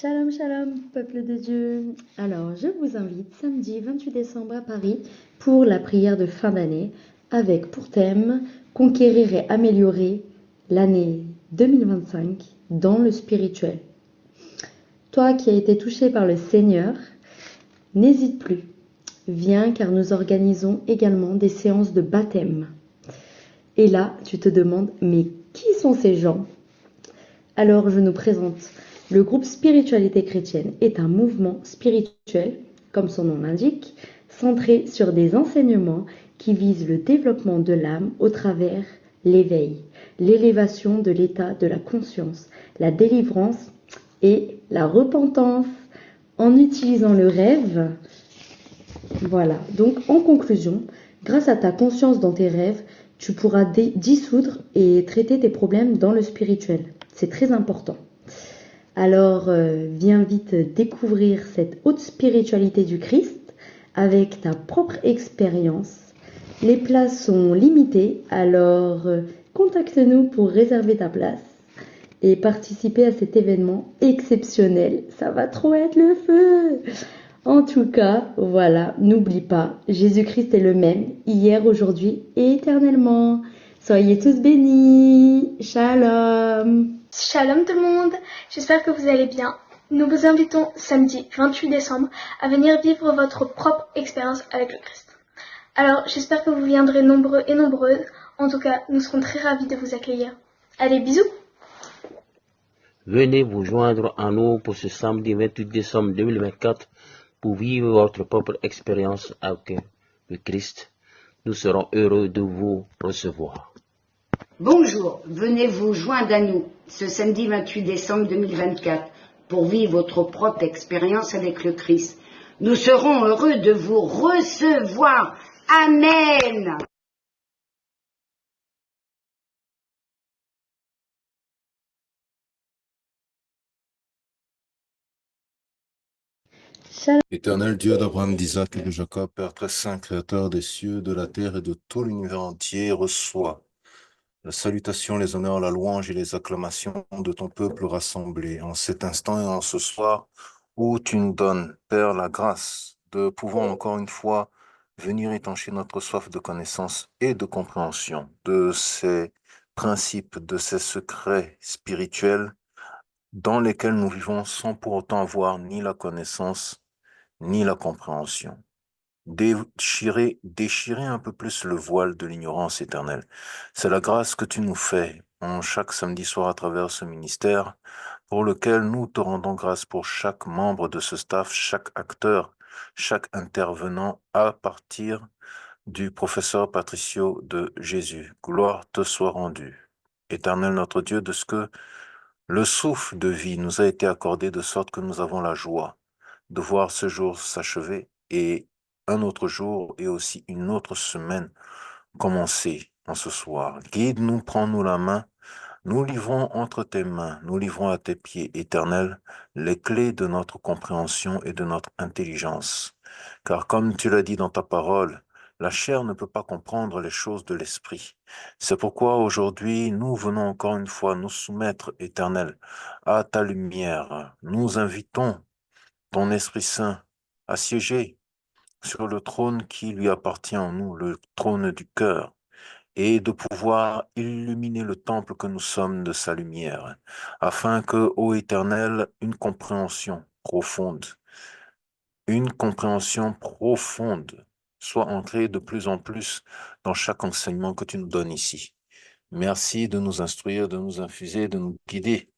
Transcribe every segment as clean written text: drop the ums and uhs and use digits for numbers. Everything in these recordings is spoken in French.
Shalom, shalom, peuple de Dieu. Alors, je vous invite samedi 28 décembre à Paris pour la prière de fin d'année avec pour thème Conquérir et améliorer l'année 2025 dans le spirituel. Toi qui as été touché par le Seigneur, n'hésite plus. Viens car nous organisons également des séances de baptême. Et là, tu te demandes, mais qui sont ces gens? Alors, je nous présente. Le groupe Spiritualité chrétienne est un mouvement spirituel, comme son nom l'indique, centré sur des enseignements qui visent le développement de l'âme au travers l'éveil, l'élévation de l'état de la conscience, la délivrance et la repentance en utilisant le rêve. Voilà, donc en conclusion, grâce à ta conscience dans tes rêves, tu pourras dissoudre et traiter tes problèmes dans le spirituel. C'est très important. Alors, viens vite découvrir cette haute spiritualité du Christ avec ta propre expérience. Les places sont limitées, alors contacte-nous pour réserver ta place et participer à cet événement exceptionnel. Ça va trop être le feu! En tout cas, voilà, n'oublie pas, Jésus-Christ est le même, hier, aujourd'hui et éternellement. Soyez tous bénis. Shalom. Shalom tout le monde, j'espère que vous allez bien. Nous vous invitons samedi 28 décembre à venir vivre votre propre expérience avec le Christ. Alors j'espère que vous viendrez nombreux et nombreuses. En tout cas, nous serons très ravis de vous accueillir. Allez, bisous! Venez vous joindre à nous pour ce samedi 28 décembre 2024 pour vivre votre propre expérience avec le Christ. Nous serons heureux de vous recevoir. Bonjour, venez vous joindre à nous ce samedi 28 décembre 2024 pour vivre votre propre expérience avec le Christ. Nous serons heureux de vous recevoir. Amen. Éternel Dieu d'Abraham, d'Isaac et de Jacob, Père très saint, créateur des cieux, de la terre et de tout l'univers entier, reçois la salutation, les honneurs, la louange et les acclamations de ton peuple rassemblé en cet instant et en ce soir où tu nous donnes, Père, la grâce de pouvoir encore une fois venir étancher notre soif de connaissance et de compréhension de ces principes, de ces secrets spirituels dans lesquels nous vivons sans pour autant avoir ni la connaissance ni la compréhension. Déchirer un peu plus le voile de l'ignorance éternelle. C'est la grâce que tu nous fais en chaque samedi soir à travers ce ministère, pour lequel nous te rendons grâce pour chaque membre de ce staff, chaque acteur, chaque intervenant à partir du professeur Patricio de Jésus. Gloire te soit rendue. Éternel notre Dieu, de ce que le souffle de vie nous a été accordé de sorte que nous avons la joie de voir ce jour s'achever et un autre jour et aussi une autre semaine commencer en ce soir. Guide-nous, prends-nous la main, nous livrons entre tes mains, nous livrons à tes pieds éternels les clés de notre compréhension et de notre intelligence. Car comme tu l'as dit dans ta parole, la chair ne peut pas comprendre les choses de l'esprit. C'est pourquoi aujourd'hui, nous venons encore une fois nous soumettre, éternel, à ta lumière. Nous invitons ton Esprit Saint à siéger sur le trône qui lui appartient en nous, le trône du cœur, et de pouvoir illuminer le temple que nous sommes de sa lumière, afin que, ô Éternel, une compréhension profonde soit ancrée de plus en plus dans chaque enseignement que tu nous donnes ici. Merci de nous instruire, de nous infuser, de nous guider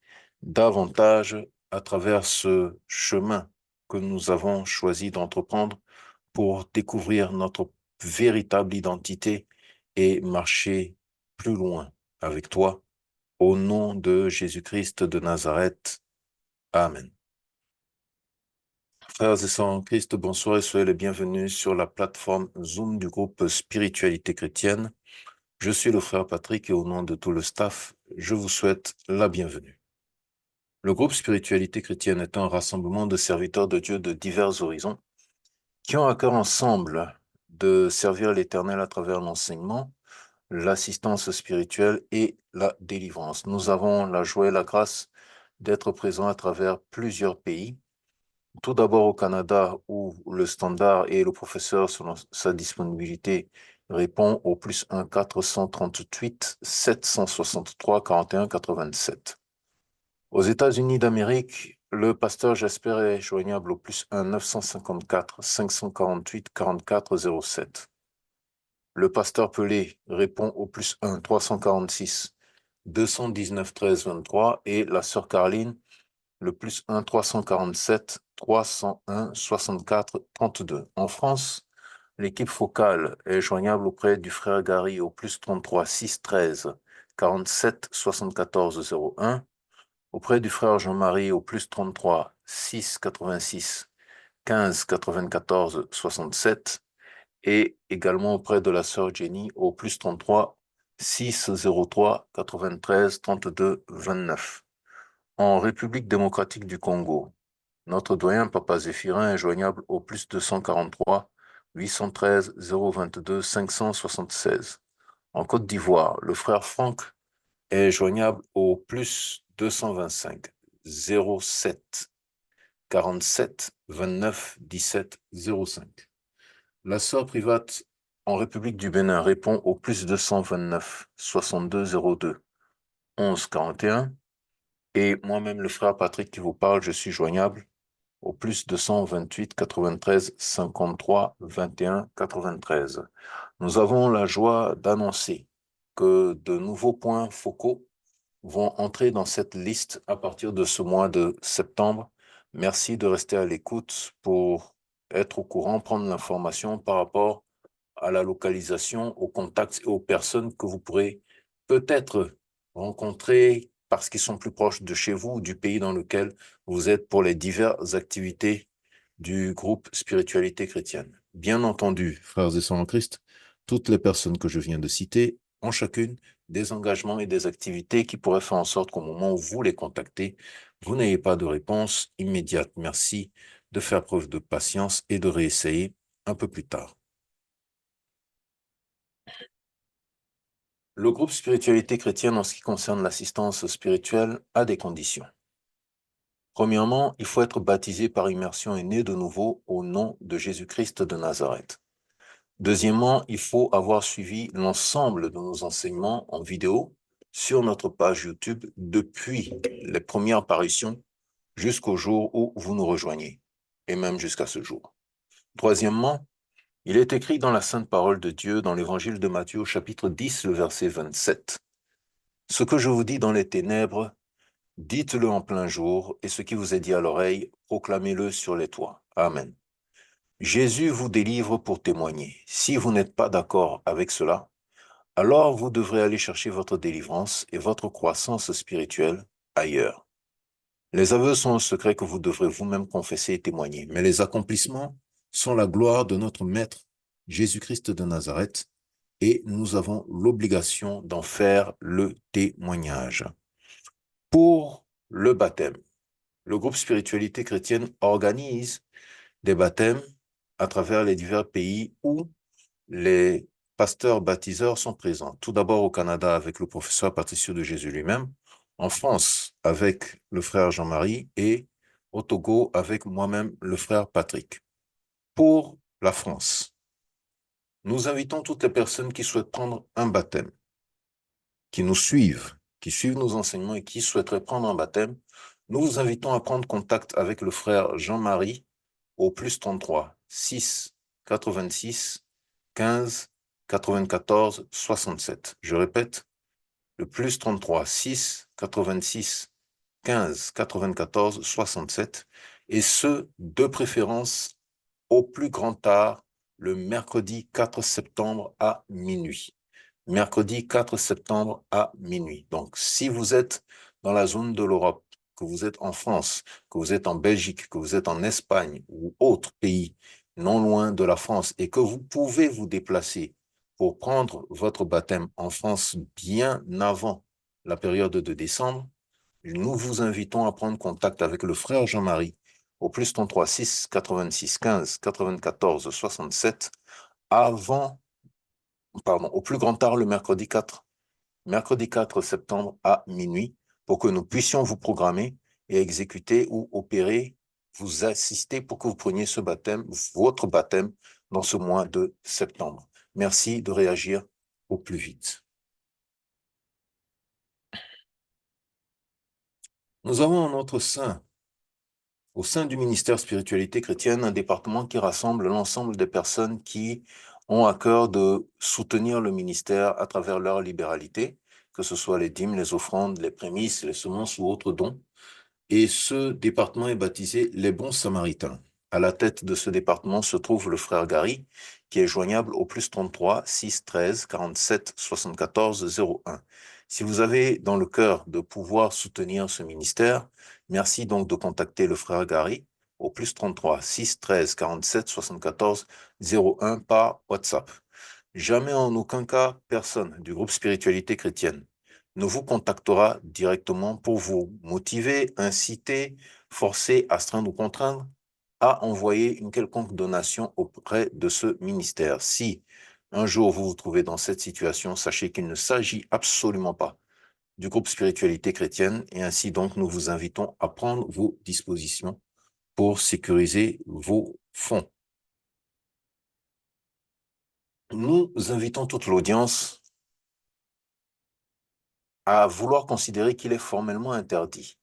davantage à travers ce chemin que nous avons choisi d'entreprendre pour découvrir notre véritable identité et marcher plus loin avec toi. Au nom de Jésus-Christ de Nazareth. Amen. Frères et sœurs en Christ, bonsoir et soyez les bienvenus sur la plateforme Zoom du groupe Spiritualité chrétienne. Je suis le frère Patrick et au nom de tout le staff, je vous souhaite la bienvenue. Le groupe Spiritualité chrétienne est un rassemblement de serviteurs de Dieu de divers horizons qui ont à cœur ensemble de servir l'Éternel à travers l'enseignement, l'assistance spirituelle et la délivrance. Nous avons la joie et la grâce d'être présent à travers plusieurs pays. Tout d'abord au Canada, où le standard et le professeur, selon sa disponibilité, répond au plus 1 438 763 41 87. Aux États-Unis d'Amérique, le pasteur Jasper est joignable au plus 1 954 548 44 07. Le pasteur Pelé répond au plus 1 346 219 13 23 et la sœur Caroline le plus 1 347 301 64 32. En France, l'équipe focale est joignable auprès du frère Gary au plus 33 6 13 47 74 01, auprès du frère Jean-Marie au plus 33 6 86 15 94 67 et également auprès de la sœur Jenny au plus 33 6 03 93 32 29. En République démocratique du Congo, notre doyen Papa Zéphirin est joignable au plus 243 813 022 576. En Côte d'Ivoire, le frère Franck est joignable au plus 225 07 47 29 17 05. La sœur private en République du Bénin répond au plus 229 62 02 11 41. Et moi-même, le frère Patrick qui vous parle, je suis joignable au plus 228 93 53 21 93. Nous avons la joie d'annoncer que de nouveaux points focaux vont entrer dans cette liste à partir de ce mois de septembre. Merci de rester à l'écoute pour être au courant, prendre l'information par rapport à la localisation, aux contacts et aux personnes que vous pourrez peut-être rencontrer parce qu'ils sont plus proches de chez vous ou du pays dans lequel vous êtes pour les diverses activités du groupe Spiritualité chrétienne. Bien entendu, frères et sœurs en Christ, toutes les personnes que je viens de citer ont chacune des engagements et des activités qui pourraient faire en sorte qu'au moment où vous les contactez, vous n'ayez pas de réponse immédiate. Merci de faire preuve de patience et de réessayer un peu plus tard. Le groupe Spiritualité chrétienne, en ce qui concerne l'assistance spirituelle, a des conditions. Premièrement, il faut être baptisé par immersion et né de nouveau au nom de Jésus-Christ de Nazareth. Deuxièmement, il faut avoir suivi l'ensemble de nos enseignements en vidéo sur notre page YouTube depuis les premières parutions jusqu'au jour où vous nous rejoignez, et même jusqu'à ce jour. Troisièmement, il est écrit dans la Sainte Parole de Dieu, dans l'Évangile de Matthieu, au chapitre 10, le verset 27. « Ce que je vous dis dans les ténèbres, dites-le en plein jour, et ce qui vous est dit à l'oreille, proclamez-le sur les toits. Amen. » Jésus vous délivre pour témoigner. Si vous n'êtes pas d'accord avec cela, alors vous devrez aller chercher votre délivrance et votre croissance spirituelle ailleurs. Les aveux sont un secret que vous devrez vous-même confesser et témoigner, mais les accomplissements sont la gloire de notre Maître Jésus-Christ de Nazareth, et nous avons l'obligation d'en faire le témoignage. Pour le baptême, le groupe Spiritualité chrétienne organise des baptêmes à travers les divers pays où les pasteurs baptiseurs sont présents. Tout d'abord au Canada avec le professeur Patricio de Jésus lui-même, en France avec le frère Jean-Marie et au Togo avec moi-même le frère Patrick. Pour la France, nous invitons toutes les personnes qui souhaitent prendre un baptême, qui nous suivent, qui suivent nos enseignements et qui souhaiteraient prendre un baptême. Nous vous invitons à prendre contact avec le frère Jean-Marie au plus 33 6 86 15 94 67. Je répète, le plus 33 6 86 15 94 67, et ce, de préférence au plus grand tard, le mercredi 4 septembre à minuit. Mercredi 4 septembre à minuit. Donc, si vous êtes dans la zone de l'Europe, que vous êtes en France, que vous êtes en Belgique, que vous êtes en Espagne ou autre pays non loin de la France et que vous pouvez vous déplacer pour prendre votre baptême en France bien avant la période de décembre, nous vous invitons à prendre contact avec le frère Jean-Marie au plus 33 6 86 15 94 67 au plus grand tard le mercredi 4 septembre à minuit pour que nous puissions vous programmer et exécuter ou opérer, vous assister pour que vous preniez ce baptême, votre baptême, dans ce mois de septembre. Merci de réagir au plus vite. Nous avons en notre sein, au sein du ministère Spiritualité chrétienne, un département qui rassemble l'ensemble des personnes qui ont à cœur de soutenir le ministère à travers leur libéralité, que ce soit les dîmes, les offrandes, les prémices, les semences ou autres dons. Et ce département est baptisé les Bons Samaritains. À la tête de ce département se trouve le frère Gary, qui est joignable au +33 613 47 74 01. Si vous avez dans le cœur de pouvoir soutenir ce ministère, merci donc de contacter le frère Gary au +33 613 47 74 01 par WhatsApp. Jamais en aucun cas, personne du groupe Spiritualité chrétienne ne vous contactera directement pour vous motiver, inciter, forcer, astreindre ou contraindre à envoyer une quelconque donation auprès de ce ministère. Si un jour vous vous trouvez dans cette situation, sachez qu'il ne s'agit absolument pas du groupe Spiritualité chrétienne et ainsi donc nous vous invitons à prendre vos dispositions pour sécuriser vos fonds. Nous invitons toute l'audience à vouloir considérer qu'il est formellement interdit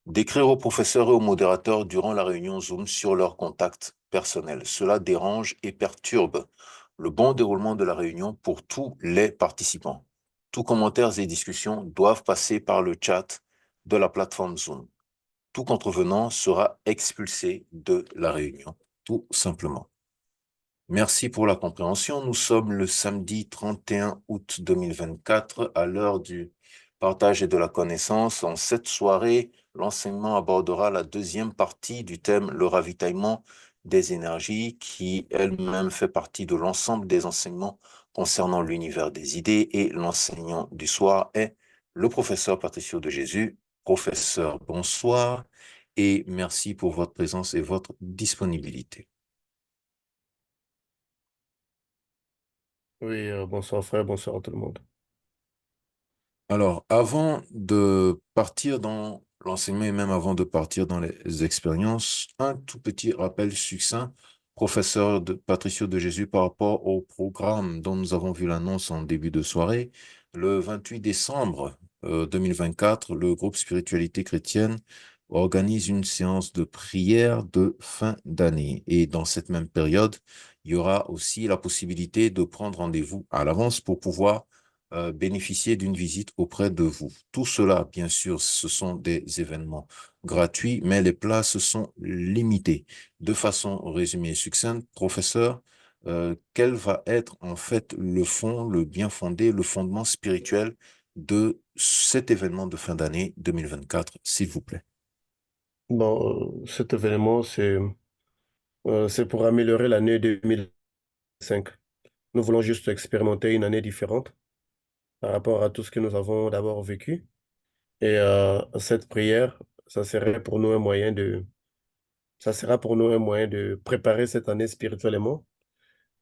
d'écrire aux professeurs et aux modérateurs durant la réunion Zoom sur leurs contacts personnels. Cela dérange et perturbe le bon déroulement de la réunion pour tous les participants. Tous commentaires et discussions doivent passer par le chat de la plateforme Zoom. Tout contrevenant sera expulsé de la réunion, tout simplement. Merci pour la compréhension. Nous sommes le samedi 31 août 2024 à l'heure du partage et de la connaissance. En cette soirée, l'enseignement abordera la deuxième partie du thème le ravitaillement des énergies qui elle-même fait partie de l'ensemble des enseignements concernant l'univers des idées et l'enseignant du soir est le professeur Patricio de Jésus. Professeur, bonsoir et merci pour votre présence et votre disponibilité. Oui, bonsoir frère, bonsoir à tout le monde. Alors, avant de partir dans l'enseignement et même avant de partir dans les expériences, un tout petit rappel succinct, professeur Patricio de Jésus, par rapport au programme dont nous avons vu l'annonce en début de soirée. Le 28 décembre 2024, le groupe Spiritualité chrétienne organise une séance de prière de fin d'année. Et dans cette même période, il y aura aussi la possibilité de prendre rendez-vous à l'avance pour pouvoir bénéficier d'une visite auprès de vous. Tout cela, bien sûr, ce sont des événements gratuits, mais les places sont limitées. De façon résumée et succincte, professeur, quel va être en fait le fond, le bien fondé, le fondement spirituel de cet événement de fin d'année 2024, s'il vous plaît? Bon, cet événement, c'est pour améliorer l'année 2005. Nous voulons juste expérimenter une année différente par rapport à tout ce que nous avons d'abord vécu. Et cette prière, ça serait pour nous un moyen ça sera pour nous un moyen de préparer cette année spirituellement,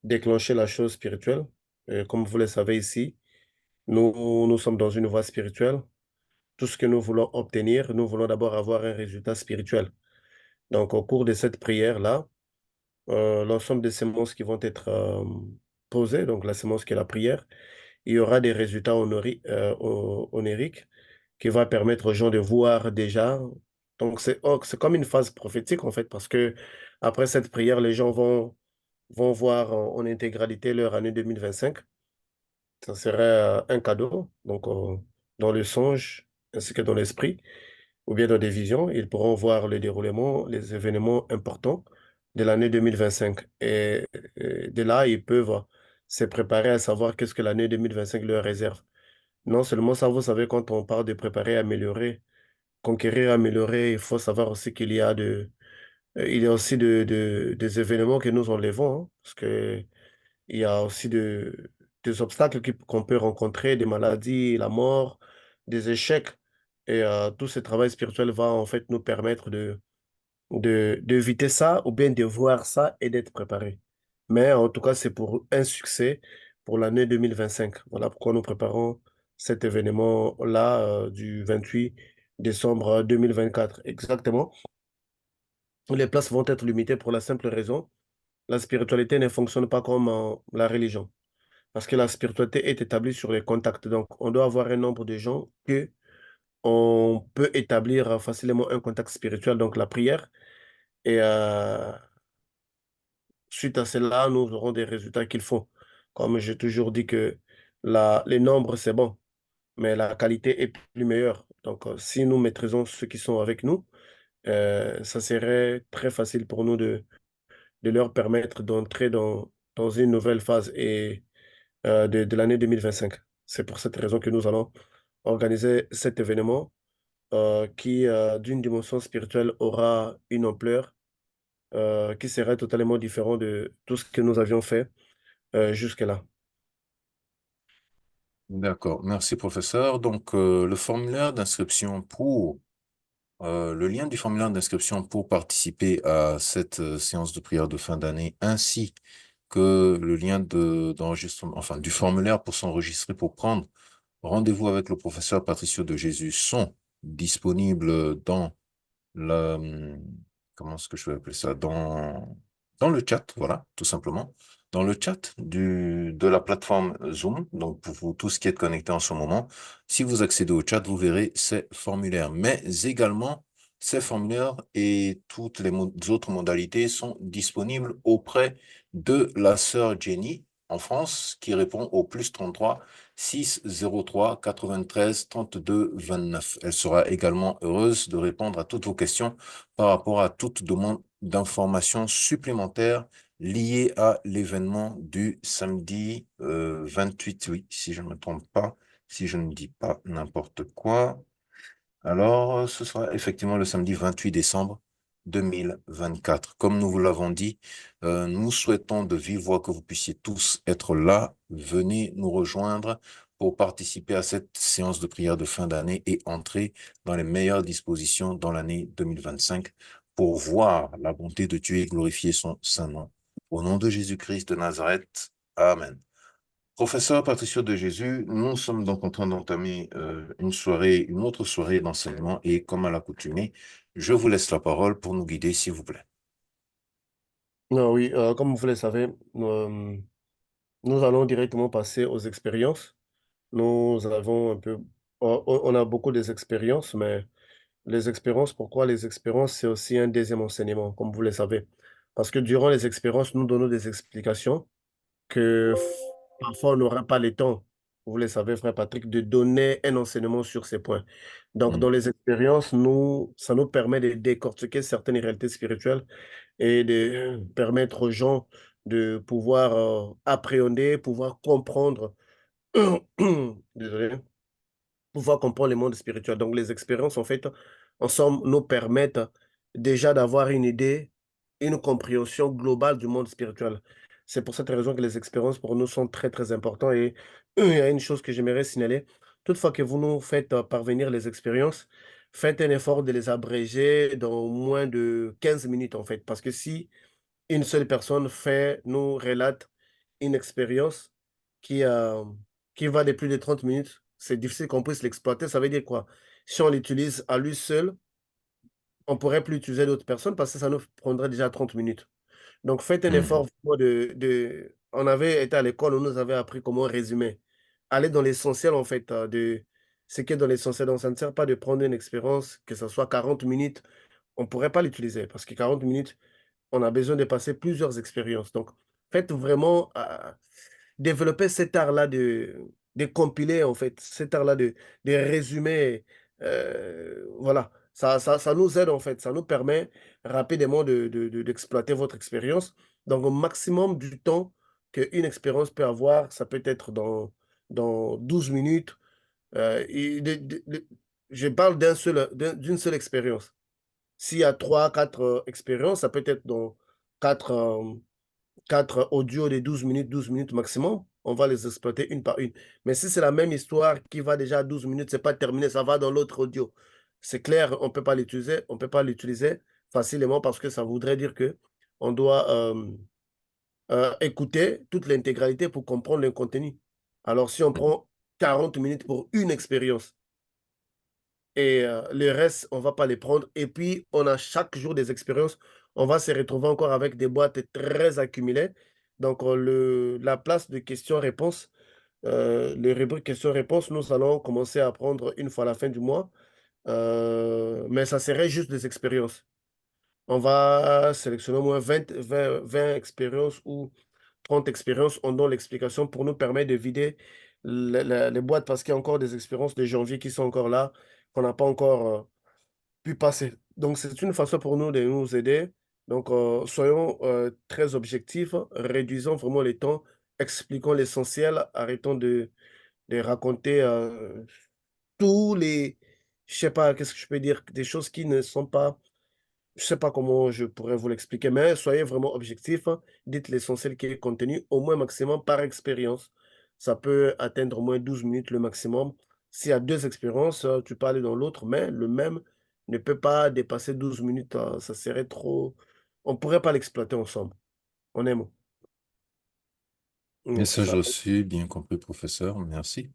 déclencher la chose spirituelle. Et comme vous le savez ici, nous sommes dans une voie spirituelle. Tout ce que nous voulons obtenir, nous voulons d'abord avoir un résultat spirituel. Donc, au cours de cette prière-là, l'ensemble des sémences qui vont être posées, donc la sémence qui est la prière, il y aura des résultats onériques qui va permettre aux gens de voir déjà. Donc, c'est comme une phase prophétique, en fait, parce que après cette prière, les gens vont voir en intégralité leur année 2025. Ça serait un cadeau, donc dans le songe ainsi que dans l'esprit, ou bien dans des visions, ils pourront voir le déroulement, les événements importants de l'année 2025. Et de là, ils peuvent se préparer à savoir qu'est-ce que l'année 2025 leur réserve. Non seulement ça, vous savez, quand on parle de préparer, améliorer, conquérir, améliorer, il faut savoir aussi il y a aussi des événements que nous enlevons, hein, parce que il y a aussi des obstacles qu'on peut rencontrer, des maladies, la mort, des échecs. Et tout ce travail spirituel va en fait nous permettre d'éviter ça ou bien de voir ça et d'être préparé. Mais en tout cas, c'est pour un succès pour l'année 2025. Voilà pourquoi nous préparons cet événement-là du 28 décembre 2024. Exactement. Les places vont être limitées pour la simple raison, la spiritualité ne fonctionne pas comme la religion. Parce que la spiritualité est établie sur les contacts. Donc, on doit avoir un nombre de gens que on peut établir facilement un contact spirituel, donc la prière. Et suite à cela, nous aurons des résultats qu'il faut. Comme j'ai toujours dit que les nombres, c'est bon, mais la qualité est plus meilleure. Donc, si nous maîtrisons ceux qui sont avec nous, ça serait très facile pour nous de leur permettre d'entrer dans une nouvelle phase de l'année 2025. C'est pour cette raison que nous allons organiser cet événement qui, d'une dimension spirituelle, aura une ampleur qui serait totalement différent de tout ce que nous avions fait jusque-là. D'accord, merci professeur. Donc, le formulaire d'inscription le lien du formulaire d'inscription pour participer à cette séance de prière de fin d'année, ainsi que le lien d'enregistrement, enfin, du formulaire pour s'enregistrer pour prendre rendez-vous avec le professeur Patricio de Jésus sont disponibles dans la, comment est-ce que je vais appeler ça? Dans le chat, voilà, tout simplement. Dans le chat de la plateforme Zoom, donc pour vous tous qui êtes connectés en ce moment, si vous accédez au chat, vous verrez ces formulaires. Mais également, ces formulaires et toutes les autres modalités sont disponibles auprès de la sœur Jenny en France, qui répond au +33 603 93 32 29. Elle sera également heureuse de répondre à toutes vos questions par rapport à toute demande d'informations supplémentaires liées à l'événement du samedi 28, oui, si je ne me trompe pas, si je ne dis pas n'importe quoi. Alors, ce sera effectivement le samedi 28 décembre 2024. Comme nous vous l'avons dit, nous souhaitons de vive voix que vous puissiez tous être là. Venez nous rejoindre pour participer à cette séance de prière de fin d'année et entrer dans les meilleures dispositions dans l'année 2025 pour voir la bonté de Dieu et glorifier son saint nom. Au nom de Jésus-Christ de Nazareth. Amen. Professeur Patricio de Jésus, nous sommes donc en train d'entamer une autre soirée d'enseignement et comme à l'accoutumée, je vous laisse la parole pour nous guider, s'il vous plaît. Non, oui, comme vous le savez, nous allons directement passer aux expériences. Nous avons un peu, on a beaucoup d'expériences, mais les expériences, pourquoi les expériences, c'est aussi un deuxième enseignement, comme vous le savez. Parce que durant les expériences, nous donnons des explications que parfois on n'aura pas le temps, vous le savez, frère Patrick, de donner un enseignement sur ces points. Donc, Mm. dans les expériences, ça nous permet de décortiquer certaines réalités spirituelles et de permettre aux gens de pouvoir appréhender, pouvoir comprendre, désolé, pouvoir comprendre le monde spirituel. Donc, les expériences, en fait, ensemble, nous permettent déjà d'avoir une idée, une compréhension globale du monde spirituel. C'est pour cette raison que les expériences pour nous sont très, très importantes. Et il y a une chose que j'aimerais signaler. Toutefois que vous nous faites parvenir les expériences, faites un effort de les abréger dans moins de 15 minutes, en fait. Parce que si une seule personne nous relate une expérience qui, euh, qui va de plus de 30 minutes. C'est difficile qu'on puisse l'exploiter. Ça veut dire quoi? Si on l'utilise à lui seul, on ne pourrait plus utiliser d'autres personnes parce que ça nous prendrait déjà 30 minutes. Donc faites un Mhm. effort vraiment On avait été à l'école, on nous avait appris comment résumer. Aller dans l'essentiel, en fait, de ce qui est dans l'essentiel. Donc ça ne sert pas de prendre une expérience, que ce soit 40 minutes, on ne pourrait pas l'utiliser parce que 40 minutes, on a besoin de passer plusieurs expériences. Donc, faites vraiment développer cet art-là de compiler, en fait, cet art-là de résumer. Voilà, ça nous aide, en fait. Ça nous permet rapidement d'exploiter votre expérience. Donc, au maximum du temps qu'une expérience peut avoir, ça peut être dans 12 minutes. Je parle d'une seule expérience. S'il y a trois, quatre expériences, ça peut être dans quatre, quatre audios de 12 minutes maximum. On va les exploiter une par une. Mais si c'est la même histoire qui va déjà à 12 minutes, c'est pas terminé, ça va dans l'autre audio. C'est clair, on peut pas l'utiliser, on peut pas l'utiliser facilement parce que ça voudrait dire que on doit écouter toute l'intégralité pour comprendre le contenu. Alors si on prend 40 minutes pour une expérience, Et le reste, on va pas les prendre. Et puis, on a chaque jour des expériences. On va se retrouver encore avec des boîtes très accumulées. Donc, la place de questions-réponses, les rubriques questions-réponses, nous allons commencer à prendre une fois à la fin du mois. Mais ça serait juste des expériences. On va sélectionner au moins 20 expériences ou 30 expériences. On donne l'explication pour nous permettre de vider les boîtes parce qu'il y a encore des expériences de janvier qui sont encore là, qu'on n'a pas encore pu passer. Donc, c'est une façon pour nous de nous aider. Donc, soyons très objectifs, réduisons vraiment les temps, expliquons l'essentiel, arrêtons de raconter tous les, je sais pas, qu'est-ce que je peux dire, des choses qui ne sont pas, je sais pas comment je pourrais vous l'expliquer, mais soyez vraiment objectifs, hein. Dites l'essentiel qui est contenu, au moins maximum par expérience. Ça peut atteindre au moins 12 minutes le maximum. S'il y a deux expériences, tu peux aller dans l'autre, mais le même ne peut pas dépasser 12 minutes. Ça serait trop. On ne pourrait pas l'exploiter ensemble. On aime. Donc, Message ça. reçu, bien compris, professeur. Merci.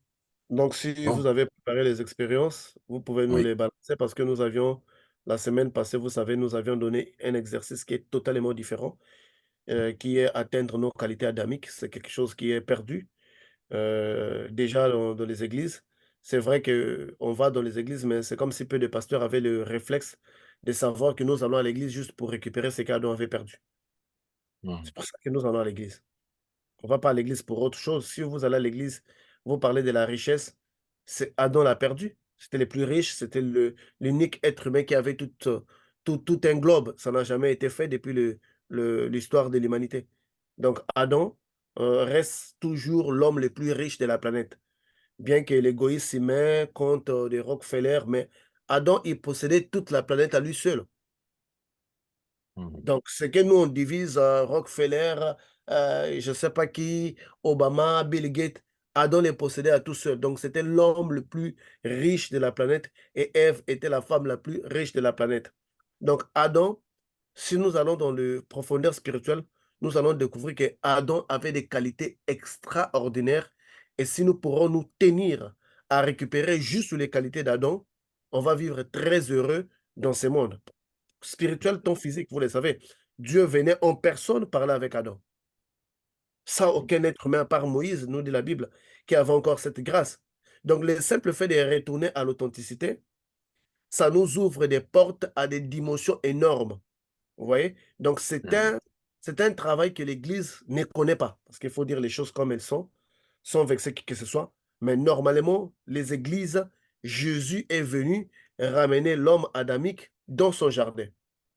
Donc, si Bon, vous avez préparé les expériences, vous pouvez nous oui. les balancer parce que nous avions, la semaine passée, vous savez, nous avions donné un exercice qui est totalement différent, qui est atteindre nos qualités adamiques. C'est quelque chose qui est perdu déjà dans les églises. C'est vrai qu'on va dans les églises, mais c'est comme si peu de pasteurs avaient le réflexe de savoir que nous allons à l'église juste pour récupérer ce qu'Adam avait perdu. Mhm. C'est pour ça que nous allons à l'église. On va pas à l'église pour autre chose. Si vous allez à l'église, vous parlez de la richesse, c'est Adam l'a perdu. C'était le plus riche, c'était l'unique être humain qui avait tout un globe. Ça n'a jamais été fait depuis l'histoire de l'humanité. Donc Adam reste toujours l'homme le plus riche de la planète. Bien que l'égoïsme s'y met contre des Rockefeller, mais Adam, il possédait toute la planète à lui seul. Mhm. Donc, c'est que nous, on divise Rockefeller, je ne sais pas qui, Obama, Bill Gates, Adam les possédait à tout seul. Donc, c'était l'homme le plus riche de la planète et Ève était la femme la plus riche de la planète. Donc, Adam, si nous allons dans le profondeur spirituelle, nous allons découvrir que Adam avait des qualités extraordinaires et si nous pourrons nous tenir à récupérer juste les qualités d'Adam, on va vivre très heureux dans ce monde spirituel, ton physique, vous le savez. Dieu venait en personne parler avec Adam. Sans aucun être humain, à part Moïse, nous dit la Bible, qui avait encore cette grâce. Donc, le simple fait de retourner à l'authenticité, ça nous ouvre des portes à des dimensions énormes. Vous voyez? Donc, Mhm. c'est un travail que l'Église ne connaît pas. Parce qu'il faut dire les choses comme elles sont, sans vexer qui que ce soit. Mais normalement, les églises, Jésus est venu ramener l'homme adamique dans son jardin,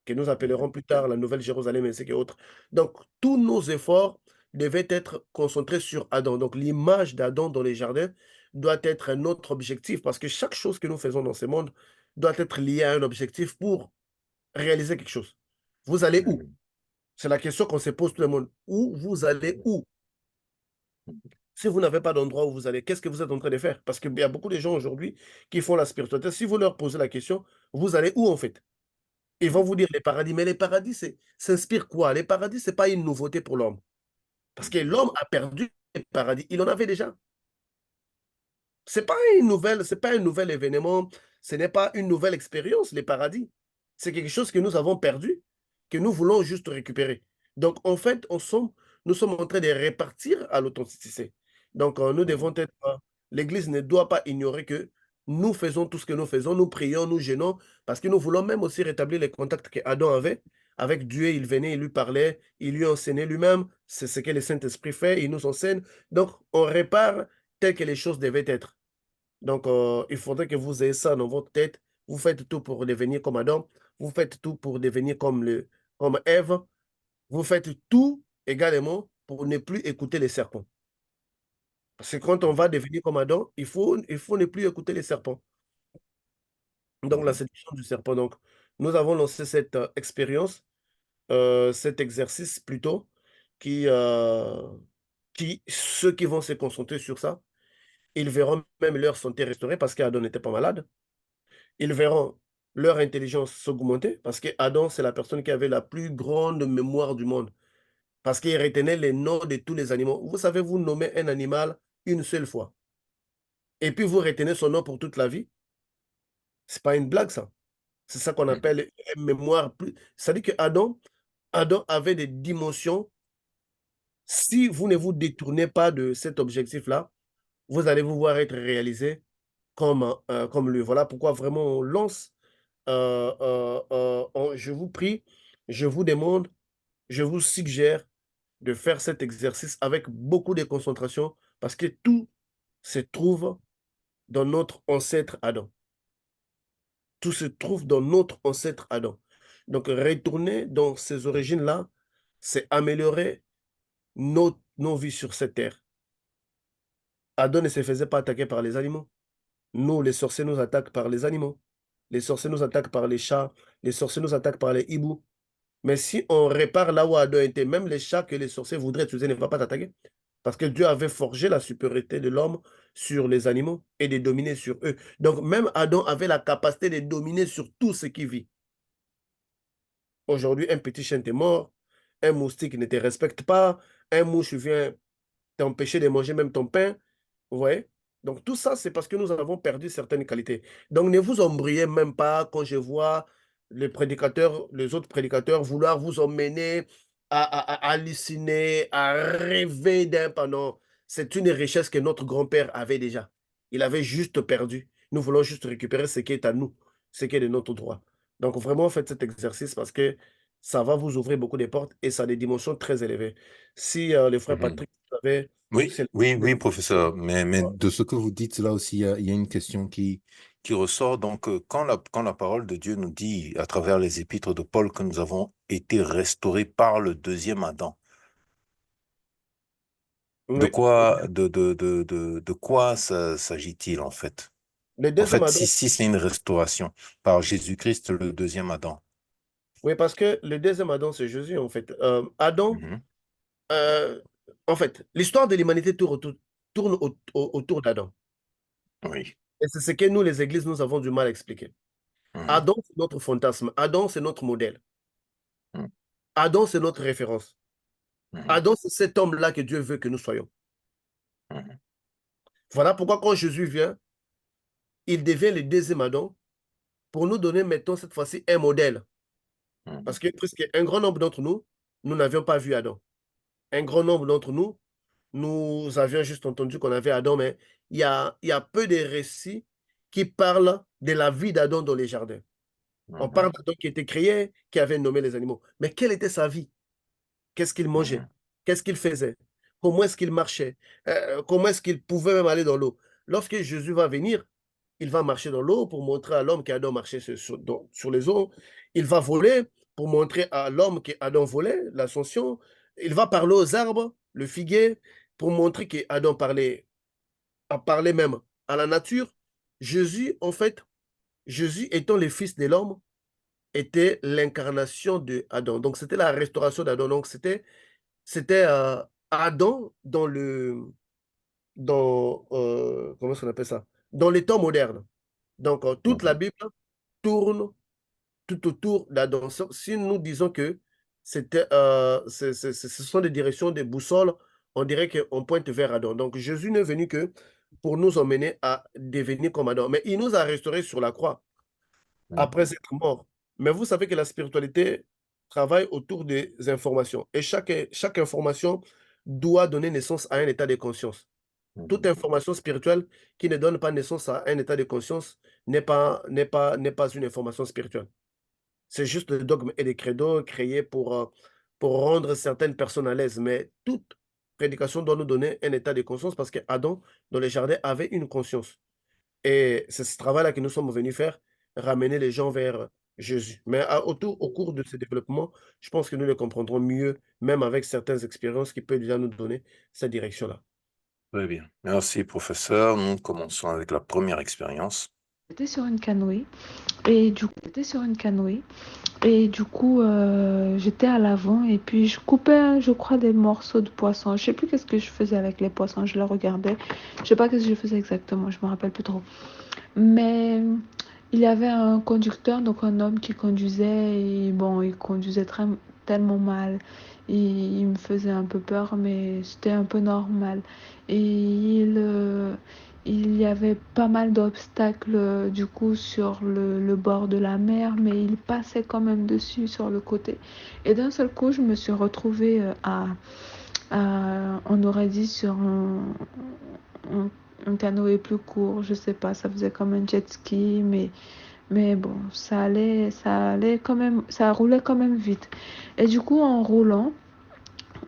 que nous appellerons plus tard la Nouvelle Jérusalem ainsi que autres. Donc, tous nos efforts devaient être concentrés sur Adam. Donc, l'image d'Adam dans les jardins doit être un autre objectif parce que chaque chose que nous faisons dans ce monde doit être liée à un objectif pour réaliser quelque chose. Vous allez où? Mhm. C'est la question qu'on se pose tout le monde. Où vous allez où? Si vous n'avez pas d'endroit où vous allez, qu'est-ce que vous êtes en train de faire? Parce qu'il y a beaucoup de gens aujourd'hui qui font la spiritualité. Si vous leur posez la question, vous allez où en fait? Ils vont vous dire les paradis. Mais les paradis, s'inspire quoi? Les paradis, ce n'est pas une nouveauté pour l'homme. Parce que l'homme a perdu les paradis. Il en avait déjà. C'est pas un nouvel événement, ce n'est pas une nouvelle expérience, les paradis. C'est quelque chose que nous avons perdu, que nous voulons juste récupérer. Donc, en fait, nous sommes en train de répartir à l'authenticité. Donc, nous devons être, l'Église ne doit pas ignorer que nous faisons tout ce que nous faisons, nous prions, nous gênons, parce que nous voulons même aussi rétablir les contacts qu'Adam avait. Avec Dieu, il venait, il lui parlait, il lui enseignait lui-même. C'est ce que le Saint-Esprit fait, il nous enseigne. Donc, on répare tel que les choses devaient être. Donc, il faudrait que vous ayez ça dans votre tête. Vous faites tout pour devenir comme Adam. Vous faites tout pour devenir comme Ève. Vous faites tout également pour ne plus écouter les serpents. Parce que quand on va devenir comme Adam, il faut ne plus écouter les serpents. Donc, la Mhm. séduction du serpent. Donc, nous avons lancé cette expérience, cet exercice plutôt, qui, euh, ceux qui vont se concentrer sur ça, ils verront même leur santé restaurée parce qu'Adam n'était pas malade. Ils verront leur intelligence s'augmenter parce que Adam, c'est la personne qui avait la plus grande mémoire du monde. Parce qu'il retenait les noms de tous les animaux. Vous savez, vous nommez un animal une seule fois. Et puis vous retenez son nom pour toute la vie. C'est pas une blague, ça. C'est ça qu'on appelle une mémoire plus. C'est-à-dire que Adam avait des dimensions. Si vous ne vous détournez pas de cet objectif-là, vous allez vous voir être réalisé comme lui. Voilà pourquoi vraiment on lance. Je vous prie, je vous demande, je vous suggère de faire cet exercice avec beaucoup de concentration parce que tout se trouve dans notre ancêtre Adam. Tout se trouve dans notre ancêtre Adam. Donc, retourner dans ces origines-là, c'est améliorer nos vies sur cette terre. Adam ne se faisait pas attaquer par les animaux. Nous, les sorciers nous attaquent par les animaux. Les sorciers nous attaquent par les chats. Les sorciers nous attaquent par les hiboux. Mais si on répare là où Adam était, même les chats que les sorciers voudraient utiliser ne vont pas t'attaquer. Parce que Dieu avait forgé la supériorité de l'homme sur les animaux et de dominer sur eux. Donc même Adam avait la capacité de dominer sur tout ce qui vit. Aujourd'hui, un petit chien est mort, un moustique ne te respecte pas, un mouche vient t'empêcher de manger même ton pain. Vous voyez? Donc tout ça, c'est parce que nous avons perdu certaines qualités. Donc ne vous embrouillez même pas quand je vois les prédicateurs, les autres prédicateurs vouloir vous emmener à halluciner, à rêver d'un pendant. C'est une richesse que notre grand-père avait déjà. Il avait juste perdu. Nous voulons juste récupérer ce qui est à nous, ce qui est de notre droit. Donc vraiment, faites cet exercice parce que ça va vous ouvrir beaucoup de portes et ça a des dimensions très élevées. Si le frère Mhm. Patrick avait Oui, oui, oui, professeur. Mais de ce que vous dites là aussi, il y a une question qui ressort. Donc, quand la parole de Dieu nous dit, à travers les épîtres de Paul, que nous avons été restaurés par le deuxième Adam, Oui. de quoi s'agit-il en fait? Le En deuxième fait, Adam, si c'est une restauration par Jésus-Christ, le deuxième Adam. oui, parce que le deuxième Adam, c'est Jésus, en fait. Adam, Mhm. euh, en fait, l'histoire de l'humanité tourne autour d'Adam. Oui. Et c'est ce que nous, les églises, nous avons du mal à expliquer. Mhm. Adam, c'est notre fantasme. Adam, c'est notre modèle. Mhm. Adam, c'est notre référence. Mhm. Adam, c'est cet homme-là que Dieu veut que nous soyons. Mhm. Voilà pourquoi quand Jésus vient, il devient le deuxième Adam pour nous donner maintenant, cette fois-ci, un modèle. Mhm. Parce que presque un grand nombre d'entre nous, nous n'avions pas vu Adam. Un grand nombre d'entre nous, nous avions juste entendu qu'on avait Adam, mais il y a peu de récits qui parlent de la vie d'Adam dans les jardins. On Mhm. parle d'Adam qui était créé, qui avait nommé les animaux. Mais quelle était sa vie? Qu'est-ce qu'il mangeait? Mhm. Qu'est-ce qu'il faisait? Comment est-ce qu'il marchait? Comment est-ce qu'il pouvait même aller dans l'eau? Lorsque Jésus va venir, il va marcher dans l'eau pour montrer à l'homme qu'Adam marchait sur les eaux. Il va voler pour montrer à l'homme qu'Adam volait, l'ascension. Il va parler aux arbres, le figuier, pour montrer qu'Adam parlait même à la nature. Jésus, en fait, Jésus étant le fils de l'homme, était l'incarnation de Adam. Donc, c'était la restauration d'Adam. Donc, c'était Adam comment est-ce qu'on appelle ça? Dans les temps modernes. Donc, toute la Mhm. Bible tourne tout autour d'Adam. Si nous disons que ce sont des directions, des boussoles, on dirait qu'on pointe vers Adam. Donc, Jésus n'est venu que pour nous emmener à devenir comme Adam. Mais il nous a restaurés sur la croix après Mhm. être mort. Mais vous savez que la spiritualité travaille autour des informations. Et chaque information doit donner naissance à un état de conscience. Toute Mhm. information spirituelle qui ne donne pas naissance à un état de conscience n'est pas une information spirituelle. C'est juste le dogme et les credos créés pour rendre certaines personnes à l'aise. Mais toute prédication doit nous donner un état de conscience parce que Adam, dans les jardins, avait une conscience. Et c'est ce travail-là que nous sommes venus faire, ramener les gens vers Jésus. Mais au cours de ce développement, je pense que nous le comprendrons mieux, même avec certaines expériences qui peuvent déjà nous donner cette direction-là. Très bien. Merci, professeur. Nous commençons avec la première expérience. J'étais sur une canoë et du coup j'étais à l'avant et puis je coupais je crois des morceaux de poisson. Je sais plus qu'est-ce que je faisais avec les poissons, je les regardais. Je sais pas qu'est-ce que je faisais exactement, je me rappelle plus trop. Mais il y avait un conducteur, donc un homme qui conduisait et bon, il conduisait tellement mal. Et il me faisait un peu peur, mais c'était un peu normal. Et Il y avait pas mal d'obstacles du coup sur le bord de la mer, mais il passait quand même dessus sur le côté. Et d'un seul coup, je me suis retrouvée on aurait dit sur un, un canoë plus court, je sais pas, ça faisait comme un jet ski, mais bon, ça allait quand même, ça roulait quand même vite. Et du coup, en roulant,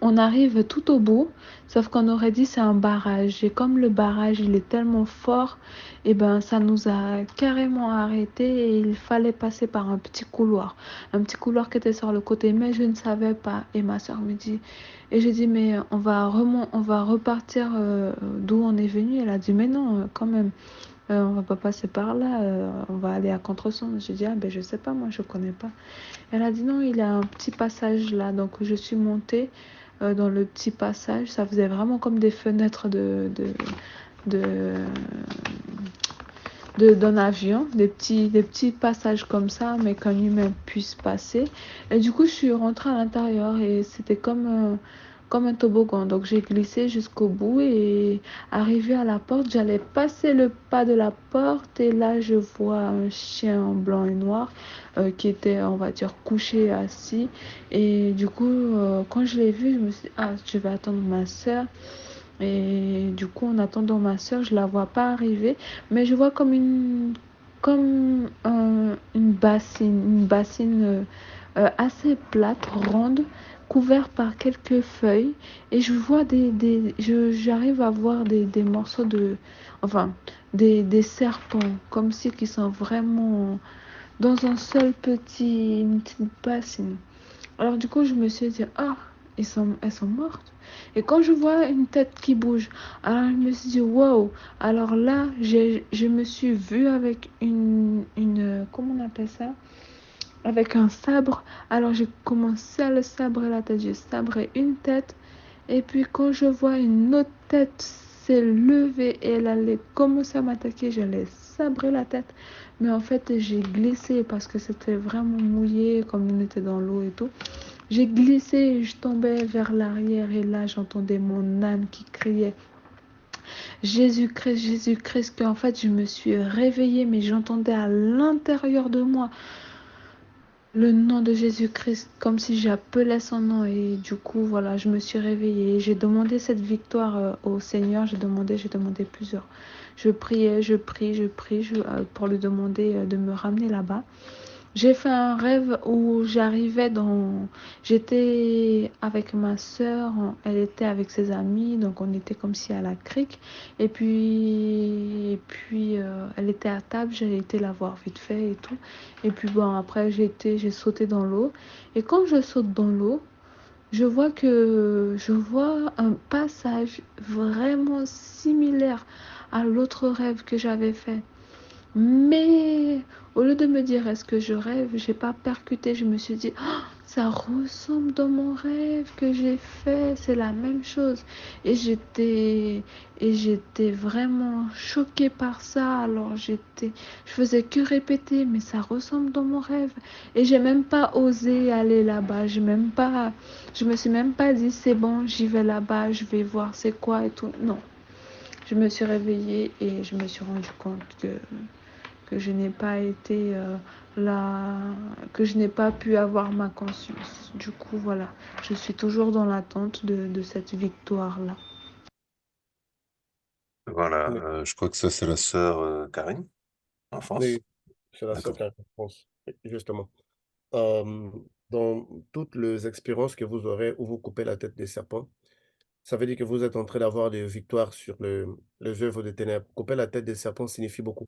on arrive tout au bout, sauf qu'on aurait dit c'est un barrage. Et comme le barrage il est tellement fort, et ben ça nous a carrément arrêté et il fallait passer par un petit couloir qui était sur le côté. Mais je ne savais pas. Et ma soeur me dit, et j'ai dit mais on va repartir d'où on est venu. Elle a dit mais non quand même. On va pas passer par là, on va aller à contresens. J'ai dit ah ben je sais pas, moi je connais pas. Elle a dit non, il y a un petit passage là. Donc je suis montée dans le petit passage. Ça faisait vraiment comme des fenêtres de, d'un avion, des petits passages comme ça, mais qu'un humain puisse passer. Et du coup, je suis rentrée à l'intérieur et c'était comme un toboggan. Donc j'ai glissé jusqu'au bout et arrivé à la porte, j'allais passer le pas de la porte et là je vois un chien blanc et noir qui était, on va dire, couché, assis. Et du coup, quand je l'ai vu, je me suis dit, ah, je vais attendre ma soeur. Et du coup, en attendant ma soeur, je la vois pas arriver, mais je vois une bassine assez plate, ronde, couverte par quelques feuilles. Et je vois j'arrive à voir des morceaux enfin, des serpents, comme si qui sont vraiment dans une petite bassine. Alors du coup, je me suis dit, ah, elles sont mortes. Et quand je vois une tête qui bouge, alors je me suis dit, wow. Alors là, je me suis vue avec comment on appelle ça? Avec un sabre. Alors j'ai commencé à le sabrer la tête. J'ai sabré une tête. Et puis quand je vois une autre tête s'est levée et elle allait commencer à m'attaquer, j'allais sabrer la tête. Mais en fait, j'ai glissé parce que c'était vraiment mouillé, comme on était dans l'eau et tout. J'ai glissé et je tombais vers l'arrière et là j'entendais mon âme qui criait Jésus-Christ, Jésus-Christ, qu'en fait je me suis réveillée mais j'entendais à l'intérieur de moi le nom de Jésus-Christ comme si j'appelais son nom et du coup voilà je me suis réveillée. J'ai demandé cette victoire au Seigneur, j'ai demandé plusieurs. Je priais, je prie pour lui demander de me ramener là-bas. J'ai fait un rêve où j'étais avec ma sœur, elle était avec ses amis, donc on était comme si à la crique. Et puis, elle était à table, j'ai été la voir vite fait et tout. Et puis bon, après j'ai sauté dans l'eau. Et quand je saute dans l'eau, je vois un passage vraiment similaire à l'autre rêve que j'avais fait. Mais au lieu de me dire est-ce que je rêve, j'ai pas percuté, je me suis dit oh, ça ressemble dans mon rêve que j'ai fait, c'est la même chose. Et j'étais vraiment choquée par ça. Alors je faisais que répéter mais ça ressemble dans mon rêve et j'ai même pas osé aller là-bas, je me suis même pas dit c'est bon, j'y vais là-bas, je vais voir c'est quoi et tout. Non. Je me suis réveillée et je me suis rendu compte que je n'ai pas été là, que je n'ai pas pu avoir ma conscience. Du coup, voilà, je suis toujours dans l'attente de cette victoire-là. Voilà, Oui, je crois que ça, c'est la sœur Karine, en France. oui, c'est la seule D'accord. réponse, justement. Euh, dans toutes les expériences que vous aurez où vous coupez la tête des serpents, ça veut dire que vous êtes en train d'avoir des victoires sur les œuvres des ténèbres. Couper la tête des serpents signifie beaucoup.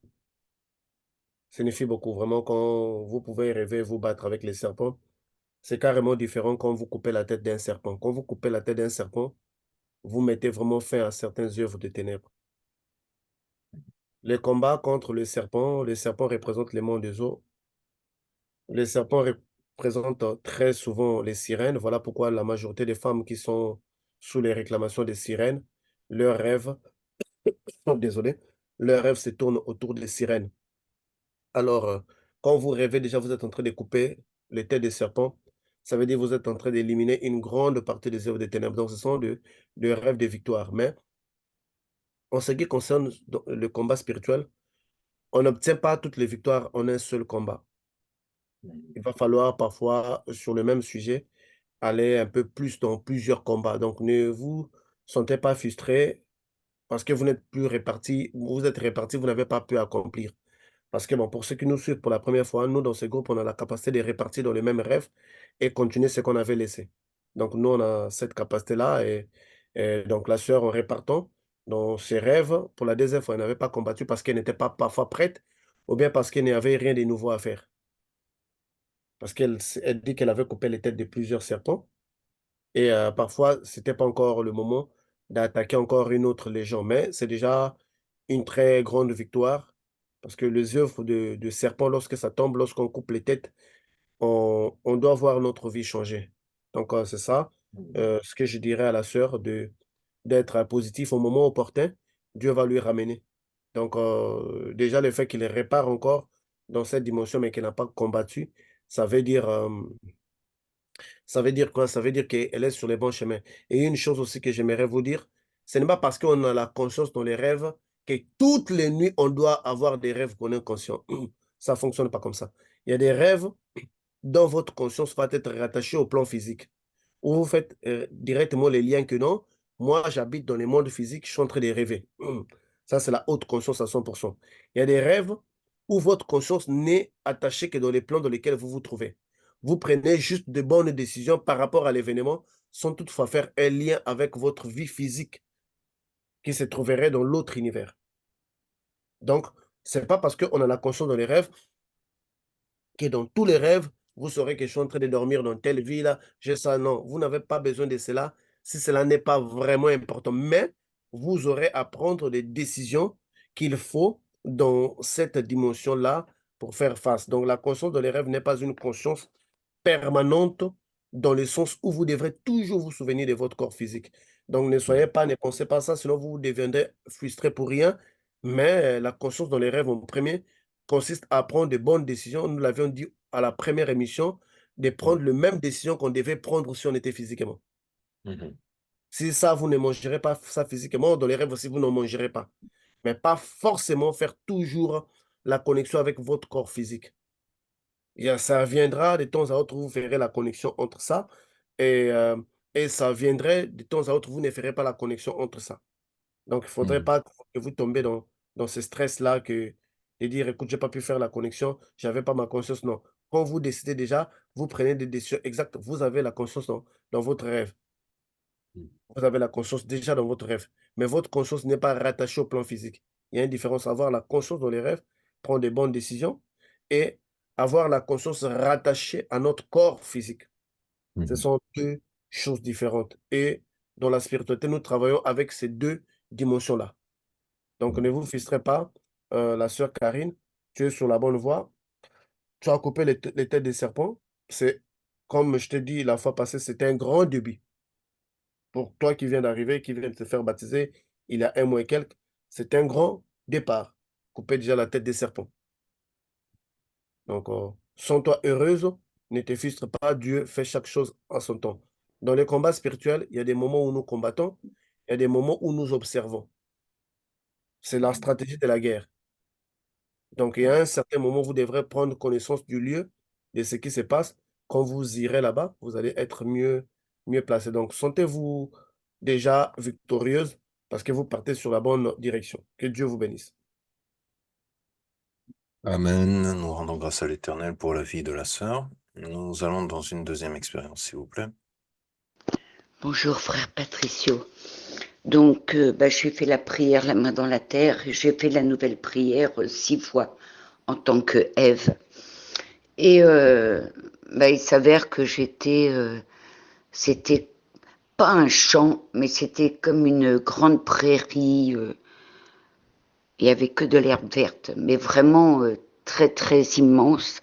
Signifie beaucoup. Vraiment, quand vous pouvez rêver vous battre avec les serpents, c'est carrément différent quand vous coupez la tête d'un serpent. Quand vous coupez la tête d'un serpent, vous mettez vraiment fin à certaines œuvres de ténèbres. Les combats contre les serpents représentent les mondes des eaux. Les serpents représentent très souvent les sirènes. Voilà pourquoi la majorité des femmes qui sont sous les réclamations des sirènes, leurs rêves, oh, désolé, leurs rêves se tournent autour des sirènes. Alors, quand vous rêvez, déjà, vous êtes en train de couper les têtes des serpents. Ça veut dire que vous êtes en train d'éliminer une grande partie des œuvres des ténèbres. Donc, ce sont de rêves de victoire. Mais en ce qui concerne le combat spirituel, on n'obtient pas toutes les victoires en un seul combat. Il va falloir parfois, sur le même sujet, aller un peu plus dans plusieurs combats. Donc, ne vous sentez pas frustré parce que vous n'êtes plus répartis, vous êtes répartis, vous n'avez pas pu accomplir. Parce que bon, pour ceux qui nous suivent pour la première fois, nous, dans ce groupe, on a la capacité de répartir dans les mêmes rêves et continuer ce qu'on avait laissé. Donc, nous, on a cette capacité-là et donc la sœur, en répartant dans ses rêves, pour la deuxième fois, elle n'avait pas combattu parce qu'elle n'était pas parfois prête ou bien parce qu'il n'y avait rien de nouveau à faire. Parce elle dit qu'elle avait coupé les têtes de plusieurs serpents et parfois, c'était pas encore le moment d'attaquer encore une autre légion, mais c'est déjà une très grande victoire parce que les œuvres de serpents, lorsque ça tombe, lorsqu'on coupe les têtes, on doit voir notre vie changer. Donc, c'est ça, ce que je dirais à la sœur d'être positif au moment opportun, Dieu va lui ramener. Donc, déjà, le fait qu'il répare encore dans cette dimension, mais qu'il n'a pas combattu, ça veut dire, ça veut dire quoi? Ça veut dire qu'elle est sur les bons chemins. Et une chose aussi que j'aimerais vous dire, ce n'est pas parce qu'on a la conscience dans les rêves que toutes les nuits, on doit avoir des rêves qu'on est conscient. Ça ne fonctionne pas comme ça. Il y a des rêves dont votre conscience va être rattachée au plan physique. Où vous faites directement les liens que non, moi j'habite dans le monde physique, je suis en train de rêver. Ça, c'est la haute conscience à 100%. Il y a des rêves où votre conscience n'est attachée que dans les plans dans lesquels vous vous trouvez. Vous prenez juste de bonnes décisions par rapport à l'événement sans toutefois faire un lien avec votre vie physique qui se trouverait dans l'autre univers. Donc, ce n'est pas parce qu'on a la conscience dans les rêves que dans tous les rêves, vous saurez que je suis en train de dormir dans telle ville, j'ai ça. Non, vous n'avez pas besoin de cela si cela n'est pas vraiment important. Mais vous aurez à prendre des décisions qu'il faut dans cette dimension-là pour faire face. Donc, la conscience dans les rêves n'est pas une conscience permanente dans le sens où vous devrez toujours vous souvenir de votre corps physique. Donc, ne pensez pas ça, sinon vous deviendrez frustré pour rien. Mais la conscience dans les rêves en premier consiste à prendre de bonnes décisions. Nous l'avions dit à la première émission, de prendre les mêmes décisions qu'on devait prendre si on était physiquement. Mhm. Si ça, vous ne mangerez pas ça physiquement, dans les rêves aussi, vous n'en mangerez pas. Mais pas forcément faire toujours la connexion avec votre corps physique. Ça viendra de temps à autre, vous ferez la connexion entre ça et, euh, et ça viendrait de temps à autre, vous ne ferez pas la connexion entre ça. Donc, il ne faudrait Mhm. pas que vous tombez dans ce stress-là de dire, écoute, je n'ai pas pu faire la connexion, je n'avais pas ma conscience. Non. Quand vous décidez déjà, vous prenez des décisions exactes. Vous avez la conscience dans votre rêve. Vous avez la conscience déjà dans votre rêve. Mais votre conscience n'est pas rattachée au plan physique. Il y a une différence. Avoir la conscience dans les rêves, prendre des bonnes décisions et avoir la conscience rattachée à notre corps physique. Ce Mhm. sont deux choses différentes. Et dans la spiritualité, nous travaillons avec ces deux dimensions-là. Donc, ne vous frustrez pas, la sœur Karine, tu es sur la bonne voie. Tu as coupé les têtes des serpents. C'est, comme je t'ai dit la fois passée, c'était un grand début. Pour toi qui viens d'arriver, qui viens de te faire baptiser il y a un mois et quelques, c'est un grand départ. Couper déjà la tête des serpents. Donc, sens-toi heureuse, ne te frustre pas, Dieu fait chaque chose en son temps. Dans les combats spirituels, il y a des moments où nous combattons, il y a des moments où nous observons. C'est la stratégie de la guerre. Donc, il y a un certain moment où vous devrez prendre connaissance du lieu, de ce qui se passe. Quand vous irez là-bas, vous allez être mieux placé. Donc, sentez-vous déjà victorieuse parce que vous partez sur la bonne direction. Que Dieu vous bénisse. Amen. Nous rendons grâce à l'Éternel pour la vie de la sœur. Nous allons dans une deuxième expérience, s'il vous plaît. Bonjour frère Patricio. Donc, j'ai fait la prière la main dans la terre et j'ai fait la nouvelle prière 6 fois en tant que Ève. Et il s'avère que c'était pas un champ, mais c'était comme une grande prairie. Il n'y avait que de l'herbe verte, mais vraiment très très immense.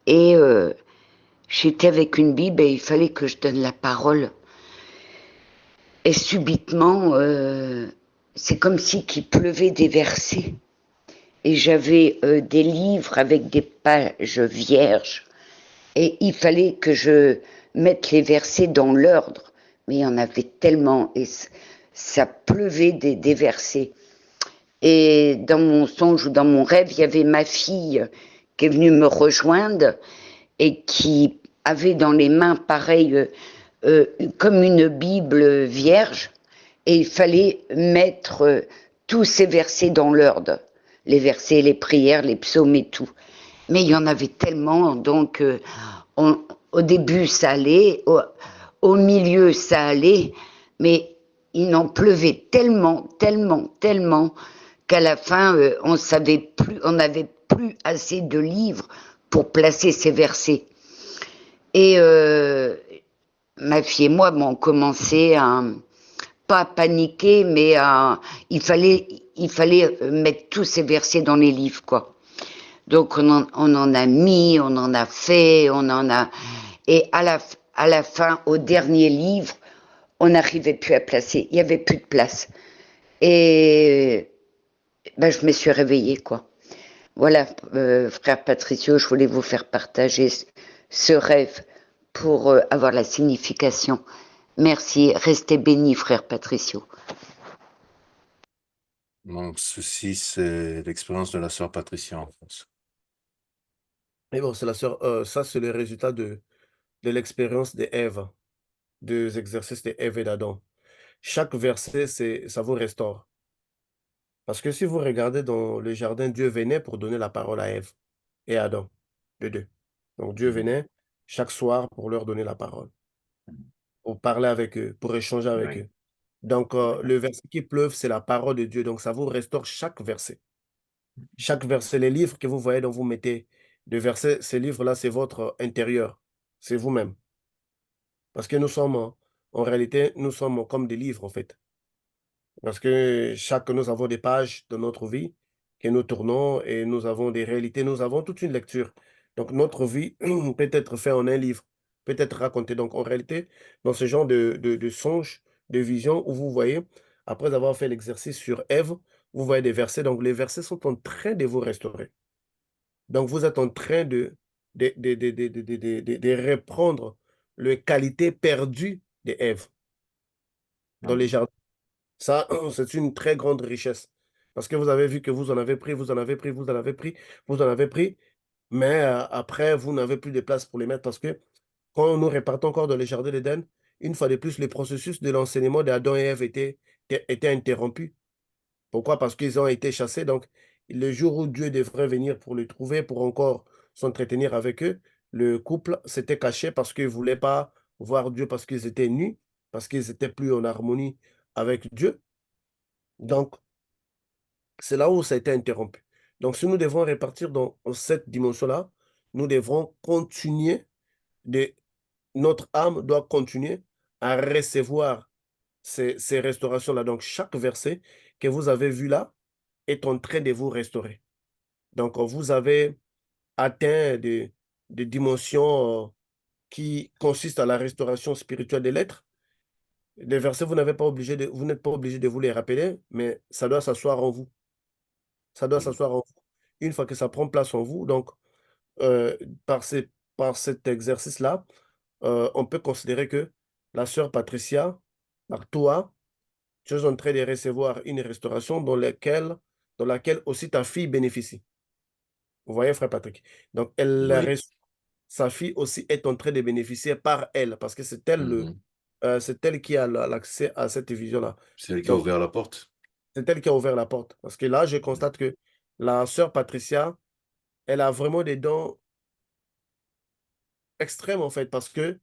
Et j'étais avec une Bible et il fallait que je donne la parole. Et subitement, c'est comme si qu'il pleuvait des versets. Et j'avais des livres avec des pages vierges. Et il fallait que je mette les versets dans l'ordre. Mais il y en avait tellement. Et ça pleuvait des versets. Et dans mon songe ou dans mon rêve, il y avait ma fille qui est venue me rejoindre et qui avait dans les mains, pareil, comme une Bible vierge, et il fallait mettre tous ces versets dans l'ordre, les versets, les prières, les psaumes et tout. Mais il y en avait tellement, donc au début ça allait, au milieu ça allait, mais il en pleuvait tellement, tellement, tellement qu'à la fin on savait plus, on n'avait plus assez de livres pour placer ces versets. Et ma fille et moi, on commençait à pas paniquer, mais il fallait mettre tous ces versets dans les livres, quoi. Donc on en a mis, on en a fait, on en a, et à la fin, au dernier livre, on n'arrivait plus à placer, il y avait plus de place. Et ben, je me suis réveillée, quoi. Voilà, frère Patricio, je voulais vous faire partager ce rêve pour avoir la signification. Merci, restez bénis, frère Patricio. Donc, ceci, c'est l'expérience de la sœur Patricia en France. Et bon, c'est la sœur, ça, c'est le résultat de l'expérience d'Ève, des exercices d'Ève et d'Adam. Chaque verset, ça vous restaure. Parce que si vous regardez dans le jardin, Dieu venait pour donner la parole à Ève et à Adam, les deux. Donc Dieu venait chaque soir pour leur donner la parole, pour parler avec eux, pour échanger avec eux. Donc le verset qui pleuve, c'est la parole de Dieu. Donc ça vous restaure chaque verset. Chaque verset, les livres que vous voyez dont vous mettez de versets, ces livres-là, c'est votre intérieur, c'est vous-même. Parce que nous sommes, en réalité, nous sommes comme des livres, en fait. Parce que nous avons des pages de notre vie que nous tournons et nous avons des réalités, nous avons toute une lecture. Donc notre vie peut être faite en un livre, peut être racontée. Donc en réalité, dans ce genre de songes, de visions où vous voyez, après avoir fait l'exercice sur Ève, vous voyez des versets. Donc les versets sont en train de vous restaurer. Donc vous êtes en train de reprendre les qualités perdues de Ève dans les jardins. Ça, c'est une très grande richesse. Parce que vous avez vu que vous en avez pris, vous en avez pris, vous en avez pris, vous en avez pris, mais après, vous n'avez plus de place pour les mettre parce que quand nous repartons encore dans les jardins d'Éden, une fois de plus, le processus de l'enseignement d'Adam et Ève était interrompu. Pourquoi? Parce qu'ils ont été chassés. Donc, le jour où Dieu devrait venir pour les trouver, pour encore s'entretenir avec eux, le couple s'était caché parce qu'ils ne voulaient pas voir Dieu, parce qu'ils étaient nus, parce qu'ils n'étaient plus en harmonie avec Dieu. Donc, c'est là où ça a été interrompu. Donc, si nous devons répartir dans cette dimension-là, nous devrons continuer notre âme doit continuer à recevoir ces restaurations-là. Donc, chaque verset que vous avez vu là est en train de vous restaurer. Donc, vous avez atteint des dimensions qui consistent à la restauration spirituelle de l'être. Les versets, vous n'êtes pas obligé de vous les rappeler, mais ça doit s'asseoir en vous. Ça doit s'asseoir en vous. Une fois que ça prend place en vous, donc euh, par, par cet exercice-là, on peut considérer que la sœur Patricia, par toi, tu es en train de recevoir une restauration dans laquelle aussi ta fille bénéficie. Vous voyez, frère Patrick? Donc, Oui. sa fille aussi est en train de bénéficier par elle, parce que c'est elle qui a l'accès à cette vision-là. C'est elle qui a Donc, ouvert la porte. c'est elle qui a ouvert la porte. Parce que là, je constate que la sœur Patricia, elle a vraiment des dons extrêmes, en fait, parce que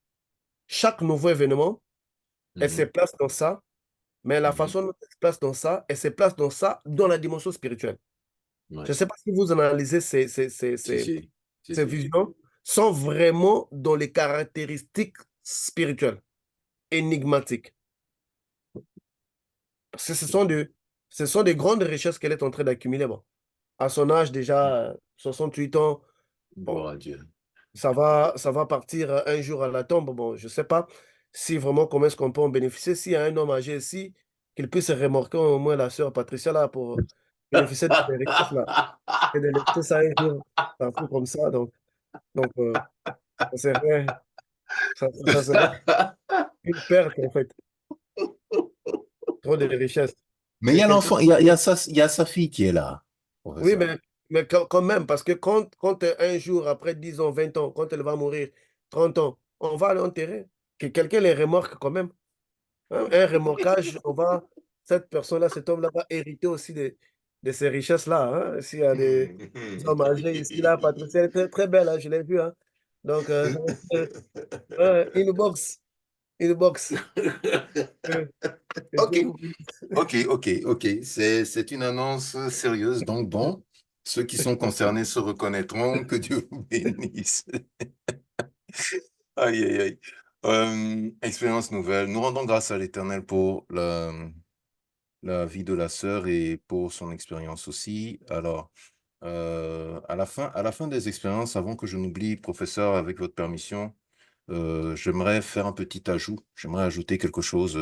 chaque nouveau événement, elle se place dans ça, mais la façon dont elle se place dans ça, elle se place dans ça dans la dimension spirituelle. Ouais. Je ne sais pas si vous analysez Si. ces visions, sont vraiment dans les caractéristiques spirituelles, énigmatiques. Parce que ce sont des grandes richesses qu'elle est en train d'accumuler. Bon. À son âge, déjà, 68 ans, bon, Gloire à Dieu. ça va partir un jour à la tombe. Bon, je ne sais pas si vraiment comment est-ce qu'on peut en bénéficier. S'il y a un homme âgé ici, qu'il puisse remorquer au moins la sœur Patricia là pour bénéficier de ces richesses là. Et de laisser ça un jour, un truc comme ça. Donc ça serait, ça serait une perte en fait. Trop de richesses. Mais il y C'est a quelqu'un. l'enfant, il y a sa fille qui est là, Oui, professeur. mais quand même, parce que quand un jour, après 10 ans, 20 ans, quand elle va mourir, 30 ans, on va l'enterrer. Que quelqu'un les remorque quand même. Hein. Un remorquage, cette personne-là, cet homme-là va hériter aussi de ces richesses-là. Hein. S'il y a des hommes âgés ici, là, Patricia, elle est très, très belle, hein, je l'ai vue. Hein. Donc, une box, une box. Euh, c'est Ok, tout. ok. C'est une annonce sérieuse. Donc, bon, ceux qui sont concernés se reconnaîtront. Que Dieu vous bénisse. Aïe, aïe, aïe. Expérience nouvelle. Nous rendons grâce à l'Éternel pour la vie de la sœur et pour son expérience aussi. Alors, à la fin des expériences, avant que je n'oublie, professeur, avec votre permission, j'aimerais faire un petit ajout. J'aimerais ajouter quelque chose,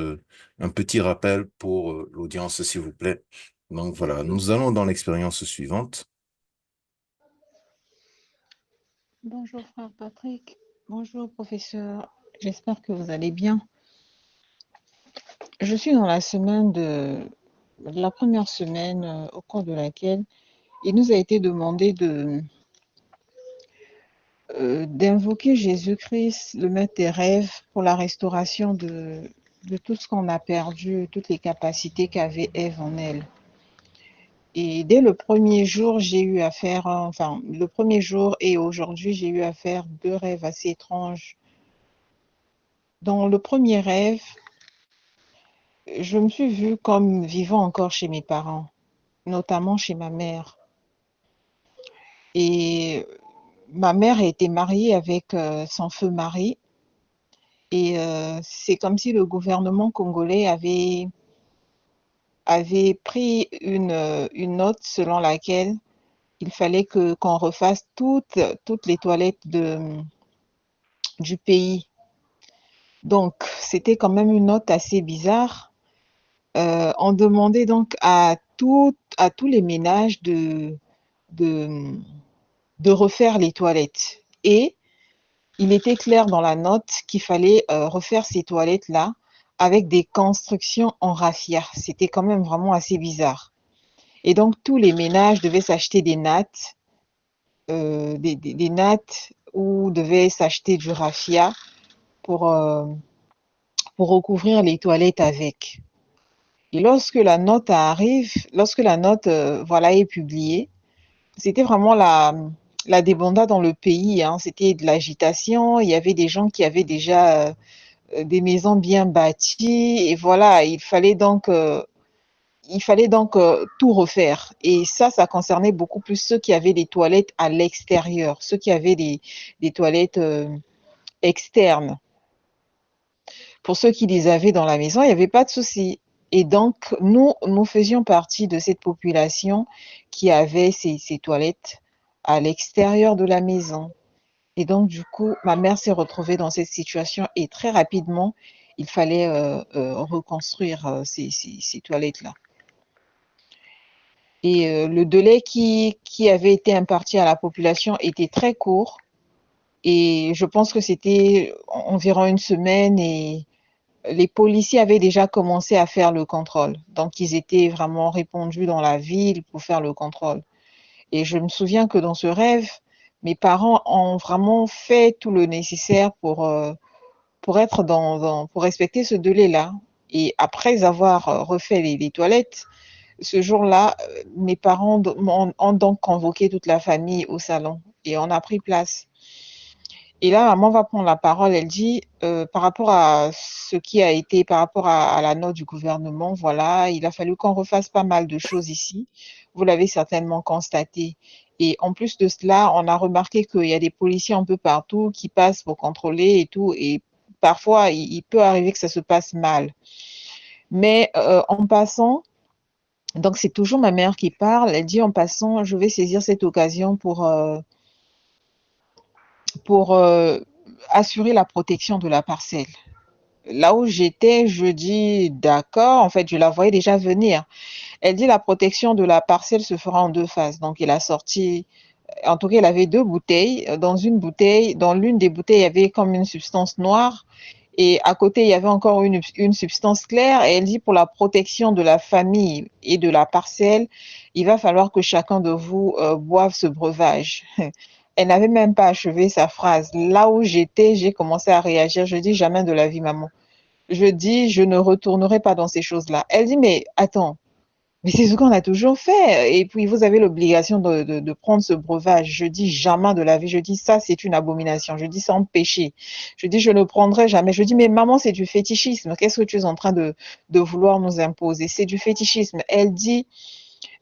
un petit rappel pour l'audience, s'il vous plaît. Donc voilà, nous allons dans l'expérience suivante. Bonjour frère Patrick, bonjour professeur, j'espère que vous allez bien. Je suis dans la semaine la première semaine au cours de laquelle il nous a été demandé d'invoquer Jésus-Christ, le maître des rêves, pour la restauration de tout ce qu'on a perdu, toutes les capacités qu'avait Ève en elle. Et dès le premier jour, j'ai eu à faire, enfin le premier jour et aujourd'hui, j'ai eu à faire deux rêves assez étranges. Dans le premier rêve, je me suis vue comme vivant encore chez mes parents, notamment chez ma mère. Et ma mère était mariée avec son feu mari. Et c'est comme si le gouvernement congolais avait pris une note selon laquelle il fallait qu'on refasse toutes les toilettes du pays. Donc, c'était quand même une note assez bizarre. On demandait donc à tous les ménages de, de refaire les toilettes. Et il était clair dans la note qu'il fallait refaire ces toilettes-là avec des constructions en raffia. C'était quand même vraiment assez bizarre. Et donc, tous les ménages devaient s'acheter des nattes, des nattes ou devaient s'acheter du raffia pour, euh, pour recouvrir les toilettes avec. Et lorsque la note voilà, est publiée, c'était vraiment la débandade dans le pays. Hein. C'était de l'agitation. Il y avait des gens qui avaient déjà des maisons bien bâties. Et voilà, il fallait donc tout refaire. Et ça concernait beaucoup plus ceux qui avaient des toilettes à l'extérieur, ceux qui avaient des toilettes externes. Pour ceux qui les avaient dans la maison, il n'y avait pas de souci. Et donc, nous faisions partie de cette population qui avait ces toilettes à l'extérieur de la maison. Et donc, du coup, ma mère s'est retrouvée dans cette situation et très rapidement, il fallait reconstruire ces toilettes-là. Et le délai qui avait été imparti à la population était très court. Et je pense que c'était environ une semaine et les policiers avaient déjà commencé à faire le contrôle. Donc, ils étaient vraiment répandus dans la ville pour faire le contrôle. Et je me souviens que dans ce rêve, mes parents ont vraiment fait tout le nécessaire pour être pour respecter ce délai-là. Et après avoir refait les toilettes, ce jour-là, mes parents ont donc convoqué toute la famille au salon et on a pris place. Et là, maman va prendre la parole. Elle dit, par rapport à ce qui a été, par rapport à la note du gouvernement, voilà, il a fallu qu'on refasse pas mal de choses ici. Vous l'avez certainement constaté. Et en plus de cela, on a remarqué qu'il y a des policiers un peu partout qui passent pour contrôler et tout. Et parfois, il peut arriver que ça se passe mal. Mais en passant, donc c'est toujours ma mère qui parle. Elle dit en passant, je vais saisir cette occasion pour assurer la protection de la parcelle. Là où j'étais, je dis d'accord, en fait, je la voyais déjà venir. Elle dit la protection de la parcelle se fera en deux phases. Donc, elle a sorti, en tout cas, elle avait deux bouteilles. Dans l'une des bouteilles, il y avait comme une substance noire Et à côté, il y avait encore une substance claire. Et elle dit, pour la protection de la famille et de la parcelle, il va falloir que chacun de vous boive ce breuvage. Elle n'avait même pas achevé sa phrase. Là où j'étais, j'ai commencé à réagir. Je dis, jamais de la vie, maman. Je dis, je ne retournerai pas dans ces choses-là. Elle dit, mais attends, mais c'est ce qu'on a toujours fait. Et puis, vous avez l'obligation de prendre ce breuvage. Je dis jamais de la vie. Je dis, ça, c'est une abomination. Je dis, c'est un péché. Je dis, je ne prendrai jamais. Je dis, mais maman, c'est du fétichisme. Qu'est-ce que tu es en train de vouloir nous imposer? C'est du fétichisme. Elle dit,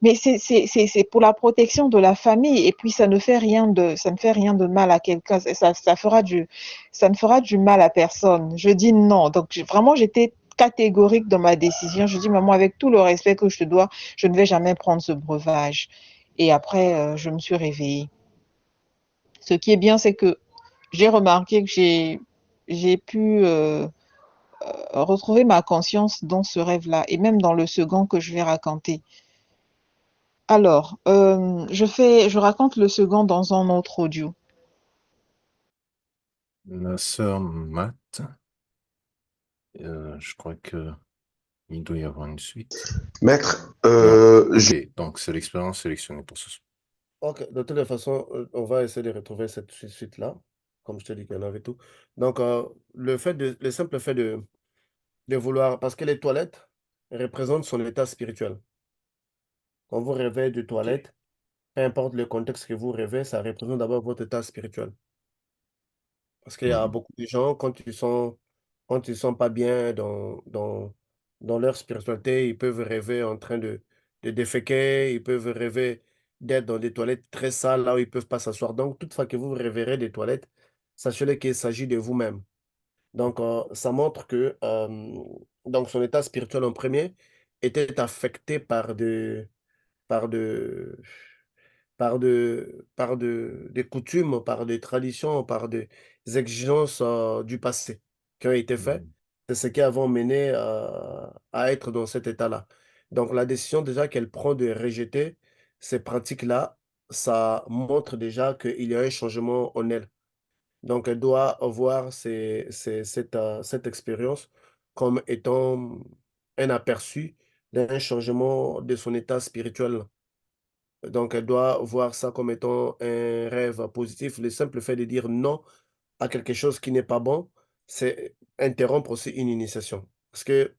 mais c'est pour la protection de la famille. Et puis, ça ne fait rien de mal à quelqu'un. Ça ne fera du mal à personne. Je dis non. Donc, vraiment, j'étais catégorique dans ma décision. Je dis, maman, avec tout le respect que je te dois, je ne vais jamais prendre ce breuvage. Et après, je me suis réveillée. Ce qui est bien, c'est que j'ai remarqué que j'ai pu retrouver ma conscience dans ce rêve-là et même dans le second que je vais raconter. Alors, je raconte le second dans un autre audio. La sœur Matt, je crois que il doit y avoir une suite. Maître, Ok, donc c'est l'expérience sélectionnée pour ce soir. Ok, de toute façon, on va essayer de retrouver cette suite-là, comme je te dis qu'il y en avait tout. Donc, le simple fait de vouloir, parce que les toilettes représentent son état spirituel. Quand vous rêvez de toilettes, peu importe le contexte que vous rêvez, ça représente d'abord votre état spirituel. Parce qu'il y a Mhm. beaucoup de gens, quand ils sont pas bien dans leur spiritualité, ils peuvent rêver en train de déféquer, ils peuvent rêver d'être dans des toilettes très sales, là où ils peuvent pas s'asseoir. Donc, toutefois que vous rêverez des toilettes, sachez qu'il s'agit de vous-même. Donc, ça montre que donc son état spirituel en premier était affecté par de, des coutumes, par des traditions, par des exigences du passé qui ont été faites. Mhm. C'est ce qui a mené à être dans cet état-là. Donc la décision déjà qu'elle prend de rejeter ces pratiques-là, ça montre déjà qu'il y a un changement en elle. Donc elle doit voir cette expérience comme étant un aperçu d'un changement de son état spirituel. Donc, elle doit voir ça comme étant un rêve positif. Le simple fait de dire non à quelque chose qui n'est pas bon, c'est interrompre aussi une initiation. Parce que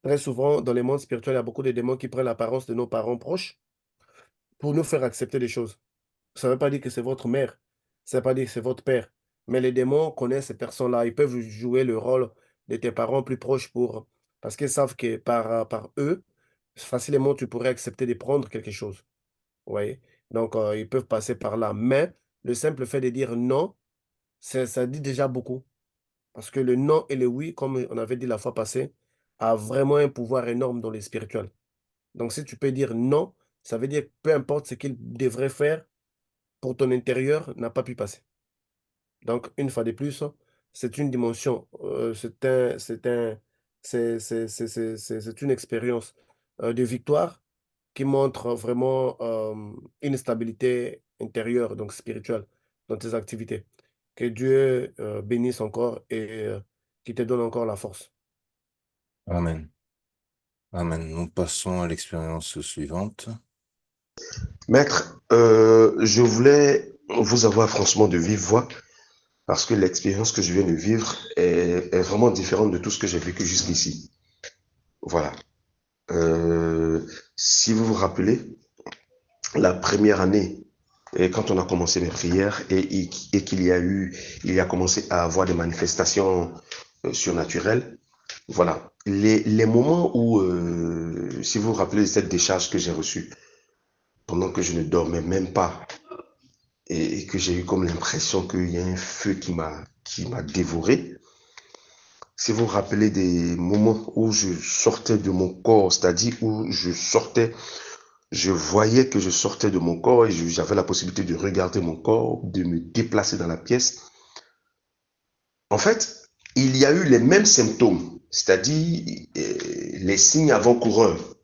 très souvent, dans les mondes spirituels, il y a beaucoup de démons qui prennent l'apparence de nos parents proches pour nous faire accepter des choses. Ça ne veut pas dire que c'est votre mère, ça ne veut pas dire que c'est votre père. Mais les démons connaissent ces personnes-là. Ils peuvent jouer le rôle de tes parents plus proches parce qu'ils savent que par eux, facilement, tu pourrais accepter de prendre quelque chose. Vous voyez? Donc, ils peuvent passer par là. Mais le simple fait de dire non, ça dit déjà beaucoup. Parce que le non et le oui, comme on avait dit la fois passée, a vraiment un pouvoir énorme dans les spirituels. Donc, si tu peux dire non, ça veut dire que peu importe ce qu'il devrait faire pour ton intérieur, n'a pas pu passer. Donc, une fois de plus, c'est une dimension, c'est une expérience de victoire qui montre vraiment une stabilité intérieure, donc spirituelle, dans tes activités. Que Dieu bénisse encore et qui te donne encore la force. Amen. Amen. Nous passons à l'expérience suivante. maître, je voulais vous avoir franchement de vive voix parce que l'expérience que je viens de vivre est vraiment différente de tout ce que j'ai vécu jusqu'ici. Voilà. Si vous vous rappelez, la première année, et quand on a commencé mes prières et il a commencé à avoir des manifestations surnaturelles, voilà. Les moments où, si vous vous rappelez de cette décharge que j'ai reçue, pendant que je ne dormais même pas, et que j'ai eu comme l'impression qu'il y a un feu qui m'a dévoré, si vous vous rappelez des moments où je sortais de mon corps, c'est-à-dire où je voyais que je sortais de mon corps et j'avais la possibilité de regarder mon corps, de me déplacer dans la pièce. En fait, il y a eu les mêmes symptômes, c'est-à-dire les signes avant-coureurs.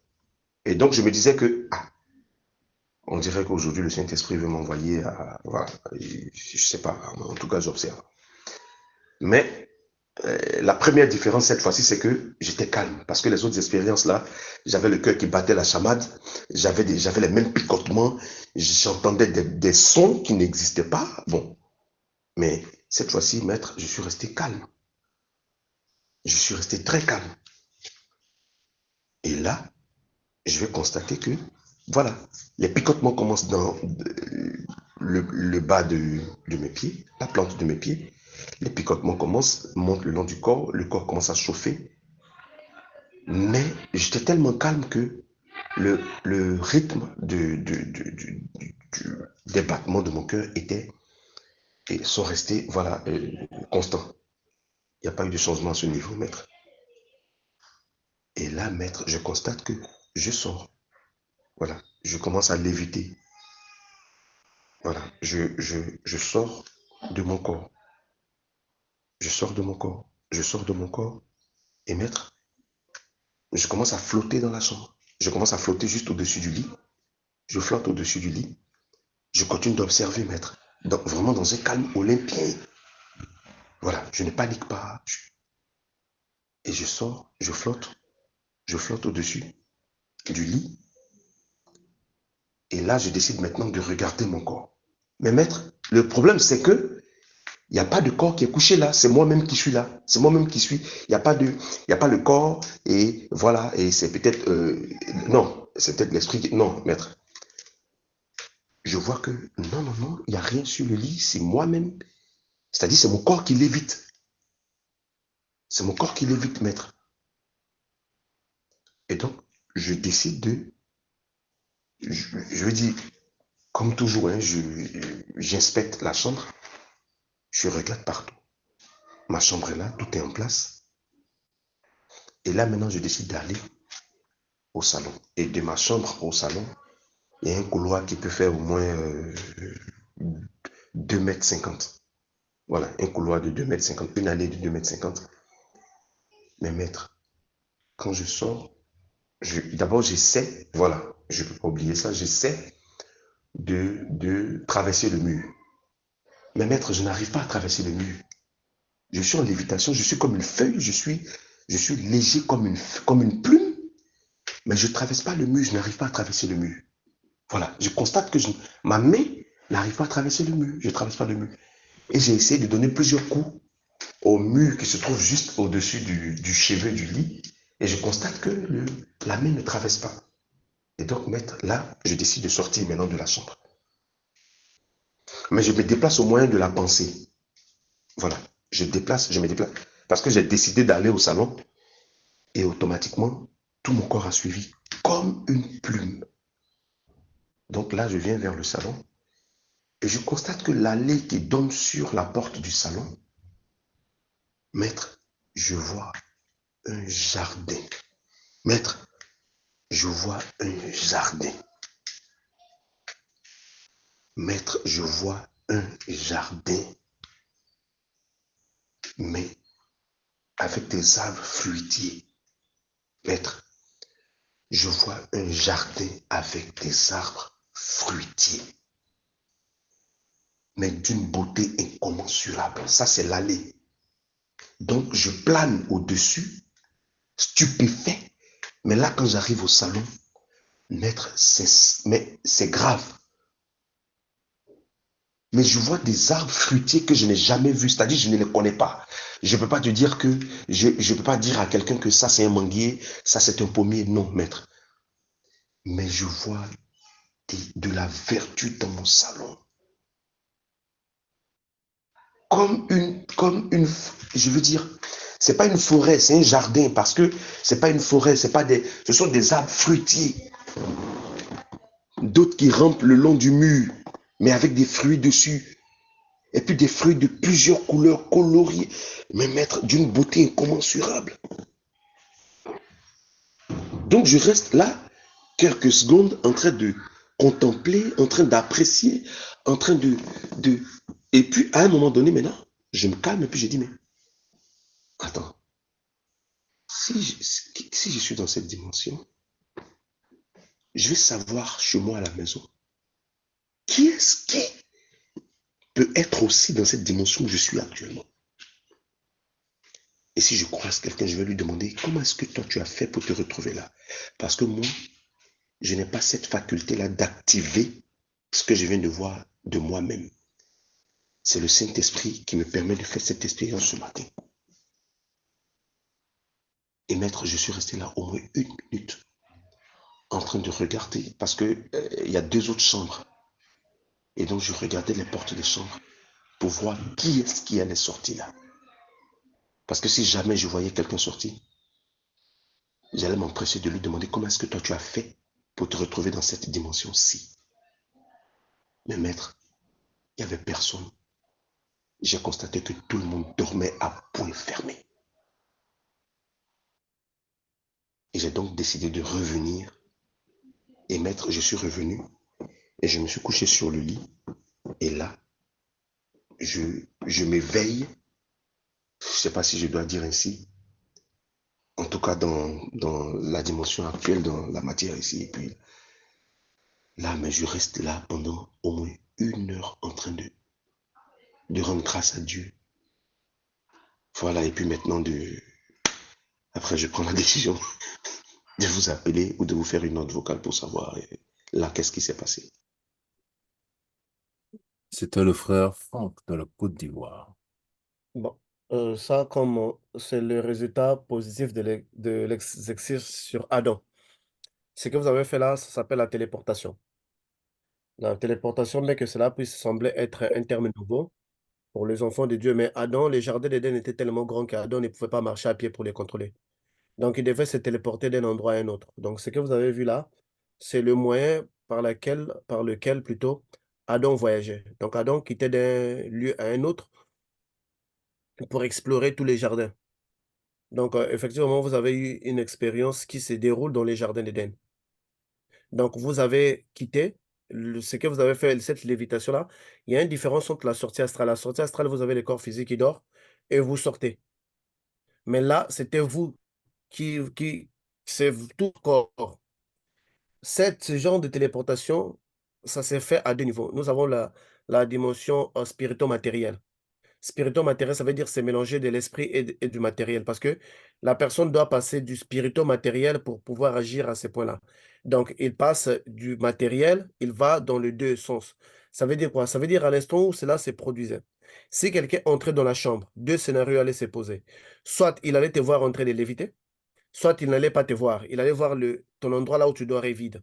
Et donc, je me disais que, on dirait qu'aujourd'hui, le Saint-Esprit veut m'envoyer à... Voilà, je sais pas, en tout cas, j'observe. Mais La première différence cette fois-ci, c'est que j'étais calme. Parce que les autres expériences là, j'avais le cœur qui battait la chamade, j'avais les mêmes picotements, j'entendais des sons qui n'existaient pas. Bon, mais cette fois-ci, maître, je suis resté calme. Je suis resté très calme. Et là, je vais constater que, voilà, les picotements commencent dans le bas de mes pieds, la plante de mes pieds. Les picotements commencent, montent le long du corps, le corps commence à chauffer. Mais j'étais tellement calme que le rythme des battements de mon cœur sont restés, voilà, constants. Il n'y a pas eu de changement à ce niveau, maître. Et là, maître, je constate que je sors. Voilà, je commence à léviter. Voilà, je sors de mon corps. Je sors de mon corps. Je sors de mon corps. Et maître, je commence à flotter dans la chambre. Je commence à flotter juste au-dessus du lit. Je flotte au-dessus du lit. Je continue d'observer, maître. Vraiment dans un calme olympien. Voilà, je ne panique pas. Et je sors, je flotte au-dessus du lit. Et là, je décide maintenant de regarder mon corps. Mais maître, le problème, c'est que il n'y a pas de corps qui est couché là. C'est moi-même qui suis là. C'est moi-même qui suis. Il n'y a pas le corps. Et voilà. Et c'est peut-être... non, c'est peut-être l'esprit qui... Non, maître. Je vois que non, il n'y a rien sur le lit. C'est moi-même. C'est-à-dire, c'est mon corps qui lévite. C'est mon corps qui lévite, maître. Et donc, je décide de... Je veux dire, comme toujours, hein, j'inspecte la chambre. Je regarde partout. Ma chambre est là, tout est en place. Et là, maintenant, je décide d'aller au salon. Et de ma chambre au salon, il y a un couloir qui peut faire au moins 2,50 m. Voilà, un couloir de 2,50 m, une allée de 2,50 m. Mais maître, quand je sors, d'abord j'essaie, voilà, je ne peux pas oublier ça, j'essaie de traverser le mur. Mais maître, je n'arrive pas à traverser le mur. Je suis en lévitation, je suis comme une feuille, je suis léger comme une plume, mais je ne traverse pas le mur, je n'arrive pas à traverser le mur. Voilà, je constate que ma main n'arrive pas à traverser le mur, je ne traverse pas le mur. Et j'ai essayé de donner plusieurs coups au mur qui se trouve juste au-dessus du chevet du lit, et je constate que la main ne traverse pas. Et donc, maître, là, je décide de sortir maintenant de la chambre. Mais je me déplace au moyen de la pensée. Voilà, je me déplace, parce que j'ai décidé d'aller au salon, et automatiquement, tout mon corps a suivi, comme une plume. Donc là, je viens vers le salon, et je constate que l'allée qui donne sur la porte du salon, maître, je vois un jardin. Maître, je vois un jardin. Maître, je vois un jardin, mais avec des arbres fruitiers. Maître, je vois un jardin avec des arbres fruitiers, mais d'une beauté incommensurable. Ça, c'est l'allée. Donc, je plane au-dessus, stupéfait. Mais là, quand j'arrive au salon, maître, c'est grave. Mais je vois des arbres fruitiers que je n'ai jamais vus, c'est-à-dire je ne les connais pas. Je ne peux pas te dire que, je ne peux pas dire à quelqu'un que ça c'est un manguier, ça c'est un pommier, non, maître. Mais je vois de la vertu dans mon salon. Je veux dire, c'est pas une forêt, c'est un jardin, parce que c'est pas une forêt, ce sont des arbres fruitiers. D'autres qui rampent le long du mur, mais avec des fruits dessus. Et puis des fruits de plusieurs couleurs coloriées, mais maître, d'une beauté incommensurable. Donc je reste là quelques secondes en train de contempler, en train d'apprécier, en train de... Et puis à un moment donné maintenant, je me calme et puis je dis, mais attends, si je suis dans cette dimension, je vais savoir chez moi à la maison, qui est-ce qui peut être aussi dans cette dimension où je suis actuellement. si je croise quelqu'un, je vais lui demander comment est-ce que toi tu as fait pour te retrouver là. Parce que moi, je n'ai pas cette faculté-là d'activer ce que je viens de voir de moi-même. C'est le Saint-Esprit qui me permet de faire cette expérience ce matin. Et maître, je suis resté là au moins 1 minute en train de regarder parce que il y a 2 autres chambres. Et donc je regardais les portes des chambres pour voir qui est-ce qui allait sortir là. Parce que si jamais je voyais quelqu'un sortir, j'allais m'empresser de lui demander comment est-ce que toi tu as fait pour te retrouver dans cette dimension-ci. Mais maître, il n'y avait personne. J'ai constaté que tout le monde dormait à poing fermé. Et j'ai donc décidé de revenir. Et maître, je suis revenu et je me suis couché sur le lit. Et là, je m'éveille. Je ne sais pas si je dois dire ainsi. En tout cas, dans la dimension actuelle, dans la matière ici. Et puis là, mais je reste là pendant au moins 1 heure en train de rendre grâce à Dieu. Voilà, et puis maintenant, après, je prends la décision de vous appeler ou de vous faire une note vocale pour savoir là, qu'est-ce qui s'est passé. C'était le frère Franck de la Côte d'Ivoire. Bon, ça, comme c'est le résultat positif de l'exercice sur Adam. Ce que vous avez fait là, ça s'appelle la téléportation. La téléportation, bien que cela puisse sembler être un terme nouveau pour les enfants de Dieu, mais Adam, les jardins d'Éden étaient tellement grands qu'Adam ne pouvait pas marcher à pied pour les contrôler. Donc, il devait se téléporter d'un endroit à un autre. Donc, ce que vous avez vu là, c'est le moyen par lequel plutôt Adam voyageait. Donc, Adam quittait d'un lieu à un autre pour explorer tous les jardins. Donc, effectivement, vous avez eu une expérience qui se déroule dans les jardins d'Éden. Donc, vous avez quitté ce que vous avez fait, cette lévitation-là. Il y a une différence entre la sortie astrale. La sortie astrale, vous avez le corps physique qui dort et vous sortez. Mais là, c'était vous c'est tout le corps. Ce genre de téléportation, ça s'est fait à 2 niveaux. Nous avons la dimension spirito-matérielle. Spirito-matériel, ça veut dire c'est mélanger de l'esprit et du matériel parce que la personne doit passer du spirito-matériel pour pouvoir agir à ces points-là. Donc, il passe du matériel, il va dans les 2 sens. Ça veut dire quoi? Ça veut dire à l'instant où cela se produisait. Si quelqu'un entrait dans la chambre, 2 scénarios allaient se poser. Soit il allait te voir entrer de léviter, soit il n'allait pas te voir. Il allait voir ton endroit là où tu dors est vide.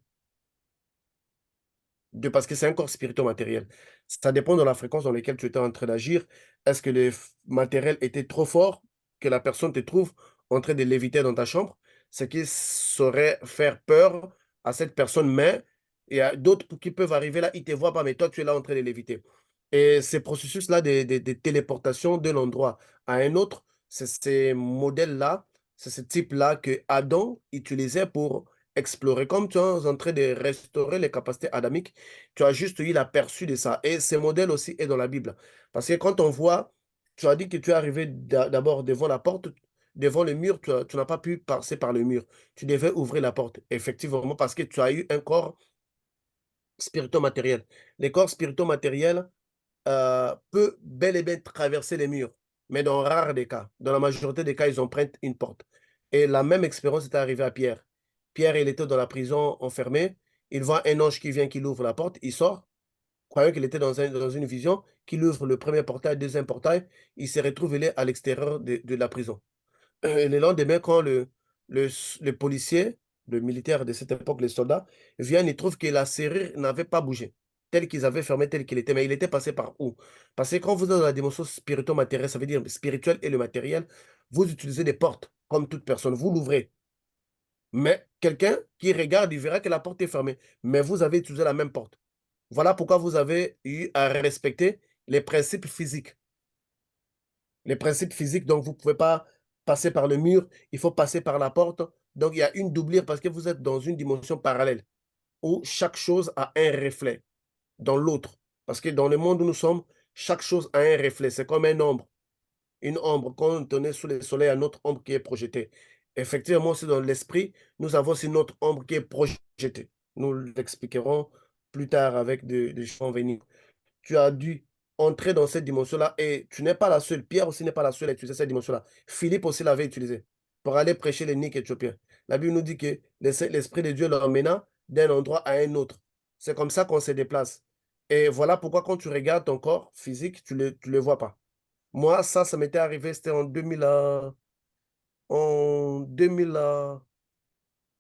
Parce que c'est un corps spirito-matériel. Ça dépend de la fréquence dans laquelle tu étais en train d'agir. Est-ce que le matériel était trop fort que la personne te trouve en train de léviter dans ta chambre? Ce qui saurait faire peur à cette personne, mais il y a d'autres qui peuvent arriver là, ils ne te voient pas, mais toi, tu es là en train de léviter. Et ces processus-là de téléportation d'un endroit à un autre, c'est ces modèles-là, c'est ce type-là que Adam utilisait pour explorer. Comme tu es en train de restaurer les capacités adamiques, tu as juste eu l'aperçu de ça. Et ce modèle aussi est dans la Bible. Parce que quand on voit, tu as dit que tu es arrivé d'abord devant la porte, devant le mur, tu n'as pas pu passer par le mur. Tu devais ouvrir la porte, effectivement, parce que tu as eu un corps spirito-matériel. Les corps spirito-matériels peut bel et bien traverser les murs, mais dans rares des cas. Dans la majorité des cas, ils empruntent une porte. Et la même expérience est arrivée à Pierre. Pierre, il était dans la prison enfermé. Il voit un ange qui vient, qui ouvre la porte. Il sort, croyant qu'il était dans une vision, qu'il ouvre le premier portail, le deuxième portail. Il se retrouve il est à l'extérieur de la prison. Et le lendemain, quand le policier, le militaire de cette époque, les soldats, viennent, ils trouvent que la serrure n'avait pas bougé, tel qu'ils avaient fermé, tel qu'il était. Mais il était passé par où? Parce que quand vous êtes dans la dimension spirituelle-matérielle, ça veut dire spirituel et le matériel, vous utilisez des portes, comme toute personne. Vous l'ouvrez. Mais quelqu'un qui regarde, il verra que la porte est fermée. Mais vous avez utilisé la même porte. Voilà pourquoi vous avez eu à respecter les principes physiques. Les principes physiques, donc vous ne pouvez pas passer par le mur, il faut passer par la porte. Donc il y a une doublure parce que vous êtes dans une dimension parallèle où chaque chose a un reflet dans l'autre. Parce que dans le monde où nous sommes, chaque chose a un reflet. C'est comme un ombre. Une ombre, quand on est sous le soleil, un autre ombre qui est projetée. Effectivement, aussi dans l'esprit, nous avons aussi notre ombre qui est projetée. Nous l'expliquerons plus tard avec des champs venus. Tu as dû entrer dans cette dimension-là. Et tu n'es pas la seule. Pierre aussi n'est pas la seule à utiliser cette dimension-là. Philippe aussi l'avait utilisé pour aller prêcher les niques éthiopiens. La Bible nous dit que l'Esprit de Dieu l'emmena d'un endroit à un autre. C'est comme ça qu'on se déplace. Et voilà pourquoi quand tu regardes ton corps physique, tu le vois pas. Moi, ça m'était arrivé, c'était en 2000, en 2000,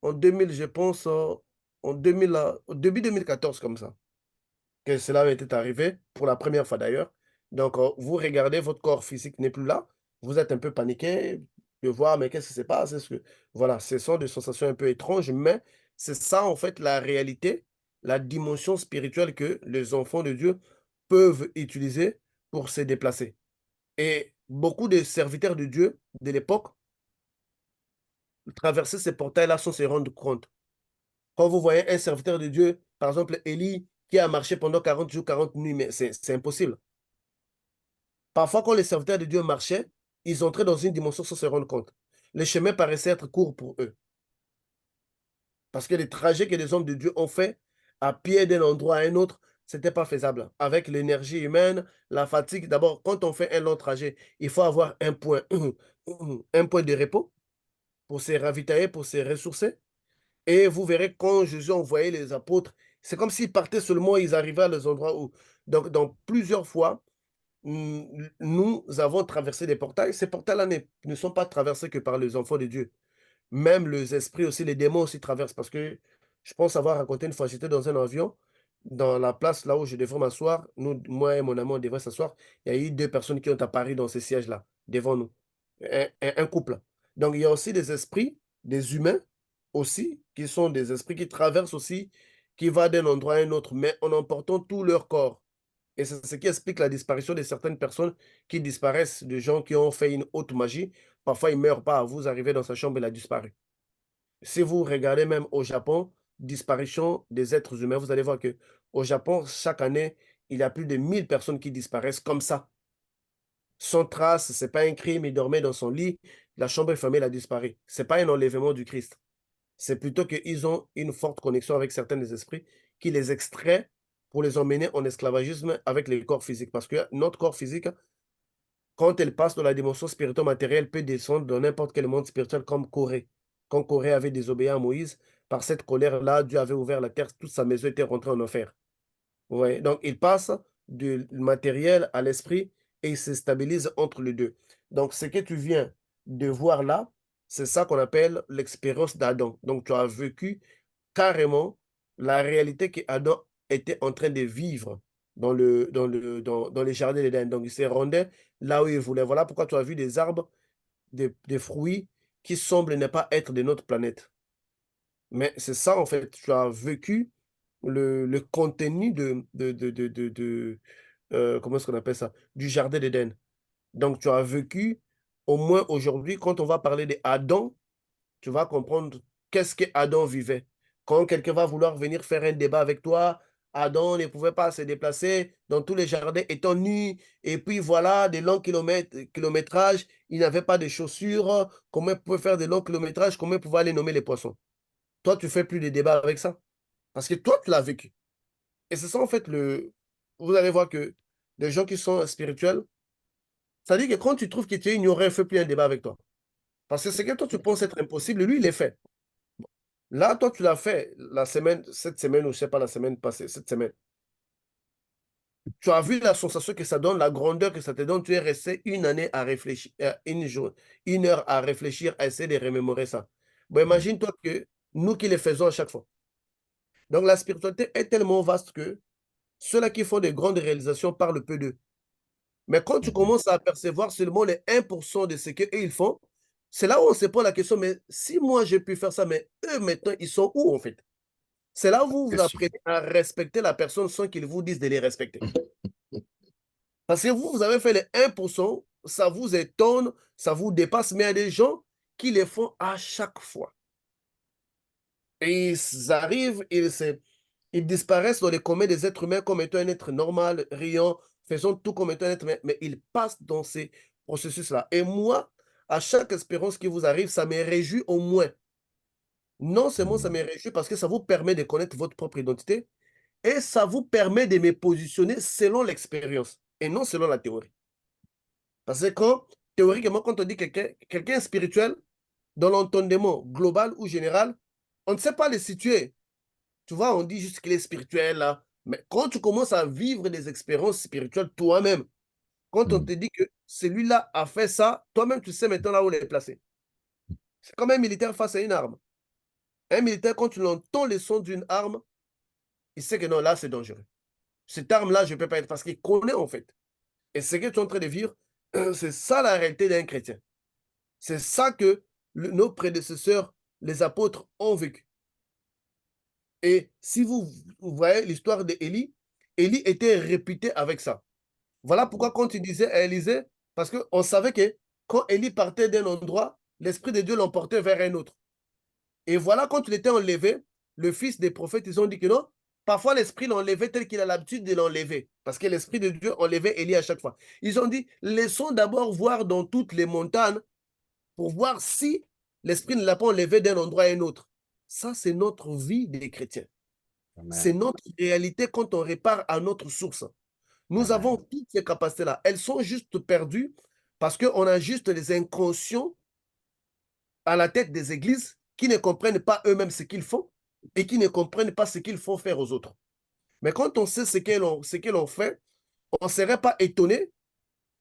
en 2000, je pense, en 2000, au début 2014, comme ça, que cela était arrivé, pour la première fois d'ailleurs. Donc, vous regardez, votre corps physique n'est plus là, vous êtes un peu paniqué de voir, mais qu'est-ce qui se passe? Voilà, ce sont des sensations un peu étranges, mais c'est ça, en fait, la réalité, la dimension spirituelle que les enfants de Dieu peuvent utiliser pour se déplacer. Et beaucoup de serviteurs de Dieu de l'époque traversaient ces portails-là sans se rendre compte. Quand vous voyez un serviteur de Dieu, par exemple Élie, qui a marché pendant 40 jours, 40 nuits, mais c'est impossible. Parfois, quand les serviteurs de Dieu marchaient, ils entraient dans une dimension sans se rendre compte. Le chemin paraissait être court pour eux. Parce que les trajets que les hommes de Dieu ont fait à pied d'un endroit à un autre, ce n'était pas faisable. Avec l'énergie humaine, la fatigue, d'abord, quand on fait un long trajet, il faut avoir un point, un point de repos pour se ravitailler, pour se ressourcer. Et vous verrez, quand Jésus envoyait les apôtres, c'est comme s'ils partaient seulement, ils arrivaient à les endroits où. Donc, dans plusieurs fois, nous avons traversé des portails. Ces portails-là ne sont pas traversés que par les enfants de Dieu. Même les esprits aussi, les démons aussi traversent. Parce que je pense avoir raconté une fois, j'étais dans un avion, dans la place là où je devrais m'asseoir. Moi et mon ami, on devrait s'asseoir. Il y a eu deux personnes qui ont apparu dans ces sièges-là, devant nous. Un couple. Donc, il y a aussi des esprits, des humains aussi, qui sont des esprits qui traversent aussi, qui vont d'un endroit à un autre, mais en emportant tout leur corps. Et c'est ce qui explique la disparition de certaines personnes qui disparaissent, de gens qui ont fait une haute magie. Parfois, ils ne meurent pas. Vous arrivez dans sa chambre, il a disparu. Si vous regardez même au Japon, disparition des êtres humains, vous allez voir que au Japon, chaque année, il y a plus de 1000 personnes qui disparaissent comme ça. Sans trace, ce n'est pas un crime, il dormait dans son lit, la chambre est fermée, il a disparu. Ce n'est pas un enlèvement du Christ. C'est plutôt qu'ils ont une forte connexion avec certains des esprits qui les extraient pour les emmener en esclavagisme avec les corps physiques. Parce que notre corps physique, quand elle passe dans la dimension spirituelle-matérielle, peut descendre dans n'importe quel monde spirituel comme Corée. Quand Corée avait désobéi à Moïse, par cette colère-là, Dieu avait ouvert la terre, toute sa maison était rentrée en enfer. Ouais. Donc, il passe du matériel à l'esprit et il se stabilise entre les deux. Donc, ce que tu viens de voir là, c'est ça qu'on appelle l'expérience d'Adam. Donc, tu as vécu carrément la réalité que Adam était en train de vivre dans les jardins d'Éden. Donc, il se rendait là où il voulait. Voilà pourquoi tu as vu des arbres, des fruits qui semblent ne pas être de notre planète. Mais c'est ça, en fait. Tu as vécu le contenu comment est-ce qu'on appelle ça? Du jardin d'Éden. Donc, tu as vécu, au moins aujourd'hui, quand on va parler d'Adam, tu vas comprendre qu'est-ce que Adam vivait. Quand quelqu'un va vouloir venir faire un débat avec toi, Adam ne pouvait pas se déplacer dans tous les jardins étant nu, et puis voilà, des longs kilométrages, il n'avait pas de chaussures, comment il pouvait faire des longs kilométrages, comment il pouvait aller nommer les poissons. Toi, tu fais plus de débats avec ça, parce que toi, tu l'as vécu. Et c'est ça, en fait, vous allez voir que les gens qui sont spirituels, ça dit que quand tu trouves que tu es ignoré, ne fait plus un débat avec toi. Parce que ce que toi, tu penses être impossible, lui, il est fait. Là, toi, tu l'as fait cette semaine, ou je sais pas, la semaine passée, cette semaine. Tu as vu la sensation que ça donne, la grandeur que ça te donne. Tu es resté une année à réfléchir, une heure à réfléchir, à essayer de remémorer ça. Bon, imagine-toi que nous qui le faisons à chaque fois. Donc, la spiritualité est tellement vaste que ceux-là qui font des grandes réalisations parlent peu d'eux. Mais quand tu commences à apercevoir seulement les 1% de ce qu'eux ils font, c'est là où on se pose la question, mais si moi j'ai pu faire ça, mais eux maintenant, ils sont où en fait? C'est là où vous Bien sûr. apprenez à respecter la personne sans qu'ils vous disent de les respecter. Parce que vous avez fait les 1%, ça vous étonne, ça vous dépasse, mais il y a des gens qui les font à chaque fois. Et ils arrivent, ils disparaissent dans les communs des êtres humains comme étant un être normal, riant, faisant tout comme étant un être humain, mais ils passent dans ces processus-là. Et moi, à chaque espérance qui vous arrive, ça me réjouit au moins. Non seulement ça me réjouit parce que ça vous permet de connaître votre propre identité et ça vous permet de me positionner selon l'expérience. et non selon la théorie. Parce que théoriquement, quand on dit quelqu'un est spirituel, dans l'entendement global ou général, on ne sait pas le situer. Tu vois, on dit juste qu'il est spirituel, là. Mais quand tu commences à vivre des expériences spirituelles toi-même, quand on te dit que celui-là a fait ça, toi-même, tu sais maintenant là où il est placé. C'est comme un militaire face à une arme. Un militaire, quand tu entends le son d'une arme, il sait que non, là, c'est dangereux. Cette arme-là, je ne peux pas être parce qu'il connaît en fait. Et ce que tu es en train de vivre, c'est ça la réalité d'un chrétien. C'est ça que nos prédécesseurs, les apôtres, ont vécu. Et si vous voyez l'histoire d'Élie, Élie était réputé avec ça. Voilà pourquoi quand il disait à Élisée, parce qu'on savait que quand Élie partait d'un endroit, l'Esprit de Dieu l'emportait vers un autre. Et voilà, quand il était enlevé, le fils des prophètes, ils ont dit que non, parfois l'Esprit l'enlevait tel qu'il a l'habitude de l'enlever, parce que l'Esprit de Dieu enlevait Élie à chaque fois. Ils ont dit, laissons d'abord voir dans toutes les montagnes pour voir si l'Esprit ne l'a pas enlevé d'un endroit à un autre. Ça, c'est notre vie des chrétiens. C'est notre réalité quand on répare à notre source. Nous avons toutes ces capacités-là. Elles sont juste perdues parce qu'on a juste des inconscients à la tête des églises qui ne comprennent pas eux-mêmes ce qu'ils font et qui ne comprennent pas ce qu'ils font faire aux autres. Mais quand on sait ce qu'ils ont fait, on ne serait pas étonné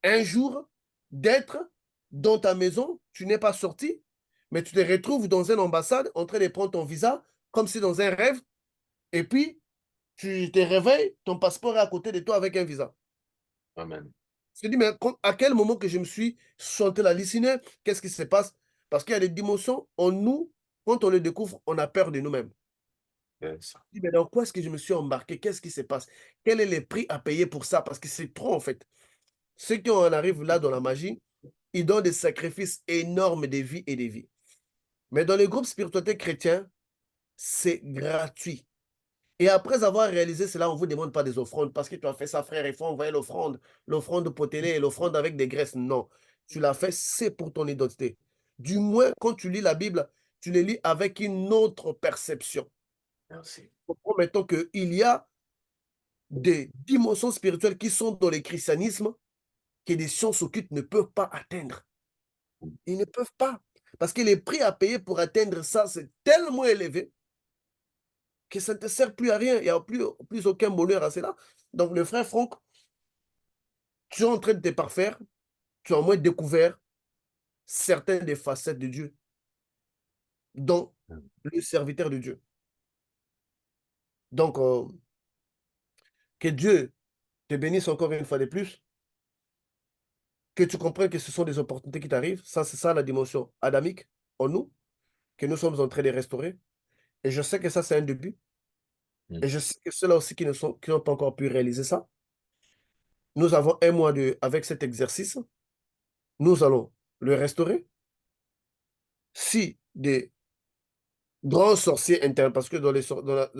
un jour d'être dans ta maison, tu n'es pas sorti, mais tu te retrouves dans une ambassade en train de prendre ton visa comme si dans un rêve, et puis tu te réveilles, ton passeport est à côté de toi avec un visa. Amen. Je me dis, mais à quel moment que je me suis chanté la halluciné, qu'est-ce qui se passe? Parce qu'il y a des dimensions en nous, quand on les découvre, on a peur de nous-mêmes. Yes. Je dis, mais dans quoi est-ce que je me suis embarqué? Qu'est-ce qui se passe? Quel est le prix à payer pour ça? Parce que c'est trop en fait. Ceux qui en arrivent là dans la magie, ils donnent des sacrifices énormes de vie et de vie. Mais dans les groupes spiritualité chrétiens, c'est gratuit. Et après avoir réalisé cela, on ne vous demande pas des offrandes parce que tu as fait ça, frère, il faut envoyer l'offrande potelée, l'offrande avec des graisses. Non, tu l'as fait, c'est pour ton identité. Du moins, quand tu lis la Bible, tu le lis avec une autre perception. Merci. Mettons qu'il y a des dimensions spirituelles qui sont dans le christianisme que les sciences occultes ne peuvent pas atteindre. Ils ne peuvent pas. Parce que les prix à payer pour atteindre ça, c'est tellement élevé que ça ne te sert plus à rien. Il n'y a plus aucun bonheur à cela. Donc, le frère Franck, tu es en train de te parfaire, tu as au moins découvert certaines des facettes de Dieu dans le serviteur de Dieu. Donc, que Dieu te bénisse encore une fois de plus, que tu comprennes que ce sont des opportunités qui t'arrivent. Ça, c'est ça la dimension adamique en nous, que nous sommes en train de restaurer. Et je sais que ça, c'est un début. Et je sais que ceux-là aussi qui n'ont pas encore pu réaliser ça, nous avons un mois avec cet exercice. Nous allons le restaurer. Si des grands sorciers internes, parce que dans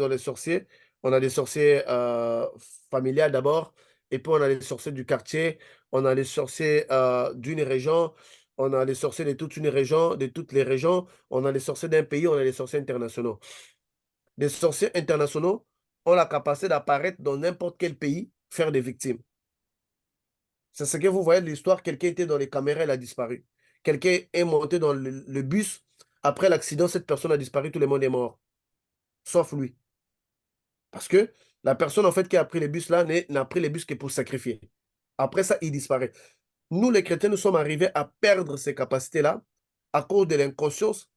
les sorciers, on a des sorciers familiales d'abord, et puis on a les sorciers du quartier, on a les sorciers d'une région, on a les sorciers de toute une région, de toutes les régions, on a les sorciers d'un pays, on a les sorciers internationaux. Les sorciers internationaux ont la capacité d'apparaître dans n'importe quel pays, faire des victimes. C'est ce que vous voyez de l'histoire, quelqu'un était dans les caméras, il a disparu. Quelqu'un est monté dans le bus, après l'accident, cette personne a disparu, tout le monde est mort, sauf lui. Parce que la personne en fait qui a pris les bus là n'a pris les bus que pour sacrifier. Après ça, il disparaît. Nous, les chrétiens, nous sommes arrivés à perdre ces capacités-là à cause de l'inconscience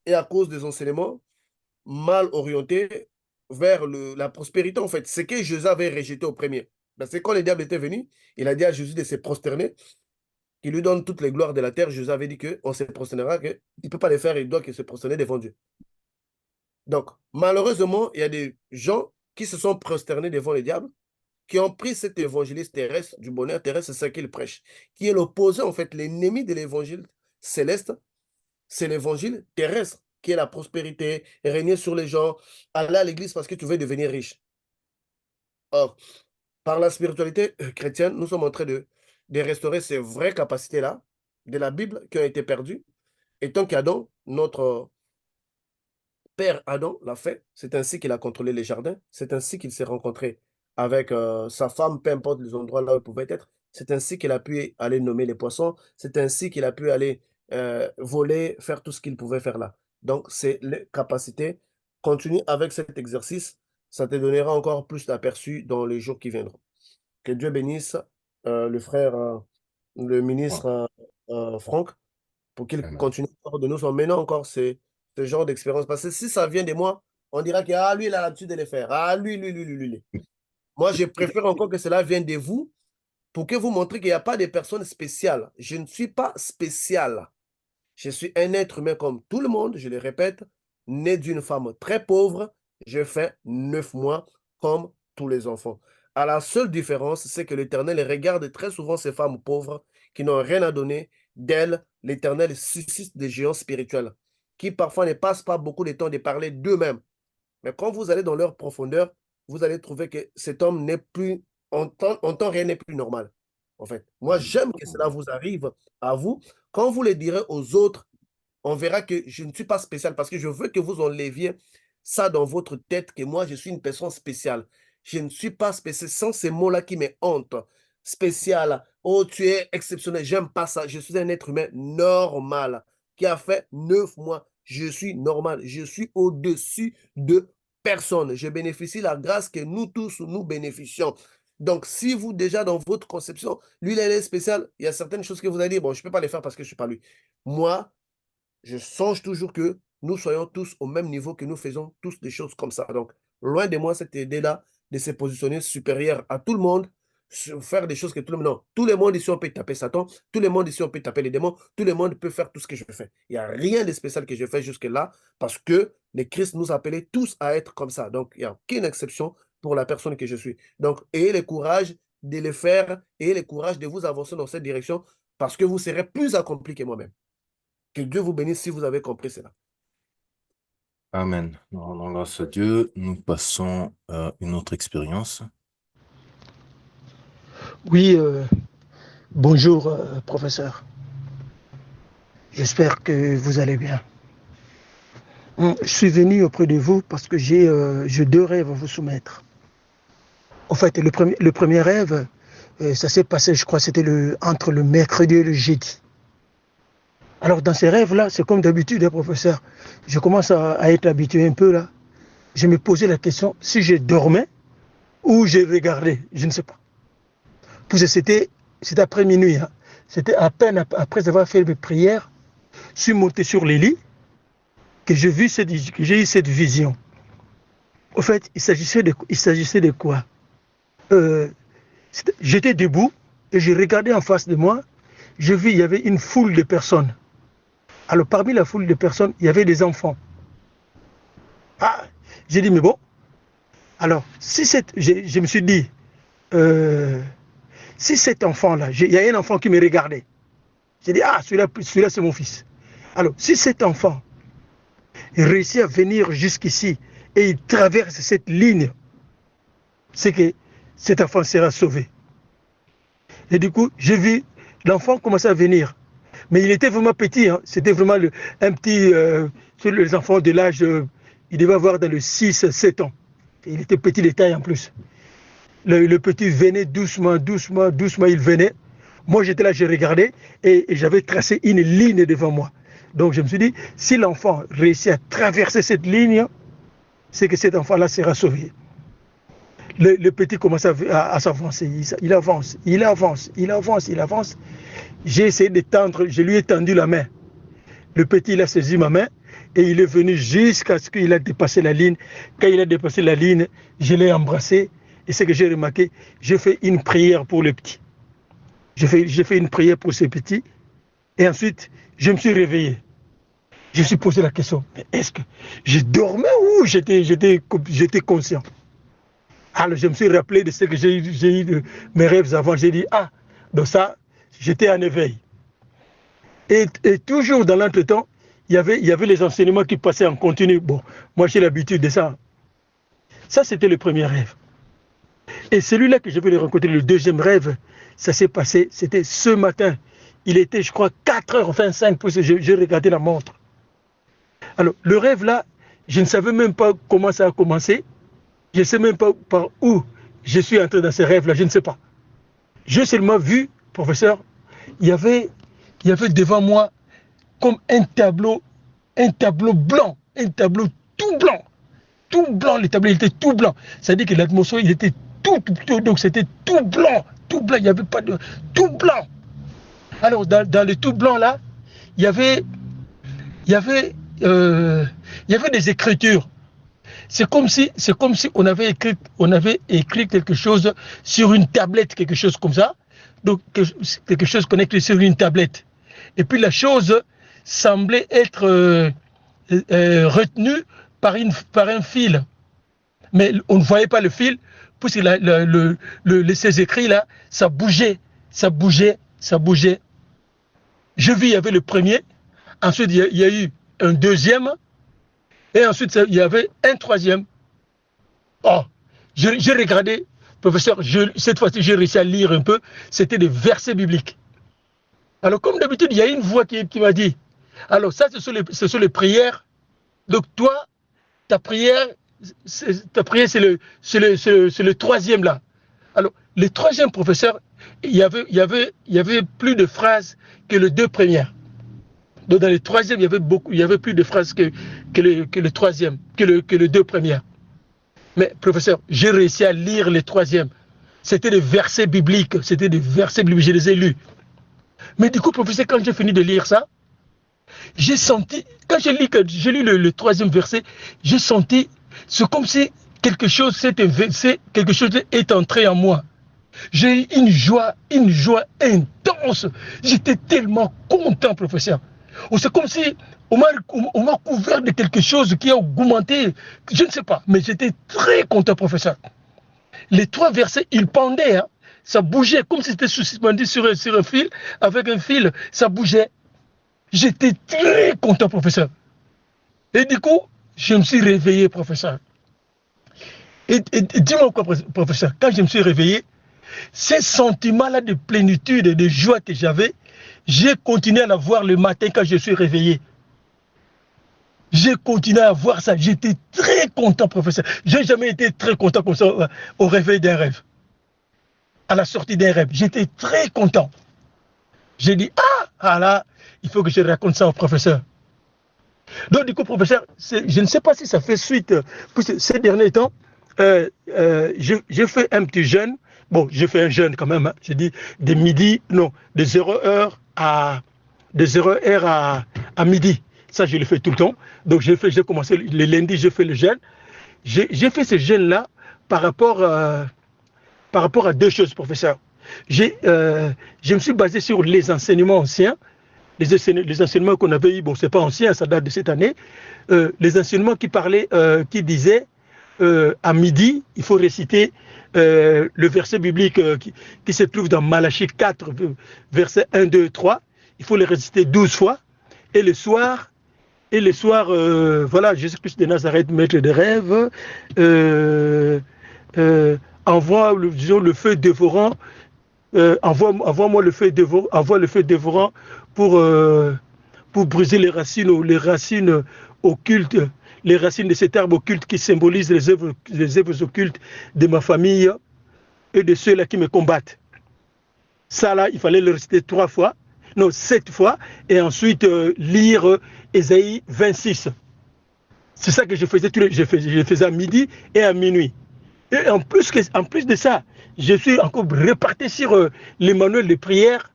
et à cause des enseignements mal orientés vers la prospérité, en fait. Ce que Jésus avait rejeté au premier. Parce que quand le diable était venu, il a dit à Jésus de se prosterner, qu'il lui donne toutes les gloires de la terre. Jésus avait dit qu'on se prosternera, qu'il ne peut pas le faire, il doit se prosterner devant Dieu. Donc, malheureusement, il y a des gens qui se sont prosternés devant le diable, qui ont pris cet évangéliste terrestre, du bonheur terrestre, c'est ce qu'il prêche, qui est l'opposé, en fait, l'ennemi de l'évangile céleste, c'est l'évangile terrestre, qui est la prospérité, régner sur les gens, aller à l'église parce que tu veux devenir riche. Or, par la spiritualité chrétienne, nous sommes en train de restaurer ces vraies capacités-là de la Bible qui ont été perdues. Et tant qu'Adam, notre père Adam l'a fait, c'est ainsi qu'il a contrôlé les jardins, c'est ainsi qu'il s'est rencontré avec sa femme, peu importe les endroits là où il pouvait être. C'est ainsi qu'il a pu aller nommer les poissons. C'est ainsi qu'il a pu aller voler, faire tout ce qu'il pouvait faire là. Donc, c'est les capacités. Continue avec cet exercice. Ça te donnera encore plus d'aperçu dans les jours qui viendront. Que Dieu bénisse le frère, le Ouais. ministre Franck, pour qu'il Amen. continue encore de nous emmener encore ce genre d'expérience. Parce que si ça vient de moi, on dira que ah, lui, il a l'habitude de le faire. Ah, lui. Moi, je préfère encore que cela vienne de vous pour que vous montrez qu'il n'y a pas de personnes spéciales. Je ne suis pas spécial. Je suis un être humain comme tout le monde, je le répète, né d'une femme très pauvre. J'ai fait 9 mois comme tous les enfants. À la seule différence, c'est que l'Éternel regarde très souvent ces femmes pauvres qui n'ont rien à donner. D'elles, l'Éternel suscite des géants spirituels qui parfois ne passent pas beaucoup de temps de parler d'eux-mêmes. Mais quand vous allez dans leur profondeur, vous allez trouver que cet homme n'est plus, en temps rien n'est plus normal. En fait, moi, j'aime que cela vous arrive à vous. Quand vous le direz aux autres, on verra que je ne suis pas spécial parce que je veux que vous enleviez ça dans votre tête, que moi, je suis une personne spéciale. Je ne suis pas spécial. Sans ces mots-là qui me hantent. Spécial. Oh, tu es exceptionnel. J'aime pas ça. Je suis un être humain normal qui a fait 9 mois. Je suis normal. Je suis au-dessus de personne. Je bénéficie de la grâce que nous tous, nous bénéficions. Donc, si vous, déjà, dans votre conception, lui, il est spécial, il y a certaines choses que vous allez dire, bon, je ne peux pas les faire parce que je ne suis pas lui. Moi, je songe toujours que nous soyons tous au même niveau, que nous faisons tous des choses comme ça. Donc, loin de moi cette idée-là de se positionner supérieur à tout le monde, faire des choses que tout le monde... Non, tout le monde ici, on peut taper Satan, tout le monde ici, on peut taper les démons, tout le monde peut faire tout ce que je fais. Il n'y a rien de spécial que je fais jusque-là parce que le Christ nous appelait tous à être comme ça. Donc, il n'y a aucune exception pour la personne que je suis. Donc, ayez le courage de le faire, ayez le courage de vous avancer dans cette direction parce que vous serez plus accompli que moi-même. Que Dieu vous bénisse si vous avez compris cela. Amen. Nous rendons grâce à Dieu. Nous passons à une autre expérience. Oui, bonjour, professeur. J'espère que vous allez bien. Je suis venu auprès de vous parce que j'ai deux rêves à vous soumettre. En fait, le premier rêve, ça s'est passé, je crois, c'était entre le mercredi et le jeudi. Alors, dans ces rêves-là, c'est comme d'habitude, professeur. Je commence à être habitué un peu là. Je me posais la question si je dormais ou je regardais, je ne sais pas. Puis c'était après minuit. Hein. C'était à peine après avoir fait mes prières, je suis monté sur les lits que j'ai eu cette vision. Au fait, il s'agissait de quoi? J'étais debout et je regardais en face de moi. Je vis, il y avait une foule de personnes. Alors parmi la foule de personnes, il y avait des enfants. Ah, j'ai dit, mais bon. Alors, je me suis dit, si cet enfant-là, il y a un enfant qui me regardait. J'ai dit, ah, celui-là c'est mon fils. Alors, si cet enfant réussit à venir jusqu'ici et il traverse cette ligne, c'est que cet enfant sera sauvé. Et du coup, j'ai vu l'enfant commencer à venir. Mais il était vraiment petit, hein. C'était vraiment un petit, les enfants de l'âge, il devait avoir dans le 6-7 ans. Et il était petit de taille en plus. Le petit venait doucement, il venait. Moi j'étais là, je regardais et j'avais tracé une ligne devant moi. Donc je me suis dit, si l'enfant réussit à traverser cette ligne, c'est que cet enfant-là sera sauvé. Le petit commence à s'avancer, il avance. J'ai essayé de tendre, je lui ai tendu la main. Le petit, il a saisi ma main et il est venu jusqu'à ce qu'il a dépassé la ligne. Quand il a dépassé la ligne, je l'ai embrassé. Et ce que j'ai remarqué, j'ai fait une prière pour le petit. J'ai fait une prière pour ce petit. Et ensuite, je me suis réveillé. Je me suis posé la question, mais est-ce que je dormais ou j'étais conscient? Alors je me suis rappelé de ce que j'ai eu de mes rêves avant. J'ai dit, ah, donc ça, j'étais en éveil. Et toujours dans l'entretemps, il y avait les enseignements qui passaient en continu. Bon, moi j'ai l'habitude de ça. Ça, c'était le premier rêve. Et celui-là que je vais le rencontrer, le deuxième rêve, ça s'est passé, c'était ce matin. Il était, je crois, 4h25, parce que j'ai regardé la montre. Alors, le rêve là, je ne savais même pas comment ça a commencé. Je ne sais même pas par où je suis entré dans ces rêves-là, je ne sais pas. J'ai seulement vu, professeur, il y avait devant moi comme un tableau blanc, un tableau tout blanc, le tableau il était tout blanc. C'est-à-dire que l'atmosphère, il était donc c'était tout blanc, il n'y avait pas de, tout blanc. Alors dans le tout blanc là, il y avait des écritures. C'est comme si on avait écrit quelque chose sur une tablette, quelque chose comme ça. Donc quelque chose qu'on écrit sur une tablette. Et puis la chose semblait être retenue par un fil. Mais on ne voyait pas le fil, puisque ces écrits-là, ça bougeait. Je vis, il y avait le premier, ensuite il y a eu un deuxième, et ensuite il y avait un troisième. Oh, j'ai regardé, professeur, cette fois-ci j'ai réussi à lire un peu, c'était des versets bibliques. Alors comme d'habitude, il y a une voix qui m'a dit, alors ça ce sont les prières, donc toi, ta prière c'est le troisième là. Alors, le troisième professeur, il y avait plus de phrases que les deux premières. Donc dans le troisième, il y avait plus de phrases que le troisième, que les deux premières. Mais professeur, j'ai réussi à lire le troisième. C'était des versets bibliques, je les ai lus. Mais du coup, professeur, quand j'ai fini de lire ça, j'ai senti, quand j'ai lu le troisième verset, j'ai senti, c'est comme si quelque chose est entré en moi. J'ai eu une joie intense. J'étais tellement content, professeur. C'est comme si on m'a couvert de quelque chose qui a augmenté. Je ne sais pas, mais j'étais très content, professeur. Les trois versets, ils pendaient, hein. Ça bougeait comme si c'était suspendu sur un fil, avec un fil, ça bougeait. J'étais très content, professeur. Et du coup, je me suis réveillé, professeur. Et dis-moi quoi, professeur, quand je me suis réveillé, ces sentiments-là de plénitude et de joie que j'avais, j'ai continué à l'avoir le matin quand je suis réveillé. J'ai continué à voir ça. J'étais très content, professeur. Je n'ai jamais été très content comme ça au réveil d'un rêve. À la sortie d'un rêve. J'étais très content. J'ai dit, ah là, il faut que je raconte ça au professeur. Donc du coup, professeur, je ne sais pas si ça fait suite, ces derniers temps, j'ai fait un petit jeûne. Bon, j'ai fait un jeûne quand même, hein. J'ai dit de 0h à midi. Ça, je le fais tout le temps. Donc j'ai commencé le lundi, j'ai fait le jeûne. J'ai fait ce jeûne-là par rapport à deux choses, professeur. Je me suis basé sur les enseignements anciens, les enseignements qu'on avait eu, bon, c'est pas ancien, ça date de cette année, les enseignements qui parlaient, qui disaient à midi, il faut réciter le verset biblique qui se trouve dans Malachie 4, versets 1, 2, 3. Il faut le réciter 12 fois. Et le soir, voilà, Jésus-Christ de Nazareth, maître des rêves, envoie, disons, le feu dévorant, envoie le feu dévorant pour briser les racines occultes, les racines de cet arbre occulte qui symbolise les œuvres occultes de ma famille et de ceux-là qui me combattent. Ça là, il fallait le réciter 7 fois, et ensuite lire Ésaïe 26. C'est ça que je faisais, je faisais à midi et à minuit. Et en plus de ça, je suis encore reparti sur les manuels de prière,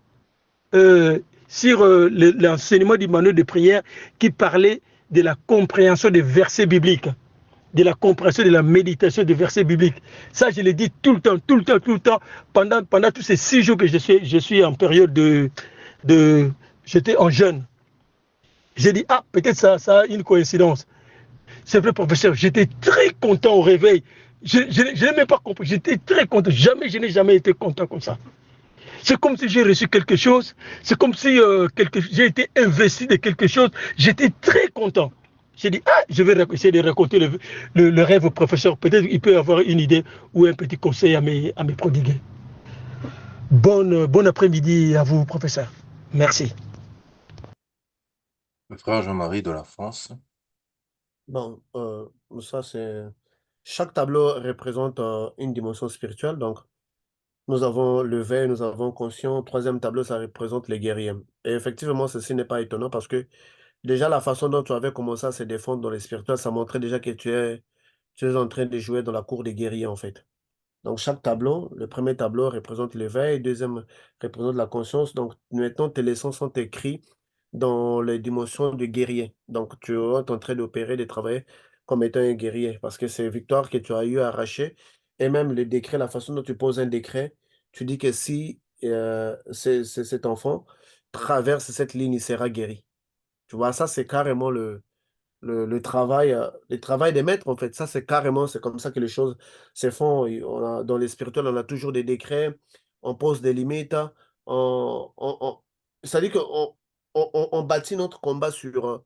sur l'enseignement du manuel de prière qui parlait de la compréhension des versets bibliques, de la compréhension de la méditation des versets bibliques. Ça, je l'ai dit tout le temps, pendant tous ces 6 jours que je suis en période j'étais en jeûne. J'ai dit, peut-être ça a une coïncidence. C'est vrai, professeur, j'étais très content au réveil. Je n'ai même pas compris, j'étais très content. Je n'ai jamais été content comme ça. C'est comme si j'ai reçu quelque chose, c'est comme si j'ai été investi de quelque chose. J'étais très content. J'ai dit, je vais essayer de raconter le rêve au professeur. Peut-être qu'il peut avoir une idée ou un petit conseil à me prodiguer. Bon après-midi à vous, professeur. Merci. Le frère Jean-Marie de la France. Bon, ça Chaque tableau représente une dimension spirituelle. Donc, nous avons le veille, nous avons conscient. Troisième tableau, ça représente les guerriers. Et effectivement, ceci n'est pas étonnant parce que déjà la façon dont tu avais commencé à se défendre dans les spirituels, ça montrait déjà que tu es en train de jouer dans la cour des guerriers, en fait. Donc, chaque tableau, le premier tableau représente l'éveil, le deuxième représente la conscience. Donc, maintenant, tes leçons sont écrites dans les dimensions de guerrier. Donc, tu es en train d'opérer, de travailler comme étant un guerrier parce que c'est victoire que tu as eu à arracher. Et même le décret, la façon dont tu poses un décret, tu dis que si cet enfant traverse cette ligne, il sera guéri. Tu vois, ça, c'est carrément le travail des maîtres, en fait. Ça, c'est carrément, c'est comme ça que les choses se font. Et dans les spirituels, on a toujours des décrets, on pose des limites, c'est-à-dire qu'on bâtit notre combat sur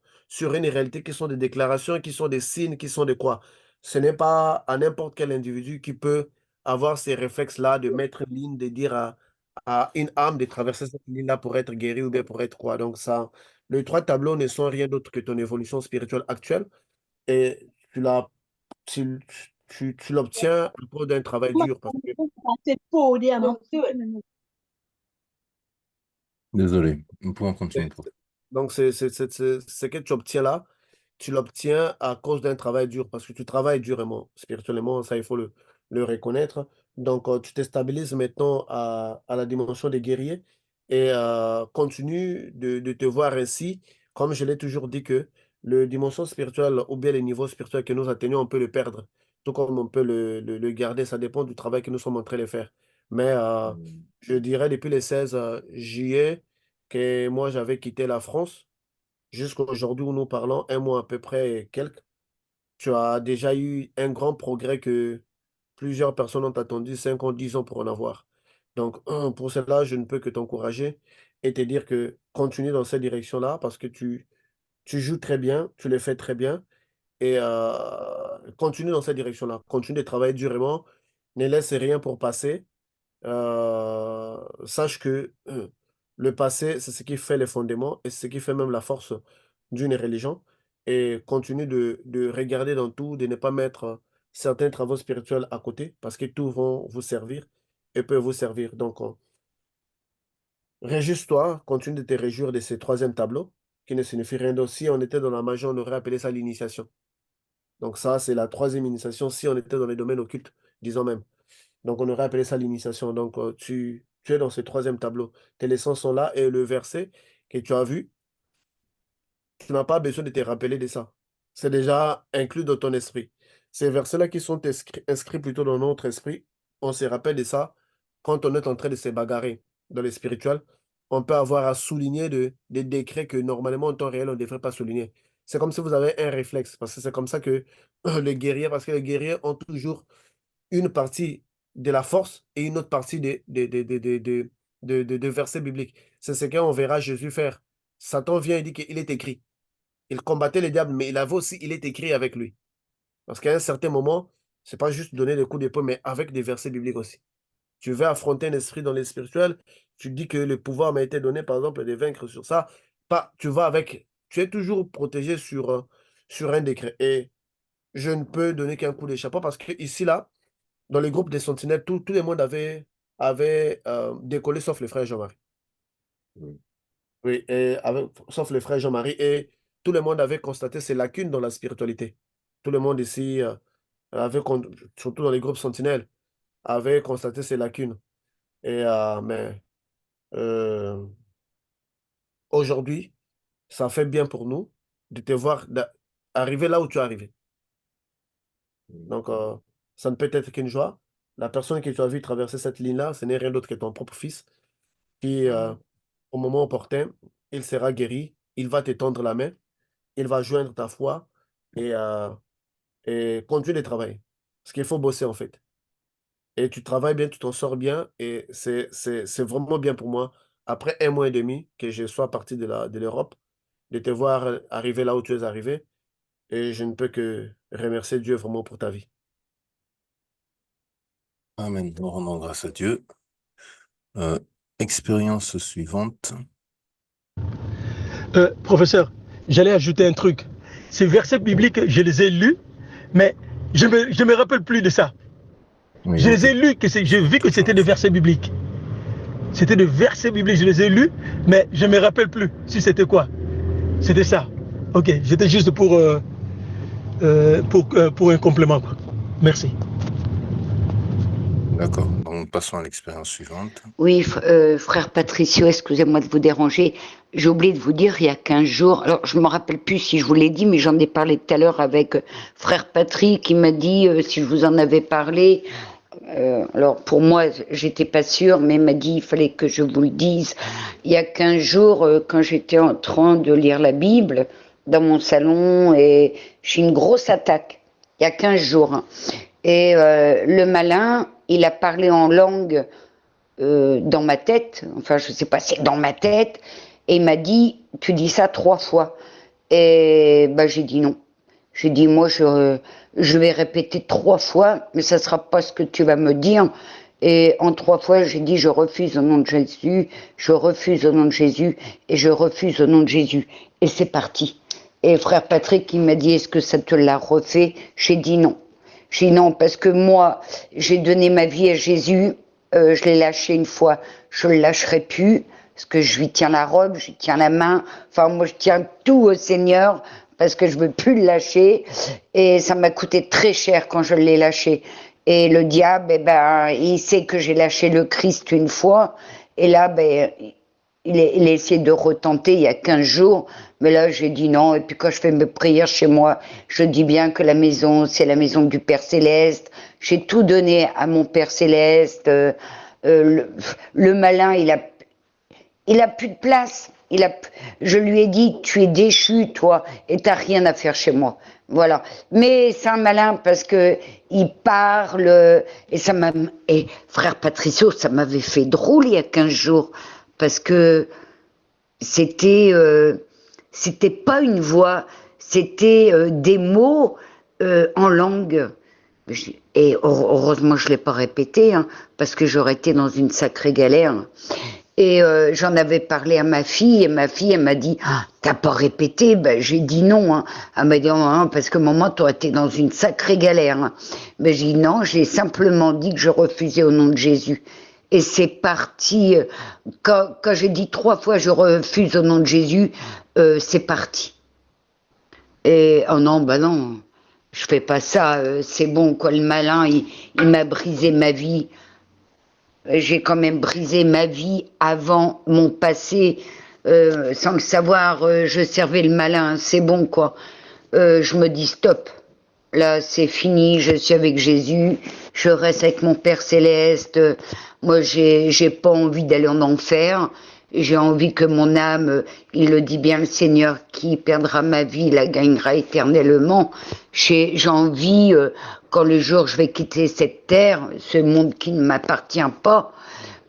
une réalité qui sont des déclarations, qui sont des signes, qui sont des quoi. Ce n'est pas à n'importe quel individu qui peut avoir ces réflexes-là de mettre une ligne, de dire à une âme de traverser cette ligne-là pour être guéri ou bien pour être quoi. Donc ça. Les trois tableaux ne sont rien d'autre que ton évolution spirituelle actuelle et tu l'obtiens à cause d'un travail dur. Désolé, nous pouvons continuer. Donc, ce que tu obtiens là, tu l'obtiens à cause d'un travail dur parce que tu travailles durement, spirituellement, ça il faut le reconnaître. Donc, tu te stabilises maintenant à la dimension des guerriers et continue de te voir ainsi, comme je l'ai toujours dit que le dimension spirituelle ou bien les niveaux spirituels que nous atteignons, on peut le perdre, tout comme on peut le garder, ça dépend du travail que nous sommes en train de faire. Mais je dirais depuis le 16 juillet que moi j'avais quitté la France jusqu'à aujourd'hui où nous parlons, un mois à peu près et quelques, tu as déjà eu un grand progrès que plusieurs personnes ont attendu 5 ans, 10 ans pour en avoir. Donc, pour cela, je ne peux que t'encourager et te dire que continue dans cette direction-là parce que tu joues très bien, tu le fais très bien et continue dans cette direction-là. Continue de travailler durement, ne laisse rien pour passer. Sache que le passé, c'est ce qui fait les fondements et c'est ce qui fait même la force d'une religion. Et continue de regarder dans tout, de ne pas mettre certains travaux spirituels à côté parce que tous vont vous servir et peuvent vous servir. Donc, réjouis-toi, continue de te réjouir de ce troisième tableau qui ne signifie rien d'autre. Si on était dans la magie, on aurait appelé ça l'initiation. Donc, ça, c'est la troisième initiation si on était dans les domaines occultes, disons même. Donc, on aurait appelé ça l'initiation. Donc, tu es dans ce troisième tableau. Tes leçons sont là et le verset que tu as vu, tu n'as pas besoin de te rappeler de ça. C'est déjà inclus dans ton esprit. Ces versets-là qui sont inscrits plutôt dans notre esprit, on se rappelle de ça quand on est en train de se bagarrer dans le spirituel. On peut avoir à souligner des décrets que normalement en temps réel, on ne devrait pas souligner. C'est comme si vous avez un réflexe, parce que c'est comme ça que les guerriers, parce que les guerriers ont toujours une partie de la force et une autre partie de versets bibliques. C'est ce qu'on verra Jésus faire. Satan vient et dit qu'il est écrit. Il combattait les diables, mais il avait aussi, il est écrit avec lui. Parce qu'à un certain moment, c'est pas juste donner des coups d'épaule, mais avec des versets bibliques aussi. Tu veux affronter un esprit dans les spirituels, tu dis que le pouvoir m'a été donné, par exemple, de vaincre sur ça. Pas, tu vas avec, tu es toujours protégé sur un décret. Et je ne peux donner qu'un coup d'échappement parce que ici, là, dans les groupes des sentinelles, tout le monde avait décollé sauf le frère Jean-Marie. Oui, et sauf le frère Jean-Marie. Et tout le monde avait constaté ces lacunes dans la spiritualité. Tout le monde ici, surtout dans les groupes sentinelles, avait constaté ces lacunes. Et, mais euh, aujourd'hui, ça fait bien pour nous de te voir arriver là où tu es arrivé. Donc, ça ne peut être qu'une joie. La personne que tu as vu traverser cette ligne-là, ce n'est rien d'autre que ton propre fils qui, au moment opportun, il sera guéri, il va te tendre la main, il va joindre ta foi et, continuer de travailler. Parce qu'il faut bosser en fait. Et tu travailles bien, tu t'en sors bien et c'est vraiment bien pour moi, après un mois et demi que je sois parti de l'Europe, de te voir arriver là où tu es arrivé et je ne peux que remercier Dieu vraiment pour ta vie. Amen. Nous rendons grâce à Dieu. Expérience suivante. Professeur, j'allais ajouter un truc. Ces versets bibliques, je les ai lus, mais Je me rappelle plus de ça. Oui, Je ok. les ai lus, j'ai vu que c'était des versets bibliques. C'était des versets bibliques, je les ai lus, mais je ne me rappelle plus si c'était quoi. C'était ça. Ok, j'étais juste pour un complément, quoi. Merci. D'accord. Donc, passons à l'expérience suivante. Oui, frère Patricio, excusez-moi de vous déranger. J'ai oublié de vous dire, il y a 15 jours, alors je ne me rappelle plus si je vous l'ai dit, mais j'en ai parlé tout à l'heure avec frère Patrick qui m'a dit si je vous en avais parlé. Alors pour moi, j'étais pas sûre, mais il m'a dit il fallait que je vous le dise. Il y a 15 jours, quand j'étais en train de lire la Bible dans mon salon, et j'ai une grosse attaque. Il y a 15 jours. Hein. Et le malin, il a parlé en langue dans ma tête, enfin je sais pas, c'est dans ma tête, et il m'a dit tu dis ça 3 fois. Et bah j'ai dit non. J'ai dit moi je vais répéter 3 fois, mais ça sera pas ce que tu vas me dire. Et en 3 fois j'ai dit je refuse au nom de Jésus, je refuse au nom de Jésus, et je refuse au nom de Jésus. Et c'est parti. Et frère Patrick il m'a dit est-ce que ça te l'a refait? J'ai dit non. J'ai dit non parce que moi j'ai donné ma vie à Jésus. Je l'ai lâché une fois, je le lâcherai plus, parce que je lui tiens la robe, je lui tiens la main, enfin moi je tiens tout au Seigneur, parce que je veux plus le lâcher, et ça m'a coûté très cher quand je l'ai lâché. Et le diable, eh ben, il sait que j'ai lâché le Christ une fois, et là, ben, il a essayé de retenter il y a 15 jours, mais là j'ai dit non, et puis quand je fais mes prières chez moi, je dis bien que la maison, c'est la maison du Père Céleste, j'ai tout donné à mon Père Céleste, le malin, il a plus de place, je lui ai dit, tu es déchu toi, et t'as rien à faire chez moi, voilà. Mais c'est un malin parce que il parle, et frère Patricio, ça m'avait fait drôle il y a 15 jours, parce que c'était c'était pas une voix, c'était des mots en langue. Et heureusement je l'ai pas répété, hein, parce que j'aurais été dans une sacrée galère. Et j'en avais parlé à ma fille, et ma fille elle m'a dit ah, t'as pas répété? Ben j'ai dit non. Hein. Elle m'a dit oh, parce que maman t'aurais été dans une sacrée galère. Hein. Ben j'ai dit non, j'ai simplement dit que je refusais au nom de Jésus. Et c'est parti. Quand j'ai dit 3 fois je refuse au nom de Jésus, c'est parti. Et oh non, bah non, je fais pas ça. C'est bon quoi, le malin, il m'a brisé ma vie. J'ai quand même brisé ma vie avant mon passé, sans le savoir. Je servais le malin. C'est bon quoi. Je me dis stop. Là, c'est fini, je suis avec Jésus, je reste avec mon Père Céleste. Moi, j'ai pas envie d'aller en enfer. J'ai envie que mon âme, il le dit bien le Seigneur, qui perdra ma vie, la gagnera éternellement. J'ai envie, quand le jour je vais quitter cette terre, ce monde qui ne m'appartient pas,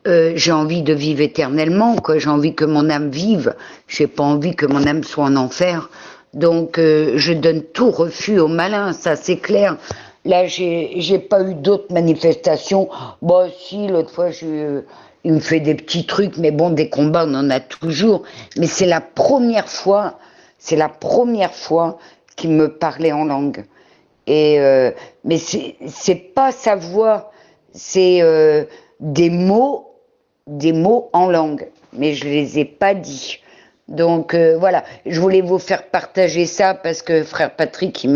j'ai envie de vivre éternellement, quoi. J'ai envie que mon âme vive. J'ai pas envie que mon âme soit en enfer. Donc je donne tout refus au malin, ça c'est clair. Là j'ai pas eu d'autres manifestations. Bon si l'autre fois il me fait des petits trucs, mais bon des combats on en a toujours. Mais c'est la première fois qu'il me parlait en langue. Et mais c'est pas sa voix, c'est des mots en langue, mais je les ai pas dit. Donc voilà, je voulais vous faire partager ça parce que frère Patrick,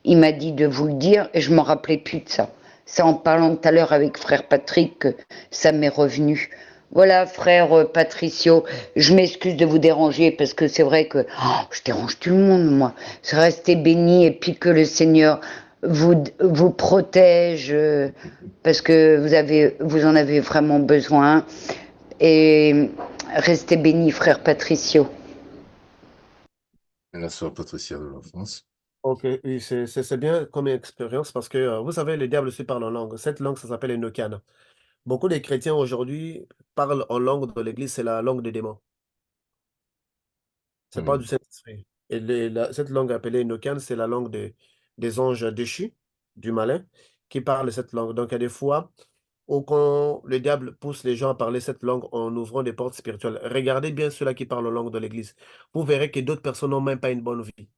il m'a dit de vous le dire et je m'en rappelais plus de ça. C'est en parlant tout à l'heure avec frère Patrick que ça m'est revenu. Voilà, frère Patricio, je m'excuse de vous déranger parce que c'est vrai que je dérange tout le monde, moi. Restez bénis et puis que le Seigneur vous protège parce que vous en avez vraiment besoin. Et restez bénis, frère Patricio. Et la sœur Patricia de la France. Ok, oui, c'est bien comme expérience parce que vous savez, le diable aussi parle en langue. Cette langue, ça s'appelle Enochian. Beaucoup de chrétiens aujourd'hui parlent en langue de l'église, c'est la langue des démons. C'est pas du Saint-Esprit. Et cette langue appelée Enochian, c'est la langue des anges déchus, du malin, qui parlent cette langue. Donc, il y a des fois où quand le diable pousse les gens à parler cette langue en ouvrant des portes spirituelles, regardez bien ceux-là qui parlent en langue de l'église. Vous verrez que d'autres personnes n'ont même pas une bonne vie.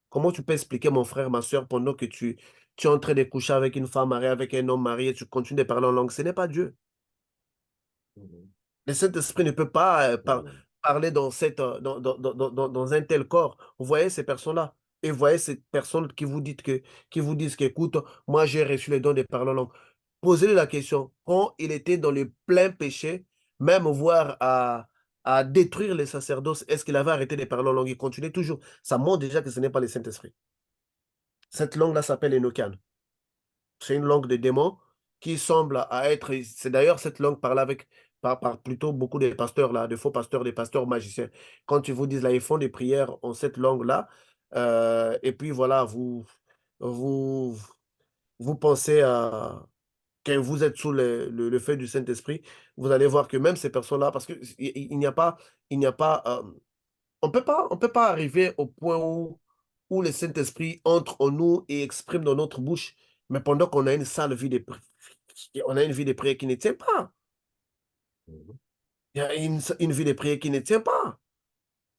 Comment tu peux expliquer, mon frère, ma soeur, pendant que tu tu es en train de coucher avec une femme mariée, avec un homme marié, tu continues de parler en langue. Ce n'est pas Dieu. Le Saint-Esprit ne peut pas parler dans, dans un tel corps. Vous voyez ces personnes-là. Et vous voyez ces personnes qui vous disent qu'écoute, moi j'ai reçu les dons de parler en langue. Posez-lui la question. Quand il était dans le plein péché, même voire à détruire les sacerdoces, est-ce qu'il avait arrêté de parler en langue? Il continuait toujours. Ça montre déjà que ce n'est pas le Saint-Esprit. Cette langue-là s'appelle Enochian. C'est une langue de démons qui semble à être. C'est d'ailleurs cette langue parlée avec par plutôt beaucoup de pasteurs là, de faux pasteurs, des pasteurs magiciens. Quand ils vous disent là, ils font des prières en cette langue-là, et puis voilà, vous, vous pensez que vous êtes sous le feu du Saint-Esprit, vous allez voir que même ces personnes-là, parce que il n'y a pas, il n'y a pas, on peut pas arriver au point où le Saint-Esprit entre en nous et exprime dans notre bouche, mais pendant qu'on a une sale vie de prière, on a une vie de prière qui ne tient pas. Il y a une vie de prière qui ne tient pas.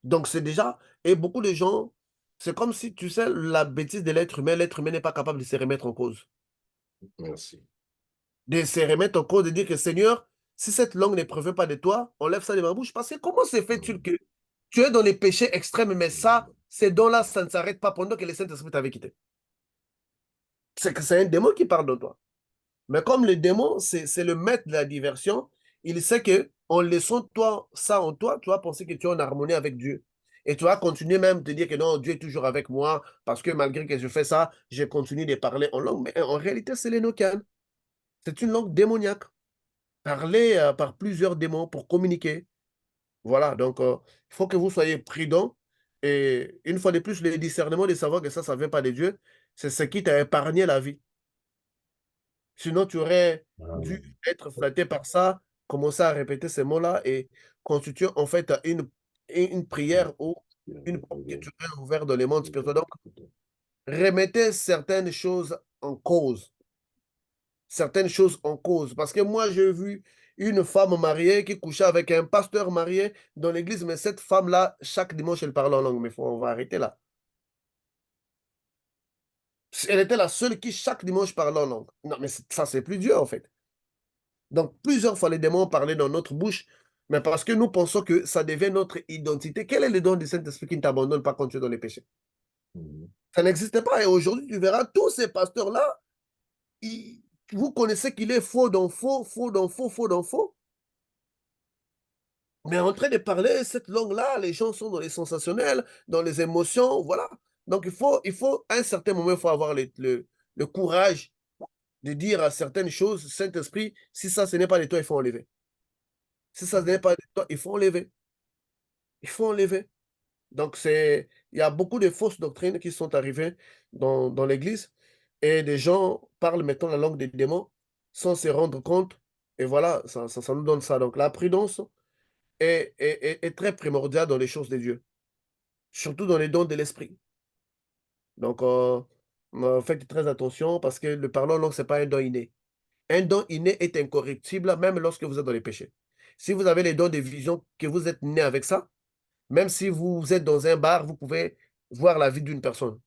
Donc c'est déjà, et beaucoup de gens, c'est comme si, tu sais, la bêtise de l'être humain n'est pas capable de se remettre en cause. Merci. De se remettre en cause, de dire que Seigneur, si cette langue ne provient pas de toi, enlève ça de ma bouche. Parce que comment se fait-il que tu es dans les péchés extrêmes, mais ça, ces dons-là, ça ne s'arrête pas pendant que le Saint-Esprit t'avait quitté. C'est que c'est un démon qui parle de toi. Mais comme le démon, c'est le maître de la diversion, il sait que en laissant toi, ça en toi, tu vas penser que tu es en harmonie avec Dieu. Et tu vas continuer même de dire que non, Dieu est toujours avec moi, parce que malgré que je fais ça, je continue de parler en langue. Mais en réalité, c'est l'Enochian. C'est une langue démoniaque, parlée par plusieurs démons pour communiquer. Voilà, donc il faut que vous soyez prudents. Et une fois de plus, le discernement de savoir que ça ne vient pas de Dieu, c'est ce qui t'a épargné la vie. Sinon, tu aurais dû être flatté par ça, commencer à répéter ces mots-là et constituer en fait une prière ou une porte que tu aurais ouverte dans les mondes spirituels. Donc, remettez certaines choses en cause. Certaines choses en cause. Parce que moi, j'ai vu une femme mariée qui couchait avec un pasteur marié dans l'église, mais cette femme-là, chaque dimanche, elle parle en langue. Mais on va arrêter là. Elle était la seule qui, chaque dimanche, parlait en langue. Non, mais ça, c'est plus Dieu, en fait. Donc, plusieurs fois, les démons parlaient dans notre bouche, mais parce que nous pensons que ça devient notre identité. Quel est le don du Saint-Esprit qui ne t'abandonne pas quand tu es dans les péchés? Ça n'existe pas. Et aujourd'hui, tu verras tous ces pasteurs-là, vous connaissez qu'il est faux dans faux, faux dans faux, faux dans faux. Mais en train de parler cette langue-là, les gens sont dans les sensationnels, dans les émotions, voilà. Donc, à un certain moment, il faut avoir le courage de dire à certaines choses, Saint-Esprit, si ça, ce n'est pas de toi, il faut enlever. Si ça n'est pas de toi, il faut enlever. Il faut enlever. Donc, il y a beaucoup de fausses doctrines qui sont arrivées dans l'Église et des gens parlent maintenant la langue des démons sans se rendre compte. Et voilà, ça nous donne ça. Donc, la prudence est très primordiale dans les choses de Dieu, surtout dans les dons de l'Esprit. Donc, faites très attention parce que le parler en langue, ce n'est pas un don inné. Un don inné est incorruptible même lorsque vous êtes dans les péchés. Si vous avez les dons de vision, que vous êtes né avec ça, même si vous êtes dans un bar, vous pouvez voir la vie d'une personne.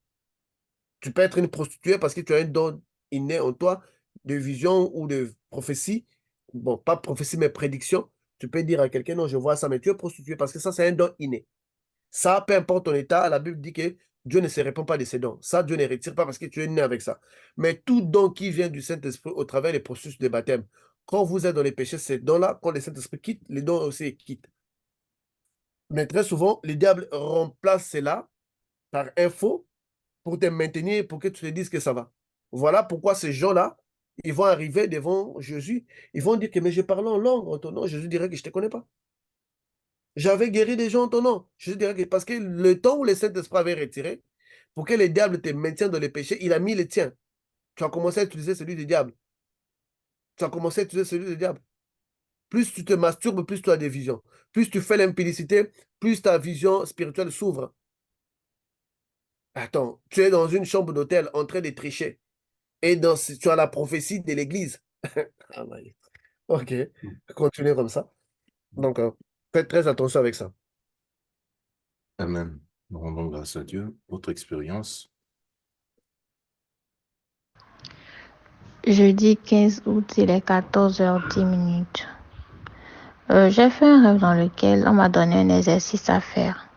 Tu peux être une prostituée parce que tu as un don inné en toi de vision ou de prophétie. Bon, pas prophétie, mais prédiction. Tu peux dire à quelqu'un, non, je vois ça, mais tu es prostituée parce que ça, c'est un don inné. Ça, peu importe ton état, la Bible dit que Dieu ne se répand pas de ses dons. Ça, Dieu ne retire pas parce que tu es né avec ça. Mais tout don qui vient du Saint-Esprit au travers des processus de baptême, quand vous êtes dans les péchés, ces dons-là, quand le Saint-Esprit quitte, les dons aussi quittent. Mais très souvent, le diable remplace cela par info pour te maintenir, pour que tu te dises que ça va. Voilà pourquoi ces gens-là, ils vont arriver devant Jésus, ils vont dire que mais je parle en langue en ton nom. Jésus dirait que je ne te connais pas. J'avais guéri des gens en ton nom. Jésus dirait que parce que le temps où le Saint-Esprit avait retiré, pour que le diable te maintienne dans les péchés, il a mis les tiens. Tu as commencé à utiliser celui du diable. Tu as commencé à utiliser celui du diable. Plus tu te masturbes, plus tu as des visions. Plus tu fais l'impudicité, plus ta vision spirituelle s'ouvre. Attends, tu es dans une chambre d'hôtel en train de tricher. Et tu as la prophétie de l'église. Ah, ouais. Ok, continuez comme ça. Donc, faites très attention avec ça. Amen. Nous rendons grâce à Dieu. Votre expérience. Jeudi 15 août, il est 14h10. J'ai fait un rêve dans lequel on m'a donné un exercice à faire.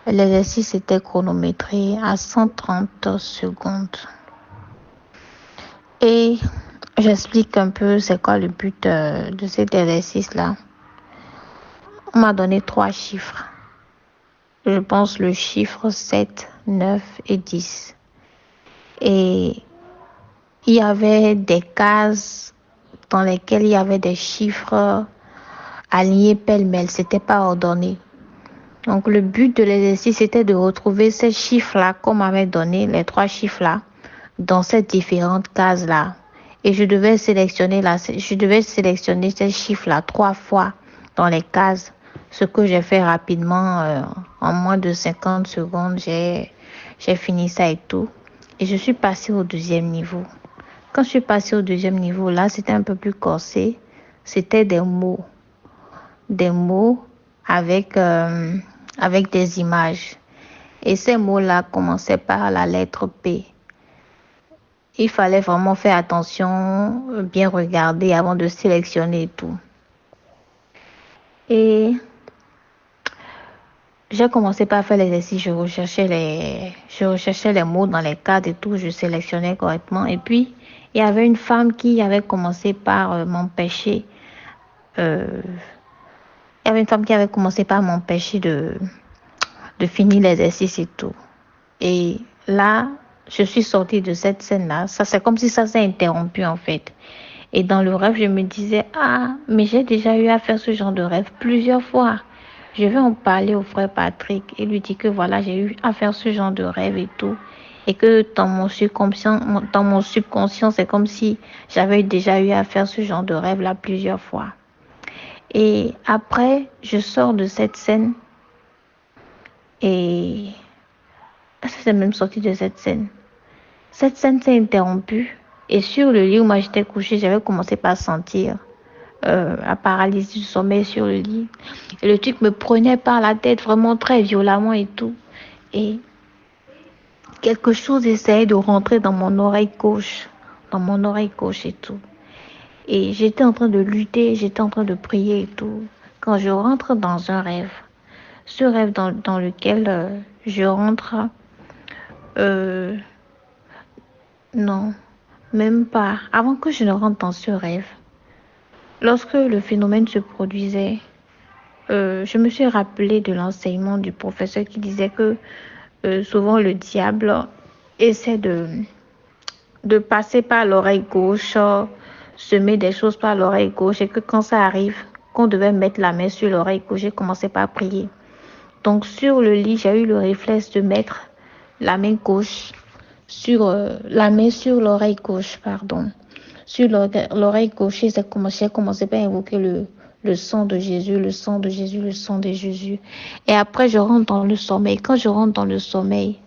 L'exercice était chronométré à 130 secondes. Et j'explique un peu c'est quoi le but de cet exercice-là. On m'a donné 3 chiffres. Je pense le chiffre 7, 9 et 10. Et il y avait des cases dans lesquelles il y avait des chiffres alignés pêle-mêle. C'était pas ordonné. Donc le but de l'exercice était de retrouver ces chiffres-là qu'on m'avait donné, les 3 chiffres-là, dans ces différentes cases-là. Et je devais sélectionner ces chiffres-là 3 fois dans les cases. Ce que j'ai fait rapidement, en moins de 50 secondes, j'ai fini ça et tout. Et je suis passée au 2e niveau. Quand je suis passée au 2e niveau, là, c'était un peu plus corsé. C'était des mots. Des mots avec des images. Et ces mots-là commençaient par la lettre P. Il fallait vraiment faire attention, bien regarder avant de sélectionner et tout. Et j'ai commencé par faire l'exercice, je recherchais les mots dans les cadres et tout, je sélectionnais correctement. Et puis, il y avait une femme qui avait commencé par m'empêcher. Il y avait une femme qui avait commencé par m'empêcher de finir l'exercice et tout. Et là, je suis sortie de cette scène-là. Ça, c'est comme si ça s'est interrompu en fait. Et dans le rêve, je me disais, mais j'ai déjà eu à faire ce genre de rêve plusieurs fois. Je vais en parler au frère Patrick et lui dire que voilà, j'ai eu à faire ce genre de rêve et tout. Et que dans mon subconscient, c'est comme si j'avais déjà eu à faire ce genre de rêve-là plusieurs fois. Et après, je sors de cette scène et c'est même sorti de cette scène. Cette scène s'est interrompue et sur le lit où moi j'étais couchée, j'avais commencé par sentir la paralysie du sommeil sur le lit. Et le truc me prenait par la tête vraiment très violemment et tout. Et quelque chose essayait de rentrer dans mon oreille gauche et tout. Et j'étais en train de lutter, j'étais en train de prier et tout. Quand je rentre dans un rêve, ce rêve dans lequel je rentre, non, même pas. Avant que je ne rentre dans ce rêve, lorsque le phénomène se produisait, je me suis rappelé de l'enseignement du professeur qui disait que souvent le diable essaie de passer par l'oreille gauche, semer des choses par l'oreille gauche et que quand ça arrive, qu'on devait mettre la main sur l'oreille gauche, j'ai commencé par prier. Donc sur le lit, j'ai eu le réflexe de mettre la main gauche sur l'oreille gauche, pardon. Sur l'oreille gauche, j'ai commencé par invoquer le sang de Jésus, le sang de Jésus, le sang de Jésus. Et après, je rentre dans le sommeil. Quand je rentre dans le sommeil,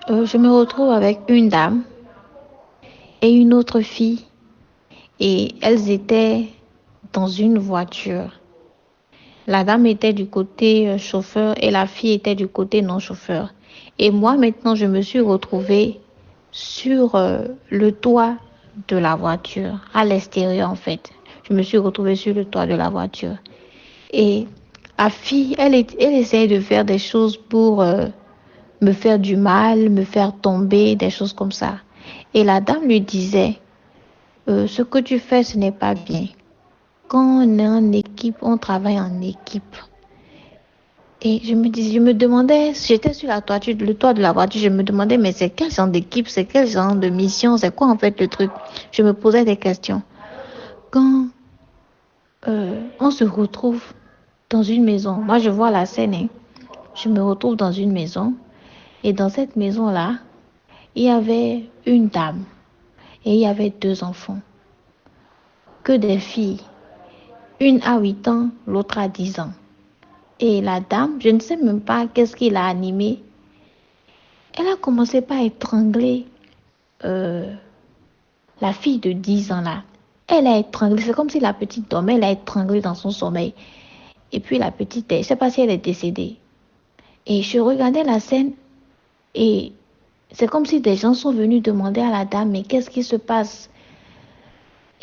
je me retrouve avec une dame et une autre fille. Et elles étaient dans une voiture. La dame était du côté chauffeur et la fille était du côté non-chauffeur. Et moi, maintenant, je me suis retrouvée sur le toit de la voiture, à l'extérieur en fait. Je me suis retrouvée sur le toit de la voiture. Et la fille, elle essayait de faire des choses pour me faire du mal, me faire tomber, des choses comme ça. Et la dame lui disait, ce que tu fais, ce n'est pas bien. Quand on est en équipe, on travaille en équipe. Et je me demandais, j'étais sur la toiture, le toit de la voiture, je me demandais, mais c'est quel genre d'équipe, c'est quel genre de mission, c'est quoi en fait le truc? Je me posais des questions. Quand on se retrouve dans une maison, moi je vois la scène, hein. Je me retrouve dans une maison, et dans cette maison-là, il y avait une dame, et il y avait 2 enfants, que des filles. Une a 8 ans, l'autre a 10 ans. Et la dame, je ne sais même pas qu'est-ce qui l'a animée. Elle a commencé par étrangler la fille de 10 ans là. Elle a étranglé, c'est comme si la petite dormait, elle a étranglé dans son sommeil. Et puis la petite, je ne sais pas si elle est décédée. Et je regardais la scène et C'est comme si des gens sont venus demander à la dame, mais qu'est-ce qui se passe?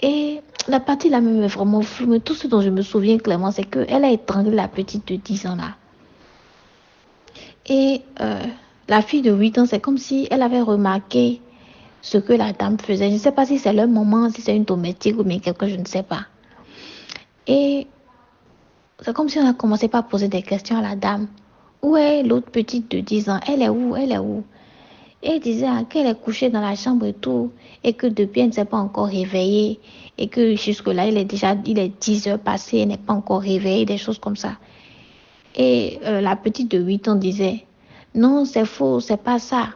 Et la partie là même est vraiment floue, mais tout ce dont je me souviens clairement, c'est qu'elle a étranglé la petite de 10 ans là. Et la fille de 8 ans, c'est comme si elle avait remarqué ce que la dame faisait. Je ne sais pas si c'est leur maman, si c'est une domestique ou bien quelque chose, je ne sais pas. Et c'est comme si on a commencé par poser des questions à la dame. Où est l'autre petite de 10 ans? Elle est où? Elle est où? Et elle disait qu'elle est couchée dans la chambre et tout, et que depuis elle ne s'est pas encore réveillée, et que jusque-là, il est 10 heures passées, elle n'est pas encore réveillée, des choses comme ça. Et la petite de 8 ans disait, non, c'est faux, c'est pas ça.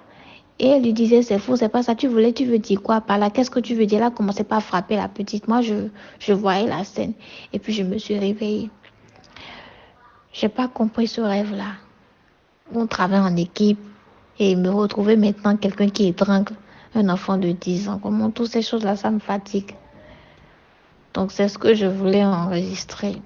Et elle lui disait, c'est faux, c'est pas ça. Tu veux dire quoi par là? Qu'est-ce que tu veux dire? Elle a commencé par frapper la petite. Moi, je voyais la scène. Et puis, je me suis réveillée. J'ai pas compris ce rêve-là. On travaille en équipe et me retrouver maintenant quelqu'un qui étrangle un enfant de 10 ans. Comment toutes ces choses-là, ça me fatigue. Donc, c'est ce que je voulais enregistrer.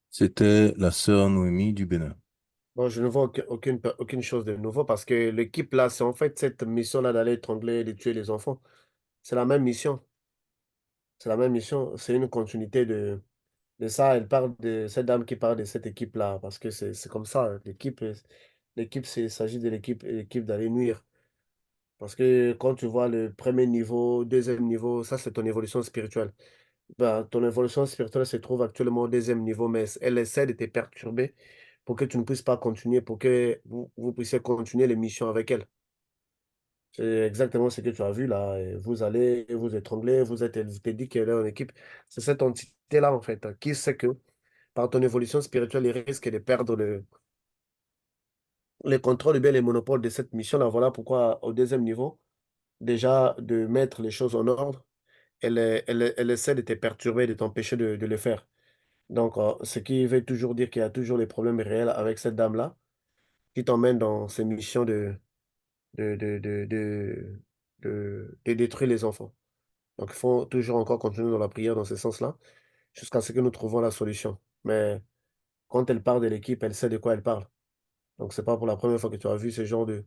C'était la sœur Noémie du Bénin. Bon, je ne vois aucune chose de nouveau parce que l'équipe là, c'est en fait cette mission-là d'aller étrangler, de tuer les enfants. C'est la même mission. C'est la même mission. C'est une continuité de ça. Elle parle de cette dame qui parle de cette équipe-là parce que c'est comme ça. L'équipe, il s'agit de l'équipe d'aller nuire. Parce que quand tu vois le premier niveau, deuxième niveau, ça c'est ton évolution spirituelle. Ben, ton évolution spirituelle se trouve actuellement au deuxième niveau, mais elle essaie de te perturber pour que tu ne puisses pas continuer, pour que vous puissiez continuer les missions avec elle. C'est exactement ce que tu as vu là. Et vous allez vous étrangler, vous t'es dit qu'elle est en équipe. C'est cette entité-là, en fait, qui sait que par ton évolution spirituelle, il risque de perdre le contrôle ou bien les monopoles de cette mission-là. Voilà pourquoi, au deuxième niveau, déjà de mettre les choses en ordre, elle essaie de te perturber, de t'empêcher de le faire. Donc, ce qui veut toujours dire qu'il y a toujours des problèmes réels avec cette dame-là, qui t'emmène dans ces missions de, de, de, de, de détruire les enfants. Donc, il faut toujours encore continuer dans la prière dans ce sens-là, jusqu'à ce que nous trouvons la solution. Mais quand elle parle de l'équipe, elle sait de quoi elle parle. Donc, c'est pas pour la première fois que tu as vu ce genre de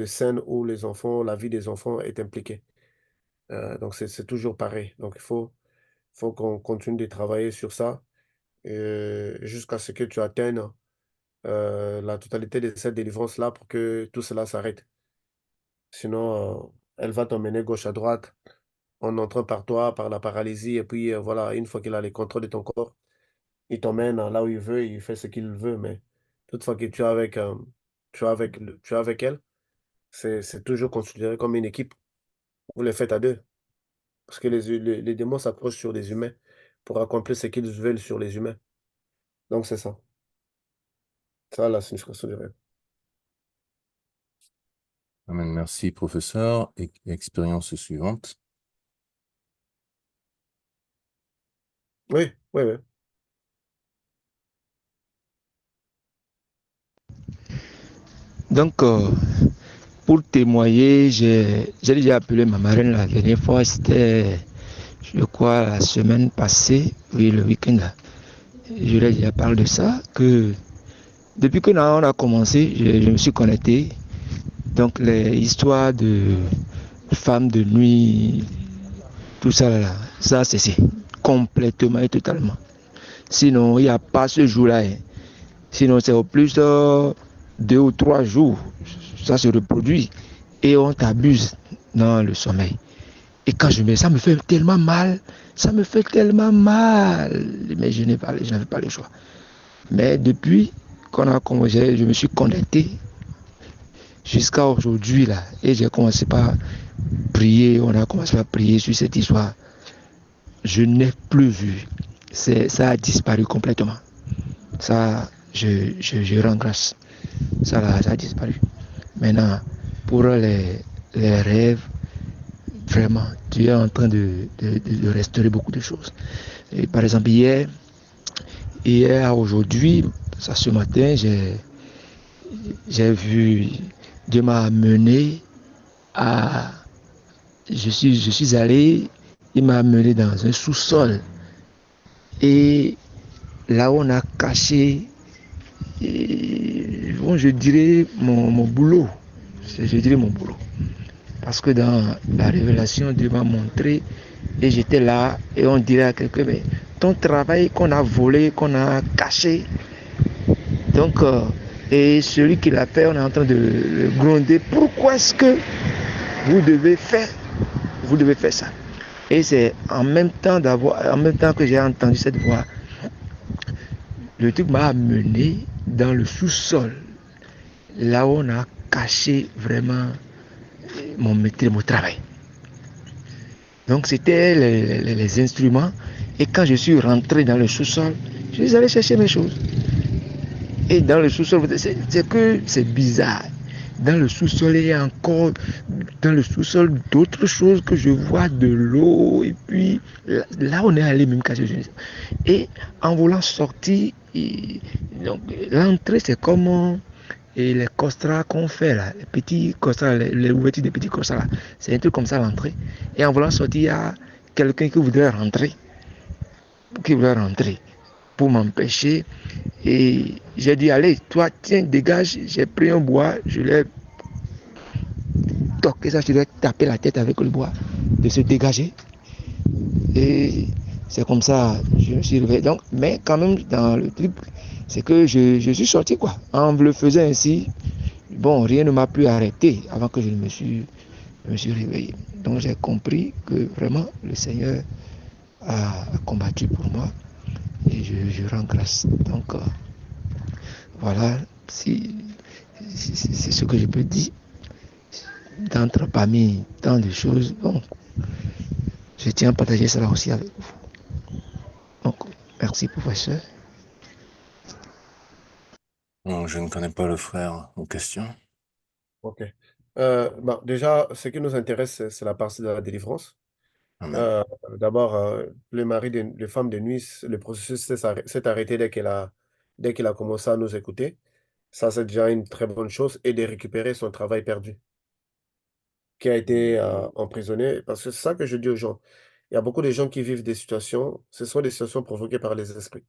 scène où les enfants, la vie des enfants est impliquée. Donc, c'est toujours pareil. Donc, faut qu'on continue de travailler sur ça jusqu'à ce que tu atteignes la totalité de cette délivrance-là pour que tout cela s'arrête. Sinon, elle va t'emmener gauche à droite en entrant par toi, par la paralysie. Et puis, voilà, une fois qu'il a les contrôles de ton corps, il t'emmène là où il veut, il fait ce qu'il veut. Mais toutefois que tu es avec elle, c'est toujours considéré comme une équipe. Vous le faites à deux. Parce que les démons s'approchent sur les humains pour accomplir ce qu'ils veulent sur les humains. Donc, c'est ça. Ça, la signification du rêve. Amen. Merci, professeur. Expérience suivante. Oui, oui, oui. Donc, pour témoigner, j'ai déjà appelé ma marraine la dernière fois, c'était, je crois, la semaine passée, oui, le week-end là. Je lui ai déjà parlé de ça, que depuis que on a commencé, je me suis connecté. Donc, les histoires de femmes de nuit, tout ça là, ça a cessé complètement et totalement. Sinon, il n'y a pas ce jour-là. Sinon, c'est au plus 2 ou 3 jours, ça se reproduit et on t'abuse dans le sommeil. Et quand je mets ça me fait tellement mal, ça me fait tellement mal. Mais je n'avais pas le choix. Mais depuis qu'on a commencé, je me suis connecté jusqu'à aujourd'hui là, et j'ai commencé par prier, on a commencé à prier sur cette histoire. Je n'ai plus vu. Ça a disparu complètement. Ça, je rends grâce. Ça a disparu. Maintenant, pour les rêves, vraiment, tu es en train de restaurer beaucoup de choses. Et par exemple, hier à aujourd'hui, ça ce matin, j'ai vu, Dieu m'a amené à... Je suis allé, il m'a amené dans un sous-sol. Et là où on a caché, bon, je dirais mon boulot. Je dirais mon boulot. Parce que dans la révélation, Dieu m'a montré et j'étais là et on dirait à quelqu'un, mais ton travail qu'on a volé, qu'on a caché, donc, et celui qui l'a fait, on est en train de le gronder. Pourquoi est-ce que vous devez faire ça? Et c'est en même temps que j'ai entendu cette voix, le truc m'a amené dans le sous-sol, là où on a caché vraiment mon métier, mon travail. Donc c'était les instruments. Et quand je suis rentré dans le sous-sol, je suis allé chercher mes choses. Et dans le sous-sol, c'est bizarre. Dans le sous-sol, il y a encore dans le sous-sol d'autres choses que je vois, de l'eau. Et puis là, on est allé même cacher. Et en voulant sortir, donc l'entrée, c'est comme les costras qu'on fait là, les petits costras, les ouvertures des petits costras là. C'est un truc comme ça l'entrée. Et en voulant sortir, il y a quelqu'un qui voudrait rentrer pour m'empêcher. Et j'ai dit, allez, toi, tiens, dégage. J'ai pris un bois, je l'ai toqué ça, je lui ai tapé la tête avec le bois, de se dégager. Et c'est comme ça, je me suis réveillé. Donc, mais quand même, dans le truc, c'est que je suis sorti, quoi. En le faisant ainsi, bon, rien ne m'a plus arrêté avant que je me suis réveillé. Donc, j'ai compris que vraiment, le Seigneur a combattu pour moi. Et je rends grâce. Donc, voilà, c'est ce que je peux dire. D'entre parmi tant de choses, donc, je tiens à partager cela aussi avec vous. Donc, merci, professeur. Non, je ne connais pas le frère en question. Ok. Déjà, ce qui nous intéresse, c'est la partie de la délivrance. Amen. D'abord, les femmes de nuit, le processus s'est arrêté dès qu'il a commencé à nous écouter. Ça, c'est déjà une très bonne chose et de récupérer son travail perdu, qui a été emprisonné. Parce que c'est ça que je dis aux gens. Il y a beaucoup de gens qui vivent des situations, ce sont des situations provoquées par les esprits.